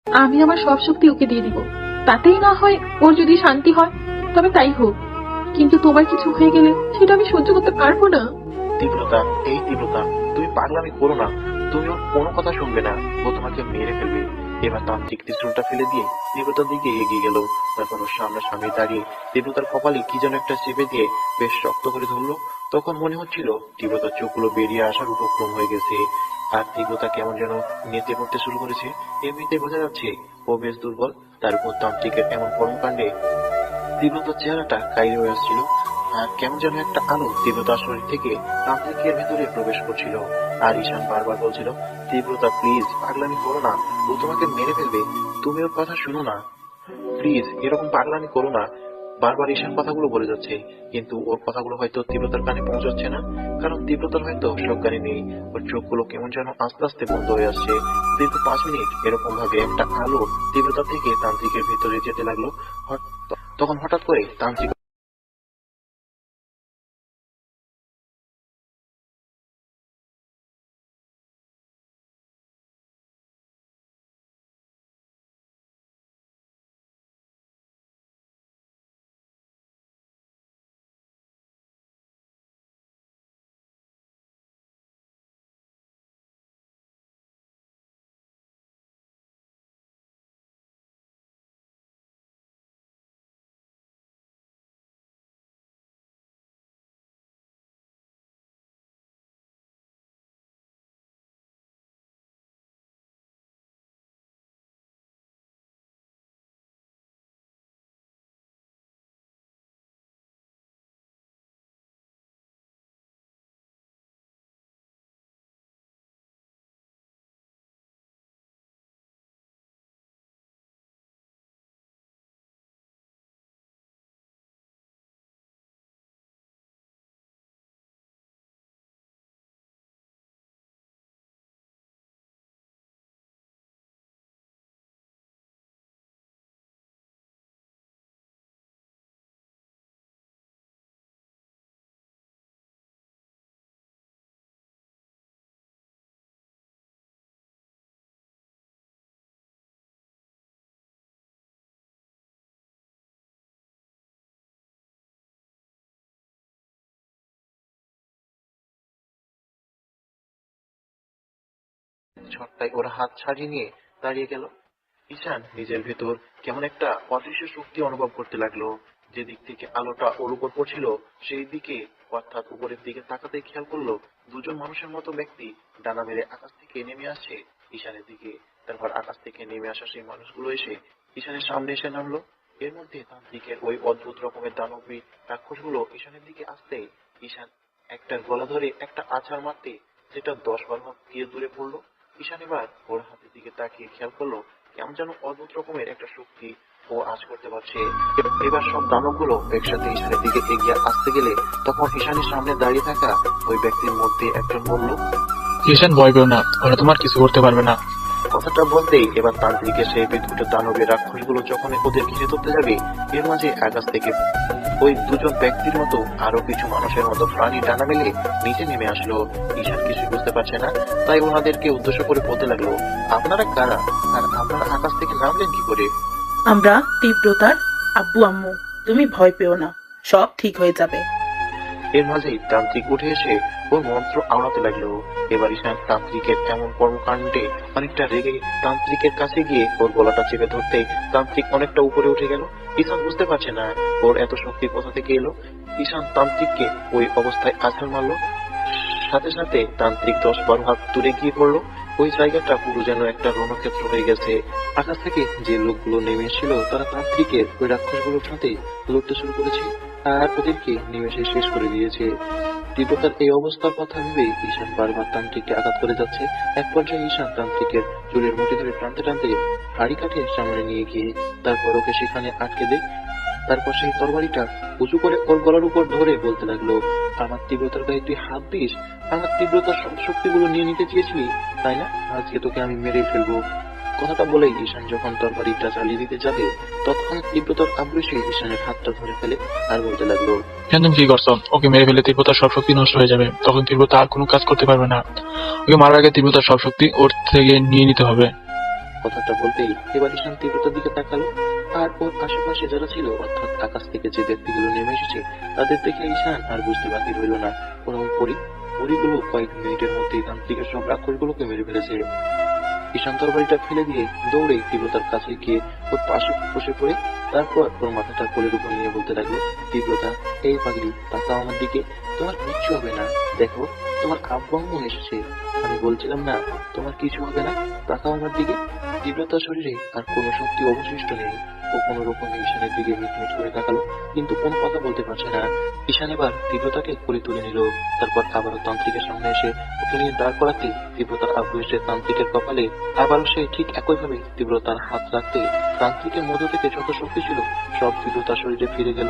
আমি আমার সব শক্তি ওকে দিয়ে দিব, তাতেই না হয় ওর যদি শান্তি হয় তবে তাই হোক, কিন্তু তোমার কিছু হয়ে গেলে সেটা আমি সহ্য করতে পারবো না। তীব্রতা, এই তীব্রতা, তুমি পাগলামি করো না। তুমি ওর কোনো কথা শুনবে না, ও তোমাকে মেরে ফেলবে। এবার তান্ত্রিক ত্রিশূলটা ফেলে দিয়ে তীব্রতার দিকে এগিয়ে গেল। তারপর ওর সামনে দাঁড়িয়ে তীব্রতার কপালে কি যেন একটা চেপে দিয়ে বেশ শক্ত করে ধরলো। তখন মনে হচ্ছিল তীব্রতার চোখগুলো বেরিয়ে আসার উপক্রম হয়ে গেছে আর তীব্রতা কেমন যেন নেতে পড়তে শুরু করেছে। এমনিতে বোঝা যাচ্ছে ও বেশ দুর্বল। তার উপর তান্ত্রিকের এমন কর্মকাণ্ডে তীব্রতার চেহারাটা কাইরে হয়ে আসছিল আর কেমন যেন একটা আলো তীব্রতার শরীর থেকে তান্ত্রিকের ভেতরে প্রবেশ করছিল। আর ঈশান বারবার বলছিল, তীব্রতা প্লিজ পাগলামি করো না, ও তোমাকে মেরে ফেলবে, তুমি ওর কথা শুনো না, প্লিজ এরকম পাগলামি করো না। বারবার ঈশান কথাগুলো বলে যাচ্ছে, কিন্তু ওর কথাগুলো হয়তো তীব্রতার কানে পৌঁছাচ্ছে না, কারণ তীব্রতার হয়তো সজ্ঞানী নেই। ওর চোখগুলো কেমন যেন আস্তে আস্তে বন্ধ হয়ে আসছে। দীর্ঘ 5 মিনিট এরকম ভাবে একটা আলো তীব্রতা থেকে তান্ত্রিকের ভেতরে যেতে লাগলো। তখন হঠাৎ করে তান্ত্রিক ঝটকায় ওর হাত ছাড়িয়ে নিয়ে দাঁড়িয়ে গেল। ঈশান নিজের ভেতর কেমন একটা অদৃশ্য শক্তি অনুভব করতে লাগলো। যে দিক থেকে আলোটা ওর উপর পড়ছিল সেই দিকে, অর্থাৎ উপরের দিকে তাকাতে খেয়াল করলো দুজন মানুষের মতো ব্যক্তি ডানা মেরে আকাশ থেকে নেমে আসছে ঈশানের দিকে। তারপর আকাশ থেকে নেমে আসা সেই মানুষগুলো এসে ঈশানের সামনে এসে নামলো। এর মধ্যে তান্ত্রিকের ওই অদ্ভুত রকমের দানবী রাক্ষসগুলো ঈশানের দিকে আসতে ঈশান একটা গলা ধরে একটা আছাড় মারতে সেটা 10-12 হাত গিয়ে দূরে পড়লো। ঈশান এবার ওর হাতের দিকে তাকিয়ে খেয়াল করলো কেমন যেন অদ্ভুত রকমের একটা শক্তি ও আজ করতে পারছে। এবার সব দানবগুলো একসাথে ঈশানের দিকে এগিয়ে আসতে গেলে তখন ঈশানের সামনে দাঁড়িয়ে থাকা ওই ব্যক্তির মধ্যে একজন বলল, ঈশান ভয় পেও না, ওরা তোমার কিছু করতে পারবে না। কথাটা বলতেই এবার তান্ত্রিকের সেই বিদ্যুৎ দানবের রাক্ষসগুলো যখন ওদের ঘিরে ধরতে যাবে, এর মাঝে আকাশ থেকে ওই দুজন ব্যক্তির মতো আরো কিছু মানুষের মতো প্রাণী ডানা মেলে নিচে নেমে আসলো। ঈশান কিছু বুঝতে পারছে না, তাই ওনাদেরকে উদ্দেশ্য করে বলতে লাগলো, আপনারা কারা আর আপনারা আকাশ থেকে নামলেন কি করে? আমরা তীব্রতার আব্বু আম্মু, তুমি ভয় পেও না, সব ঠিক হয়ে যাবে। এর মাঝেই তান্ত্রিক উঠে এসে ওর মন্ত্র আওড়াতে লাগলো। এবার ঈশান তান্ত্রিকের এমন কর্মকাণ্ডে অনেকটা রেগে তান্ত্রিকের কাছে গিয়ে ওর গলাটা চেপে ধরতে তান্ত্রিক অনেকটা উপরে উঠে গেল। ঈশান বুঝতে পারছে না ওর এত শক্তি কোথা থেকে এলো। ঈশান তান্ত্রিককে ওই অবস্থায় আছাড় মারলো। সাথে সাথে তান্ত্রিক 10-12 হাত দূরে গিয়ে পড়লো। ওই জায়গাটা পুরো যেন একটা রণক্ষেত্র হয়ে গেছে। আকাশ থেকে যে লোকগুলো নেমে এসেছিল তারা তান্ত্রিকের ওই রাক্ষসগুলোর সাথে লড়তে শুরু করেছে আর ওদেরকে নিমেষে শেষ করে দিয়েছে। তীব্রতার এই অবস্থার কথা ভেবে ঈশান বারবার তান্ত্রিককে আঘাত করে যাচ্ছে। এক পর্যায়ে ঈশান তান্ত্রিকের চুলের মুঠি ধরে টানতে টানতে হাড়ি কাঠে সামনে নিয়ে গিয়ে তারপর ওকে সেখানে আটকে দেয়। তারপর সেই তরবারিটা উঁচু করে ওর গলার উপর ধরে বলতে লাগলো, আমার তীব্রতার গায়ে তুই হাত দিস, আমার তীব্রতার সব শক্তিগুলো নিয়ে নিতে চেয়েছিলি তাই না, আজকে তোকে আমি মেরে ফেলবো। কথাটা বলেই ঈশান যখন তরবারিটা চালিয়ে দিতে যাবে তৎক্ষণাৎ তীব্রতার আবৃষে ঈশানের হাতটা ধরে ফেলে আর বলতে লাগলো, কেন তুমি কি করছো? ওকে মেরে ফেলে তীব্রতার সব শক্তি নষ্ট হয়ে যাবে, তখন তীব্রতা আর কোনো কাজ করতে পারবে না। ওকে মারার আগে তীব্রতার সব শক্তি ওর থেকে নিয়ে নিতে হবে। কথাটা বলতেই এবার ঈশান তীব্রতার দিকে তাকালো আর ওর আশেপাশে যারা ছিল অর্থাৎ আকাশ থেকে যে ব্যক্তিগুলো নেমে এসেছে তাদের দেখে ঈশান আর বুঝতে বাকি রইল না কোনো পরিগুলো কয়েক মিনিটের মধ্যেই তান্ত্রিকের সব রাক্ষসগুলোকে মেরে ফেলেছে। ঈশান তরবারিটা ফেলে দিয়ে দৌড়ে তীব্রতার কাছে গিয়ে ওর পাশে বসে পড়ে তারপর ওর মাথাটা কোলের উপর নিয়ে বলতে লাগলো, তীব্রতা এই পাগলি তাকাও আমার দিকে, তোমার কিচ্ছু হবে না, দেখো তোমার আব্বু আম্মু এসেছে, আমি বলছিলাম না তোমার কিছু হবে না, তাকাও আমার দিকে। তীব্রতার শরীরে আর কোনো শক্তি অবশিষ্ট নেই। ও কোনো রকমে ঈশানের দিকে মিটমিট করে তাকালো কিন্তু কোনো কথা বলতে পারছে না। ঈশান এবার তীব্রতাকে কোলে তুলে নিল। তারপর আবারও তান্ত্রিকের সামনে এসে ওকে নিয়ে দাঁড় করাতে তীব্রতার আব্বু এসে তান্ত্রিকের কপালে আবারও সে ঠিক একইভাবে তীব্রতার হাত রাখতে তান্ত্রিকের মধ্য থেকে যত শক্তি ছিল সব তীব্রতার শরীরে ফিরে গেল।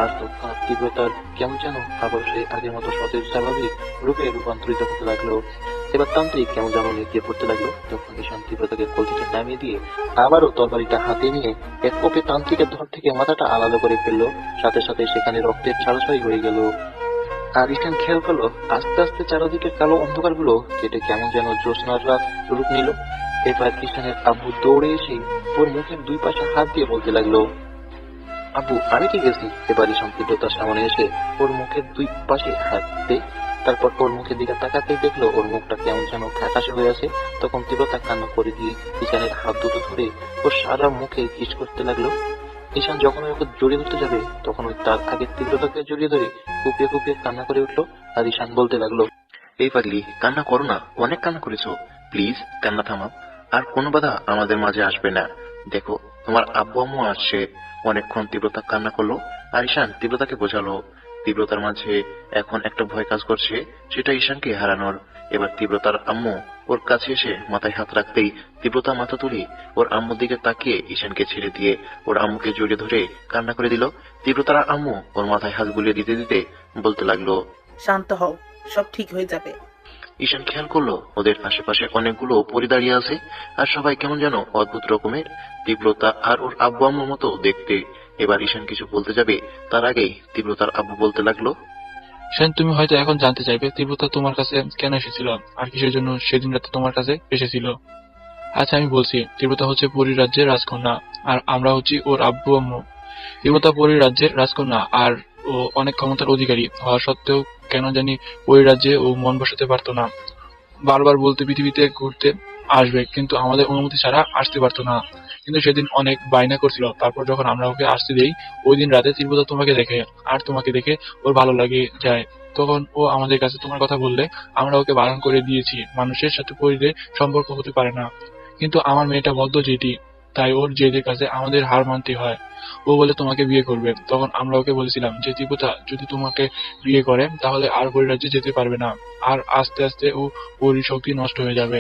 আর তৎক্ষণাৎ তীব্রতার কেমন যেন আবার সে আগের মতো সতেজ স্বাভাবিক রূপে রূপান্তরিত হতে লাগলো। এবার তান্ত্রিক কেমন যেন নেতিয়ে পড়তে লাগলো। তখন ঈশান তীব্রতাকে কোল থেকে নামিয়ে দিয়ে আবারও তরবারিটা হাতে নিয়ে এক কোপে তান্ত্রিকের ধর থেকে মাথাটা আলাদা করে ফেললো। সাথে সাথে সেখানে রক্তের ছাড়াছাড়ি হয়ে গেল। আর ঈশান খেয়াল করলো আস্তে আস্তে চারদিকের কালো অন্ধকার গুলো কেটে কেমন যেন জ্যোৎস্নার রাত রূপ নিল। এবার ঈশানের আব্বু দৌড়ে এসে ওর মুখের দুই পাশে হাত দিয়ে বলতে লাগলো, আব্বু আমি কি গেছি। এবার ঈশান তীব্রতার সামনে এসে ওর মুখের দুই পাশে হাত দিয়ে তারপর ওর মুখের দিকে তাকাতে দেখলো ওর মুখটা কেমন যেন ফ্যাকাশে হয়ে আছে। তখন তীব্রতা কান্না করে দিয়ে ঈশানের হাত দুটো ধরে ওর সারা মুখে কিস করতে লাগলো। ঈশান যখন ওকে জড়িয়ে ধরতে যাবে তখন ওই তার আগে তীব্রতাকে জড়িয়ে ধরে কুপিয়ে কুপিয়ে কান্না করে উঠলো। আর ঈশান বলতে লাগলো, এই পাগলি কান্না করো না, অনেক কান্না করেছো, প্লিজ কান্না থামাও, আর কোনো বাধা আমাদের মাঝে আসবে না। দেখো তোমার আব্বু আম্মু আসছে। অনেকক্ষণ তীব্রতা কান্না করলো আর ঈশান তীব্রতাকে বোঝালো তীব্রতার মাঝে এখন একটা ভয় কাজ করছে, সেটা ঈশানকে হারানোর। এবার তীব্রতার আম্মু ওর কাছে এসে মাথায় হাত রাখতেই তীব্রতা মাথা তুলে ওর আম্মুর দিকে তাকিয়ে ঈশানকে ছেড়ে দিয়ে ওর আম্মুকে জড়িয়ে ধরে কান্না করে দিল। তীব্রতার আম্মু ওর মাথায় হাত বুলিয়ে দিতে দিতে বলতে লাগলো, শান্ত হও, সব ঠিক হয়ে যাবে। ঈশান খেয়াল করলো ওদের আশেপাশে অনেকগুলো পরি দাঁড়িয়ে আছে আর সবাই কেমন যেন অদ্ভুত রকমের, তীব্রতা আর ওর আব্বু আম্মুর মতো দেখতে। এবার ঈশান কিছু বলতে যাবে তার আগেই তীব্রতার আব্বু বলতে লাগলো, সেন তুমি হয়তো এখন জানতে চাইবে তীব্রতা তোমার কাছে কেন এসেছিল আর কিসের জন্য সেদিন রাতে তোমার কাছে এসেছিল। আচ্ছা আমি বলছি, তীব্রতা হচ্ছে পুরী রাজ্যের রাজকন্যা আর আমরা হচ্ছি ওর আব্বু আম্মু। তীব্রতা পুরী রাজ্যের রাজকন্যা আর ও অনেক ক্ষমতার অধিকারী হওয়া সত্ত্বেও কেন জানি পুরী রাজ্যে ও মন বসাতে পারতো না। বারবার বলতে পৃথিবীতে ঘুরতে আসবে, কিন্তু আমাদের অনুমতি ছাড়া আসতে পারতো না। কিন্তু সেদিন অনেক বায়না করছিল। তারপর যখন আমরা ওকে আসতে দেই, ওই দিন রাতে তীব্রতা তোমাকে দেখে আর তোমাকে দেখে ওর ভালো লাগে যায়। তখন ও আমাদের কাছে তোমার কথা বললে আমরা ওকে বারণ করে দিয়েছি, মানুষের সাথে পরিদের সম্পর্ক হতে পারে না। কিন্তু আমার মেয়েটা বদ্ধ জেদি, তাই ওর জেদের কাছে আমাদের হার মানতে হয়। ও বলে তোমাকে বিয়ে করবে। তখন আমরা ওকে বলেছিলাম যে তীব্রতা যদি তোমাকে বিয়ে করে তাহলে আর পরিরাজ্যে যেতে পারবে না, আর আস্তে আস্তে ও পরির শক্তি নষ্ট হয়ে যাবে,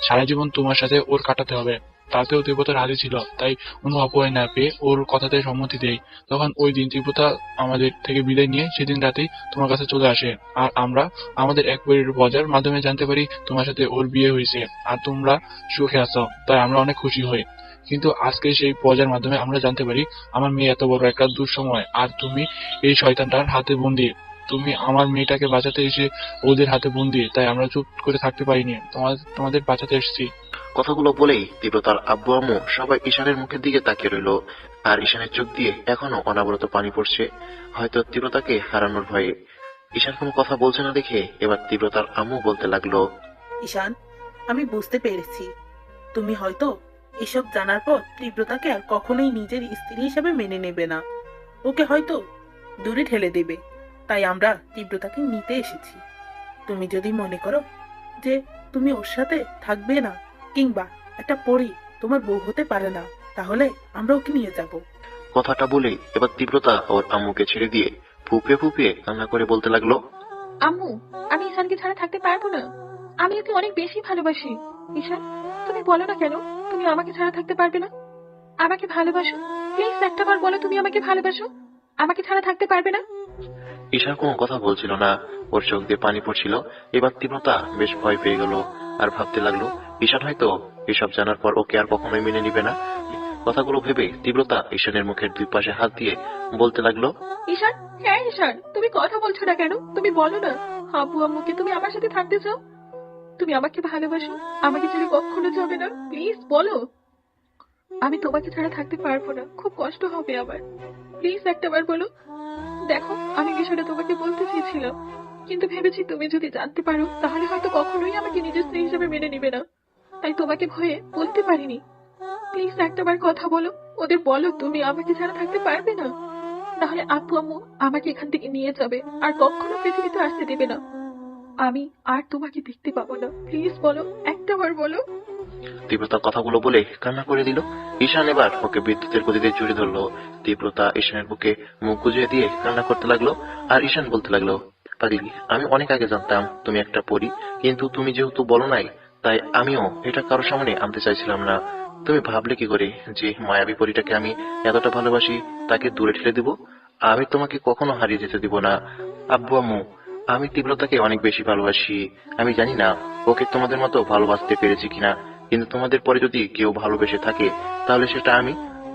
সারা জীবন তোমার সাথে ওর কাটাতে হবে। তাতেও তীব্রতা রাজি ছিল, তাই কোনো অপয় না পেয়ে ওর কথাতে সম্মতি দেয়। তখন ওই দিন তীব্রতা আমাদের থেকে বিদায় নিয়ে সেদিন রাতেই তোমার কাছে চলে আসে আর আমরা আমাদের এক পরির বজার মাধ্যমে জানতে পারি তোমার সাথে ওর বিয়ে হয়েছে আর তোমরা সুখে আছো, তাই আমরা অনেক খুশি হই। কিন্তু আজকে সেই পর্যায়ের মাধ্যমে আমরা জানতে পারি আমার মেয়ে এত বড় একটা দুঃসময় আর তুমি এই শয়তানটার হাতে বন্দী। তুমি আমার মেয়েটাকে বাঁচাতে এসে ওদের হাতে বন্দী, তাই আমরা চুপ করে থাকতে পারিনি, তোমাদের বাঁচাতে এসেছি। কথাগুলো বলেই তীব্রতার আব্বু আম্মু সবাই ঈশানের মুখের দিকে তাকিয়ে রইল। আর ঈশানের চোখ দিয়ে এখনো অনাবরত পানি পড়ছে, হয়তো তীব্রতাকে হারানোর ভয়ে। ঈশান কোনো কথা বলছে না দেখে এবার তীব্রতার আম্মু বলতে লাগলো, ঈশান, আমি বুঝতে পেরেছি তুমি হয়তো এসব জানার পর তীব্রতাকে আর কখনোই নিজের স্ত্রী হিসেবে মেনে নেবে না, ওকে হয়তো দূরে ঠেলে দেবে। তাই আমরা তীব্রতাকে নিতে এসেছি। তুমি যদি মনে করো যে তুমি ওর সাথে থাকবে না কিংবা একটা পরী তোমার বউ হতে পারে না, তাহলে আমরা ওকে নিয়ে যাব। কথাটা বলে এবার তীব্রতা ওর আম্মুকে ছেড়ে দিয়ে ফুপিয়ে ফুপিয়ে কান্না করে বলতে লাগলো, আম্মু আমি ঈশানকে ছাড়া থাকতে পারবো না, আমি ওকে অনেক বেশি ভালোবাসি। ঈশান তুমি বলো না কেন তুমি আমাকে ছাড়া থাকতে পারবে না, আমাকে ভালোবাসো, প্লিজ একটা বার বলো তুমি আমাকে ভালোবাসো, আমাকে ছাড়া থাকতে পারবে না। ঈশান কোনো কথা বলছিল না, ওর চোখ দিয়ে পানি পড়ছিল। এবার তীব্রতা বেশ ভয় পেয়ে গেল আর ভাবতে লাগলো ঈশান হয়তো এসব জানার পর ওকে আর কখনোই মেনে নিবে না। কথাগুলো ভেবে তীব্রতা ঈশানের মুখের দুই পাশে হাত দিয়ে বলতে লাগলো, ঈশান, হ্যাঁ ঈশান তুমি কথা বলছো না কেন, তুমি বলো না আব্বু আম্মুকে তুমি আমার সাথে থাকতে চাও, তুমি আমাকে ভালোবাসো, আমাকে ছেড়ে কখনো যাবে না, প্লিজ বলো। আমি তোমাকে ছাড়া থাকতে পারবো না, খুব কষ্ট হবে আমার, প্লিজ একটা বার বলো। দেখো আমি বিষয়টা তোমাকে বলতে চেয়েছিলাম, কিন্তু ভেবেছি তুমি যদি জানতে পারো তাহলে হয়তো কখনোই আমাকে নিজের স্ত্রী হিসেবে মেনে নিবে না, তাই তোমাকে ভয়ে বলতে পারিনি। প্লিজ একটা বার কথা বলো, ওদের বলো তুমি আমাকে ছাড়া থাকতে পারবে না, তাহলে আব্বু আম্মু আমাকে এখান থেকে নিয়ে যাবে আর কখনো পৃথিবীতে আসতে দেবে না, আমি আর তোমাকে দেখতে পাবো না, প্লিজ বলো, একটা বার বলো। তীব্রতা কথাগুলো বলে কান্না করে দিল। ঈশান এবার ওকে বিদ্যুতের গতিতে জড়িয়ে ধরলো। তীব্রতা ঈশানের বুকে মুখ গুজিয়ে দিয়ে কান্না করতে লাগলো আর ঈশান বলতে লাগলো, পাগলি আমি অনেক আগে জানতাম তুমি একটা পরী, কিন্তু তুমি যেহেতু বলো নাই তাই আমিও এটা কারোর সামনে আনতে চাইছিলাম না। তুমি ভাবলে কি করে যে মায়াবী পরীটাকে আমি এতটা ভালোবাসি তাকে দূরে ঠেলে দিব? আমি তোমাকে কখনো হারিয়ে যেতে দিব না। আব্বু আম্মু আমি তীব্রতাকে অনেক বেশি ভালোবাসি। আমি জানি না ওকে তোমাদের মতো ভালোবাসতে পেরেছি কিনা, কিন্তু তোমাদের পরে যদি কেউ ভালোবেসে থাকে তাহলে সেটা আমি।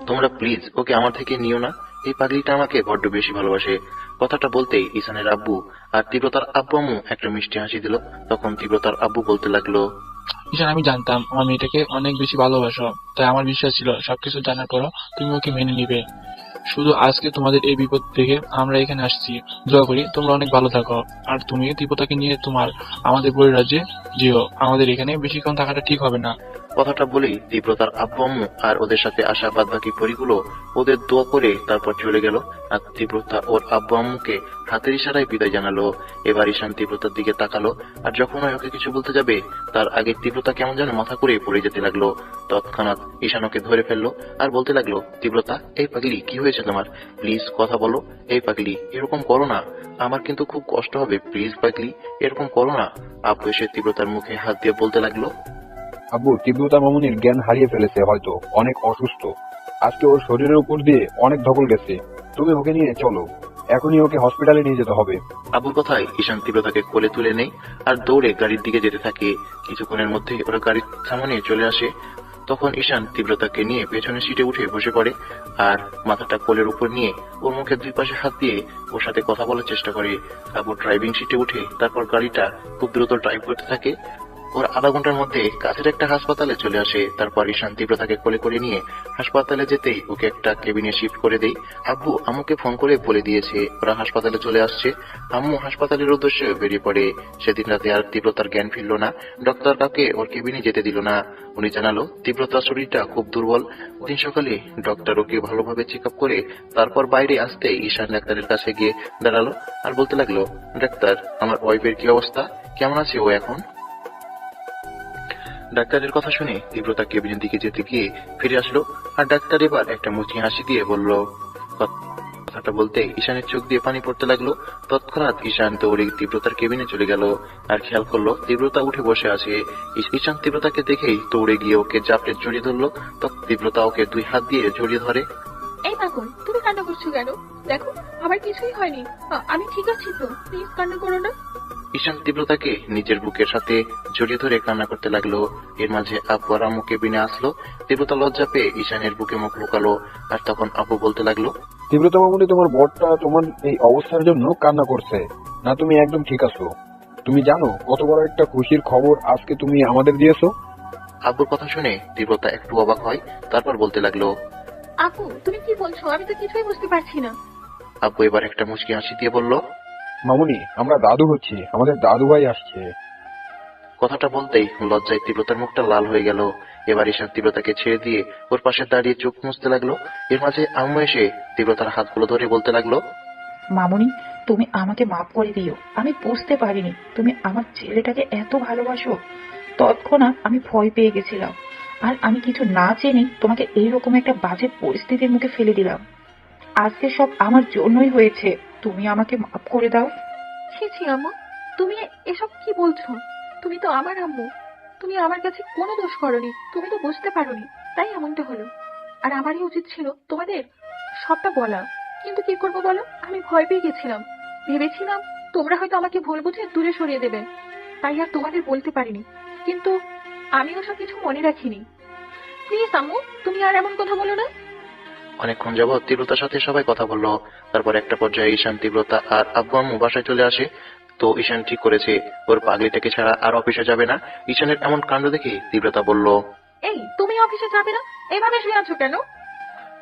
তোমরা প্লিজ ওকে আমার থেকে নিও না। এই পাগলিটা আমাকে বড্ড বেশি ভালোবাসে। কথাটা বলতেই ঈশানের আব্বু আর তীব্রতার আব্বু আম্মু একটা মিষ্টি হাসি দিল। তখন তীব্রতার আব্বু বলতে লাগলো, ঈশান, আমি জানতাম আমার মেয়েটাকে অনেক বেশি ভালোবাসো, তাই আমার বিশ্বাস ছিল সবকিছু জানার পরও তুমি ওকে মেনে নিবে। শুধু আজকে তোমাদের এই বিপদ দেখে আমরা এখানে আসছি। দোয়া করি তোমরা অনেক ভালো থাকো, আর তুমি তীব্রতাকে নিয়ে আমাদের পরিরাজ্যে যেও। আমাদের এখানে বেশিক্ষণ থাকাটা ঠিক হবে না। কথাটা বলেই তীব্রতার আব্বু আম্মু আর ওদের সাথে আসা বাদবাকি পরিগুলো ওদের দোয়া করে তারপর চলে গেল। আর তীব্রতা ওর আব্বু আম্মুকে হাতের ইশারায় বিদায় জানালো। এবার ঈশান তীব্রতার দিকে তাকালো, আর যখন ওকে কিছু বলতে যাবে তার আগে তীব্রতা কেমন যেন মাথা করে পড়ে যেতে লাগলো। তৎক্ষণাৎ ঈশান ওকে ধরে ফেললো আর বলতে লাগলো, তীব্রতা, এই পাগলি কি হয়েছে তোমার? প্লিজ কথা বলো। এই পাগলি, এরকম করো না, আমার কিন্তু খুব কষ্ট হবে। প্লিজ পাগলি, এরকম করো না। আব্বু এসে তীব্রতার মুখে হাত দিয়ে বলতে লাগলো, আব্বু, তীব্রতা মামুনির জ্ঞান হারিয়ে ফেলেছে, হয়তো অনেক অসুস্থ। আজকে ওর শরীরের উপর দিয়ে অনেক ধকল গেছে। তুমি ওকে নিয়ে চলো, এখনই ওকে হসপিটালে নিয়ে যেতে হবে। আব্বুর কথায় ঈশান তীব্রতাকে কোলে তুলে নেই আর দৌড়ে গাড়ির দিকে যেতে থাকে। কিছুক্ষণের মধ্যে ওরা গাড়ির সামনে চলে আসে। তখন ঈশান তীব্রতাকে নিয়ে পেছনের সিটে উঠে বসে পড়ে আর মাথাটা কোলের উপর নিয়ে ওর মুখের দুই পাশে হাত দিয়ে ওর সাথে কথা বলার চেষ্টা করে। আব্বু ড্রাইভিং সিটে উঠে তারপর গাড়িটা খুব দ্রুত ড্রাইভ করতে থাকে। ওর আধা ঘন্টার মধ্যে কাছের একটা হাসপাতালে চলে আসে। তারপর ঈশান তীব্রতাকে কোলে করে নিয়ে হাসপাতালে যেতেই ওকে একটা কেবিনে শিফট করে দেয়। আব্বু আম্মুকে ফোন করে বলে দিয়েছে ওরা হাসপাতালে চলে আসছে। আম্মু হাসপাতালের উদ্দেশ্যে বেরিয়ে পড়ে। সেদিন রাতে আর তীব্রতার জ্ঞান ফিরল না। ডক্টর কাউকে ওর কেবিনে যেতে দিল না। উনি জানালো তীব্রতার শরীরটা খুব দুর্বল। দিন সকালে ডক্টর ওকে ভালোভাবে চেক আপ করে তারপর বাইরে আসতে ঈশান ডাক্তারের কাছে গিয়ে দাঁড়ালো আর বলতে লাগলো, ডাক্তার, আমার ওয়াইফের কি অবস্থা, কেমন আছে ও এখন? ডাক্তারের কথা শুনে তীব্রতা কেবিনের দিকে যেতে গিয়ে ফিরে আসলো আর ডাক্তার এবার একটা মুচকি হাসি দিয়ে বলল। কথাটা বলতে ঈশানের চোখ দিয়ে পানি পড়তে লাগলো। তৎক্ষণাৎ ঈশান দৌড়ে তীব্রতার কেবিনে চলে গেল আর খেয়াল করলো তীব্রতা উঠে বসে আছে। ঈশান তীব্রতাকে দেখেই দৌড়ে গিয়ে ওকে জাপটে জড়িয়ে ধরলো। তীব্রতা ওকে দুই হাত দিয়ে জড়িয়ে ধরে। এই পাগল, তুমি কান্না করছো কেন? দেখো, আমার কিছুই হয়নি, আমি ঠিক আছি তো, প্লিজ কান্না করো না। ঈশান তীব্রতাকে নিজের বুকের সাথে জড়িয়ে ধরে কান্না করতে লাগলো। এর মাঝে আব্বু আর আম্মু কেবিনে আসলো। তীব্রতা লজ্জা পেয়ে ঈশানের বুকে মুখ লুকালো আর তখন আব্বু বলতে লাগলো, তীব্রতা মামুনি, তোমার বরটা তোমার এই অবস্থার জন্য কান্না করছে না, তুমি একদম ঠিক আছো। তুমি জানো কত বড় একটা খুশির খবর আজকে তুমি আমাদের দিয়েছো? আব্বুর কথা শুনে তীব্রতা একটু অবাক হয়, তারপর বলতে লাগলো, আপু, তুমি কি বলছো? আমি তো কিছুই বুঝতে পারছি না। আব্বু এবার একটা মুচকি হাসি দিয়ে বলল, মামুনি, আমরা দাদু হচ্ছি, আমাদের দাদু ভাই আসছে। কথাটা বলতেই লজ্জায় তীব্রতার মুখটা লাল হয়ে গেল। এবার ঈশান তীব্রতাকে ছেড়ে দিয়ে ওর পাশে দাঁড়িয়ে চোখ মুছতে লাগলো। এর মাঝে আম্মু এসে তীব্রতার হাতগুলো ধরে বলতে লাগলো, মামুনি, তুমি আমাকে মাফ করে দিও। আমি বুঝতে পারিনি তুমি আমার ছেলেটাকে এত ভালোবাসো। তৎক্ষণাৎ আমি ভয় পেয়ে গেছিলাম, আর আমি কিছু না জেনে তোমাকে এইরকম একটা বাজে পরিস্থিতির মুখে ফেলে দিলাম। আজকে সব আমার জন্যই হয়েছে, তুমি আমাকে মাফ করে দাও। ছি ছি আম্মু, তুমি এসব কি বলছো? তুমি তো আমার আম্মু, তুমি আমার কাছে কোনো দোষ করনি, তুমি তো বুঝতে পারোনি, তাই এমনটা হলো। আর আমারই উচিত ছিল তোমাদের সবটা বলা, কিন্তু কি করবো বলো, আমি ভয় পেয়ে গেছিলাম। ভেবেছিলাম তোমরা হয়তো আমাকে ভুল বুঝে দূরে সরিয়ে দেবে, তাই আর তোমাদের বলতে পারিনি। কিন্তু আমি ওসব কিছু মনে রাখিনি। প্লিজ আম্মু, তুমি আর এমন কথা বলো না। অনেকক্ষণ যাবৎ তীব্রতার সাথে সবাই কথা বললো। তারপর একটা পর্যায়ে ঈশান, তীব্রতা আর আব্বু আম্মু বাসায় চলে আসে। তো ঈশান ঠিক করেছে ওর পাগলিটাকে ছাড়া আর অফিসে যাবে না। ঈশানের এমন কাণ্ড দেখে তীব্রতা বলল, এই, তুমি অফিসে যাবে না? এইভাবে শুয়ে আছো কেন?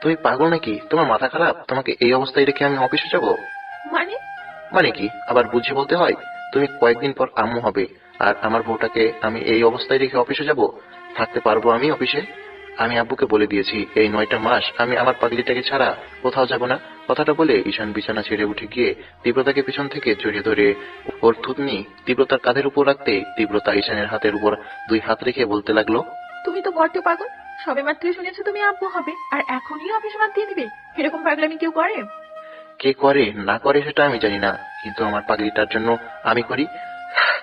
তুমি পাগল নাকি? তোমার মাথা খারাপ? তোমাকে এই অবস্থায় রেখে আমি অফিসে যাব? মানে কি আবার বুঝিয়ে বলতে হয়? তুমি কয়েকদিন পর আম্মু হবে, আর আমার বউটাকে আমি এই অবস্থায় রেখে অফিসে যাব? থাকতে পারবো আমি অফিসে? আমি আব্বুকে বলে দিয়েছি এই 9টা মাস আমি আমার পাগলিটাকে ছাড়া কোথাও যাব না। কথাটা বলে ঈশান বিছানা ছেড়ে উঠে গিয়ে তীব্রতাকে পিছন থেকে জড়িয়ে ধরে ওর থুতনি তীব্রতার কাঁধের উপর রাখতে তীব্রতা ঈশানের হাতের উপর দুই হাত রেখে বলতে লাগলো, তুমি তো বড্ড পাগল। সবে মাত্রই শুনেছো তুমি আব্বু হবে, আর এখনই অফিস বাদ দিয়ে দিবে? এরকম পাগলামি কেউ করে? কে করে না করে সেটা আমি জানি না, কিন্তু আমার পাগলিটার জন্য আমি করি,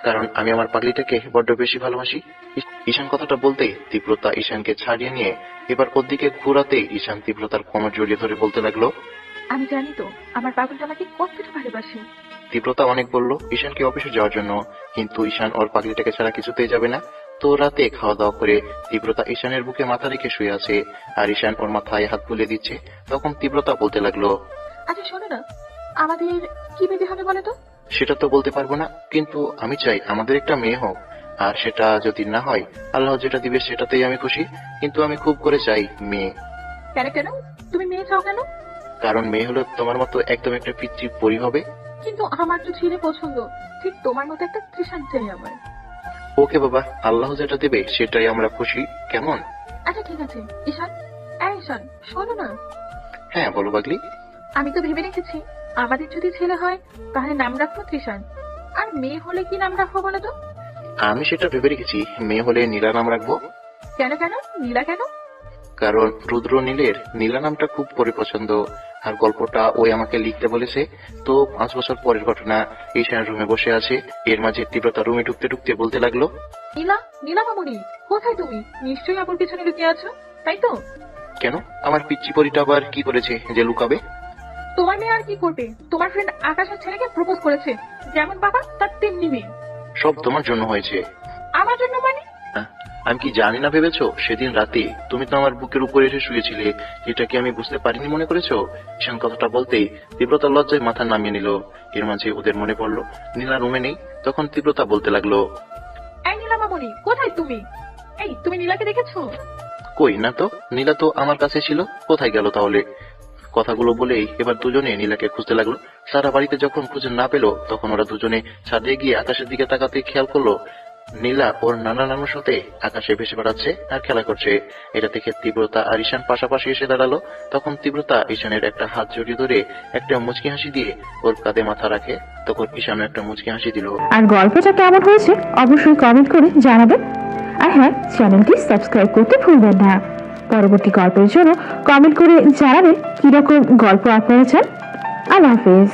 কারণ আমি আমার পাগলিটাকে বড্ড বেশি ভালোবাসি। ঈশান কথাটা বলতে তীব্রতা ঈশানকে ছাড়িয়ে নিয়ে এবার ওর দিকে ঘোরাতে ঈশান তীব্রতার কোমর জড়িয়ে ধরে বলতে লাগলো, আমি জানি তো আমার পাগলটা আমাকে কতটা ভালোবাসে। তীব্রতা অনেক বলল ঈশানকে অফিসে যাওয়ার জন্য, কিন্তু ঈশান ওর পাগলিটাকে ছাড়া কিছুতেই যাবে না। তো রাতে খাওয়া দাওয়া করে তীব্রতা ঈশানের বুকে মাথা রেখে শুয়ে আছে, আর ঈশান ওর মাথায় হাত বুলিয়ে দিচ্ছে। তখন তীব্রতা বলতে লাগলো, আচ্ছা শোনো না, আমাদের কি বেবি হবে বলো তো? সেটা তো বলতে পারবো না, কিন্তু আমি চাই আমাদের একটা মেয়ে হোক। আর সেটা যদি না হয়, আল্লাহ যেটা দিবে সেটাতেই আমি খুশি, কিন্তু আমি খুব করে চাই মেয়ে। কেন কেন তুমি মেয়ে চাও কেন? কারণ মেয়ে হলো তোমার মতো একদম একটা পিচ্চি পরি হবে। কিন্তু আমার তো ছেলে পছন্দ, ঠিক তোমার মতো একটা তৃষান চাই আমার। ওকে বাবা, আল্লাহ যেটা দেবে সেটাই আমরা খুশি, কেমন? আচ্ছা ঠিক আছে। ঈশান, ঈশান শোনো না, হ্যাঁ বলো পাগলি। আমি তো ভেবে রেখেছি আমাদের যদি ছেলে হয় তাহলে নাম রাখবো তৃষান, আর মেয়ে হলে কি নাম রাখবো বলো তো? আমি সেটা ভেবে রেখেছি, মেয়ে হলে নীলা নাম রাখবো। কেন কেন নীলা কেন? কারণ রুদ্র নীলের নীলা নামটা খুব পরে পছন্দ, আর গল্পটা ওই আমাকে লিখতে বলেছে। তো 5 বছর পরের ঘটনা। ঈশান রুমে বসে আছে, এর মাঝে তীব্রতা রুমে ঢুকতে ঢুকতে বলতে লাগলো, নীলা, নীলা মামনি কোথায় তুমি? নিশ্চয়ই আপুর পিছনে লুকিয়ে আছো, তাই তো? কেন আমার পিচ্চি পরিটা আবার কি করেছে যে লুকাবে? তোমার মেয়ে আর কি করবে? তোমার ফ্রেন্ড আকাশের ছেলেকে প্রপোজ করেছে, যেমন বাবা তার তেমনি মেয়ে। সব তোমার জন্য হয়েছে। আমার জন্য মানে? আমি কি জানি না ভেবেছো? সেদিন রাতে তুমি তো আমার বুকের উপরে এসে শুয়েছিলে, এটা কি আমি বুঝতে পারিনি মনে করেছো? ঈশান কথাটা বলতেই তীব্রতা লজ্জায় মাথা নামিয়ে নিল। এর মাঝে ওদের মনে পড়লো নীলা রুমে নেই। তখন তীব্রতা বলতে লাগলো, এই নীলা মামনি কোথায় তুমি? এই তুমি নীলাকে দেখেছো? কই না তো, নীলা তো আমার কাছে ছিল, কোথায় গেল তাহলে? কথাগুলো বলেই এবার দুজনে নীলাকে খুঁজতে লাগলো। সারা বাড়িতে যখন খুঁজে না পেলো, তখন ওরা দুজনে ছাদে গিয়ে আকাশের দিকে তাকাতে খেয়াল করলো নীলা ওর নানা নানুর সাথে আকাশে ভেসে বেড়াচ্ছে আর খেলা করছে। এটা দেখে তীব্রতা আর ঈশান পাশাপাশি এসে দাঁড়ালো। তখন তীব্রতা ঈশানের একটা হাত জড়িয়ে ধরে একটা মুচকি হাসি দিয়ে ওর কাঁধে মাথা রাখে। তখন ঈশান একটা মুচকি হাসি দিল। আর গল্পটা কেমন হয়েছে অবশ্যই কমেন্ট করে জানাবেন। আর হ্যাঁ, চ্যানেলটি সাবস্ক্রাইব করতে ভুলবেন না। পরবর্তী গল্পের জন্য কমেন্ট করে জানাবেন কিরকম গল্প আপনারা চান। আল্লাহ হাফেজ।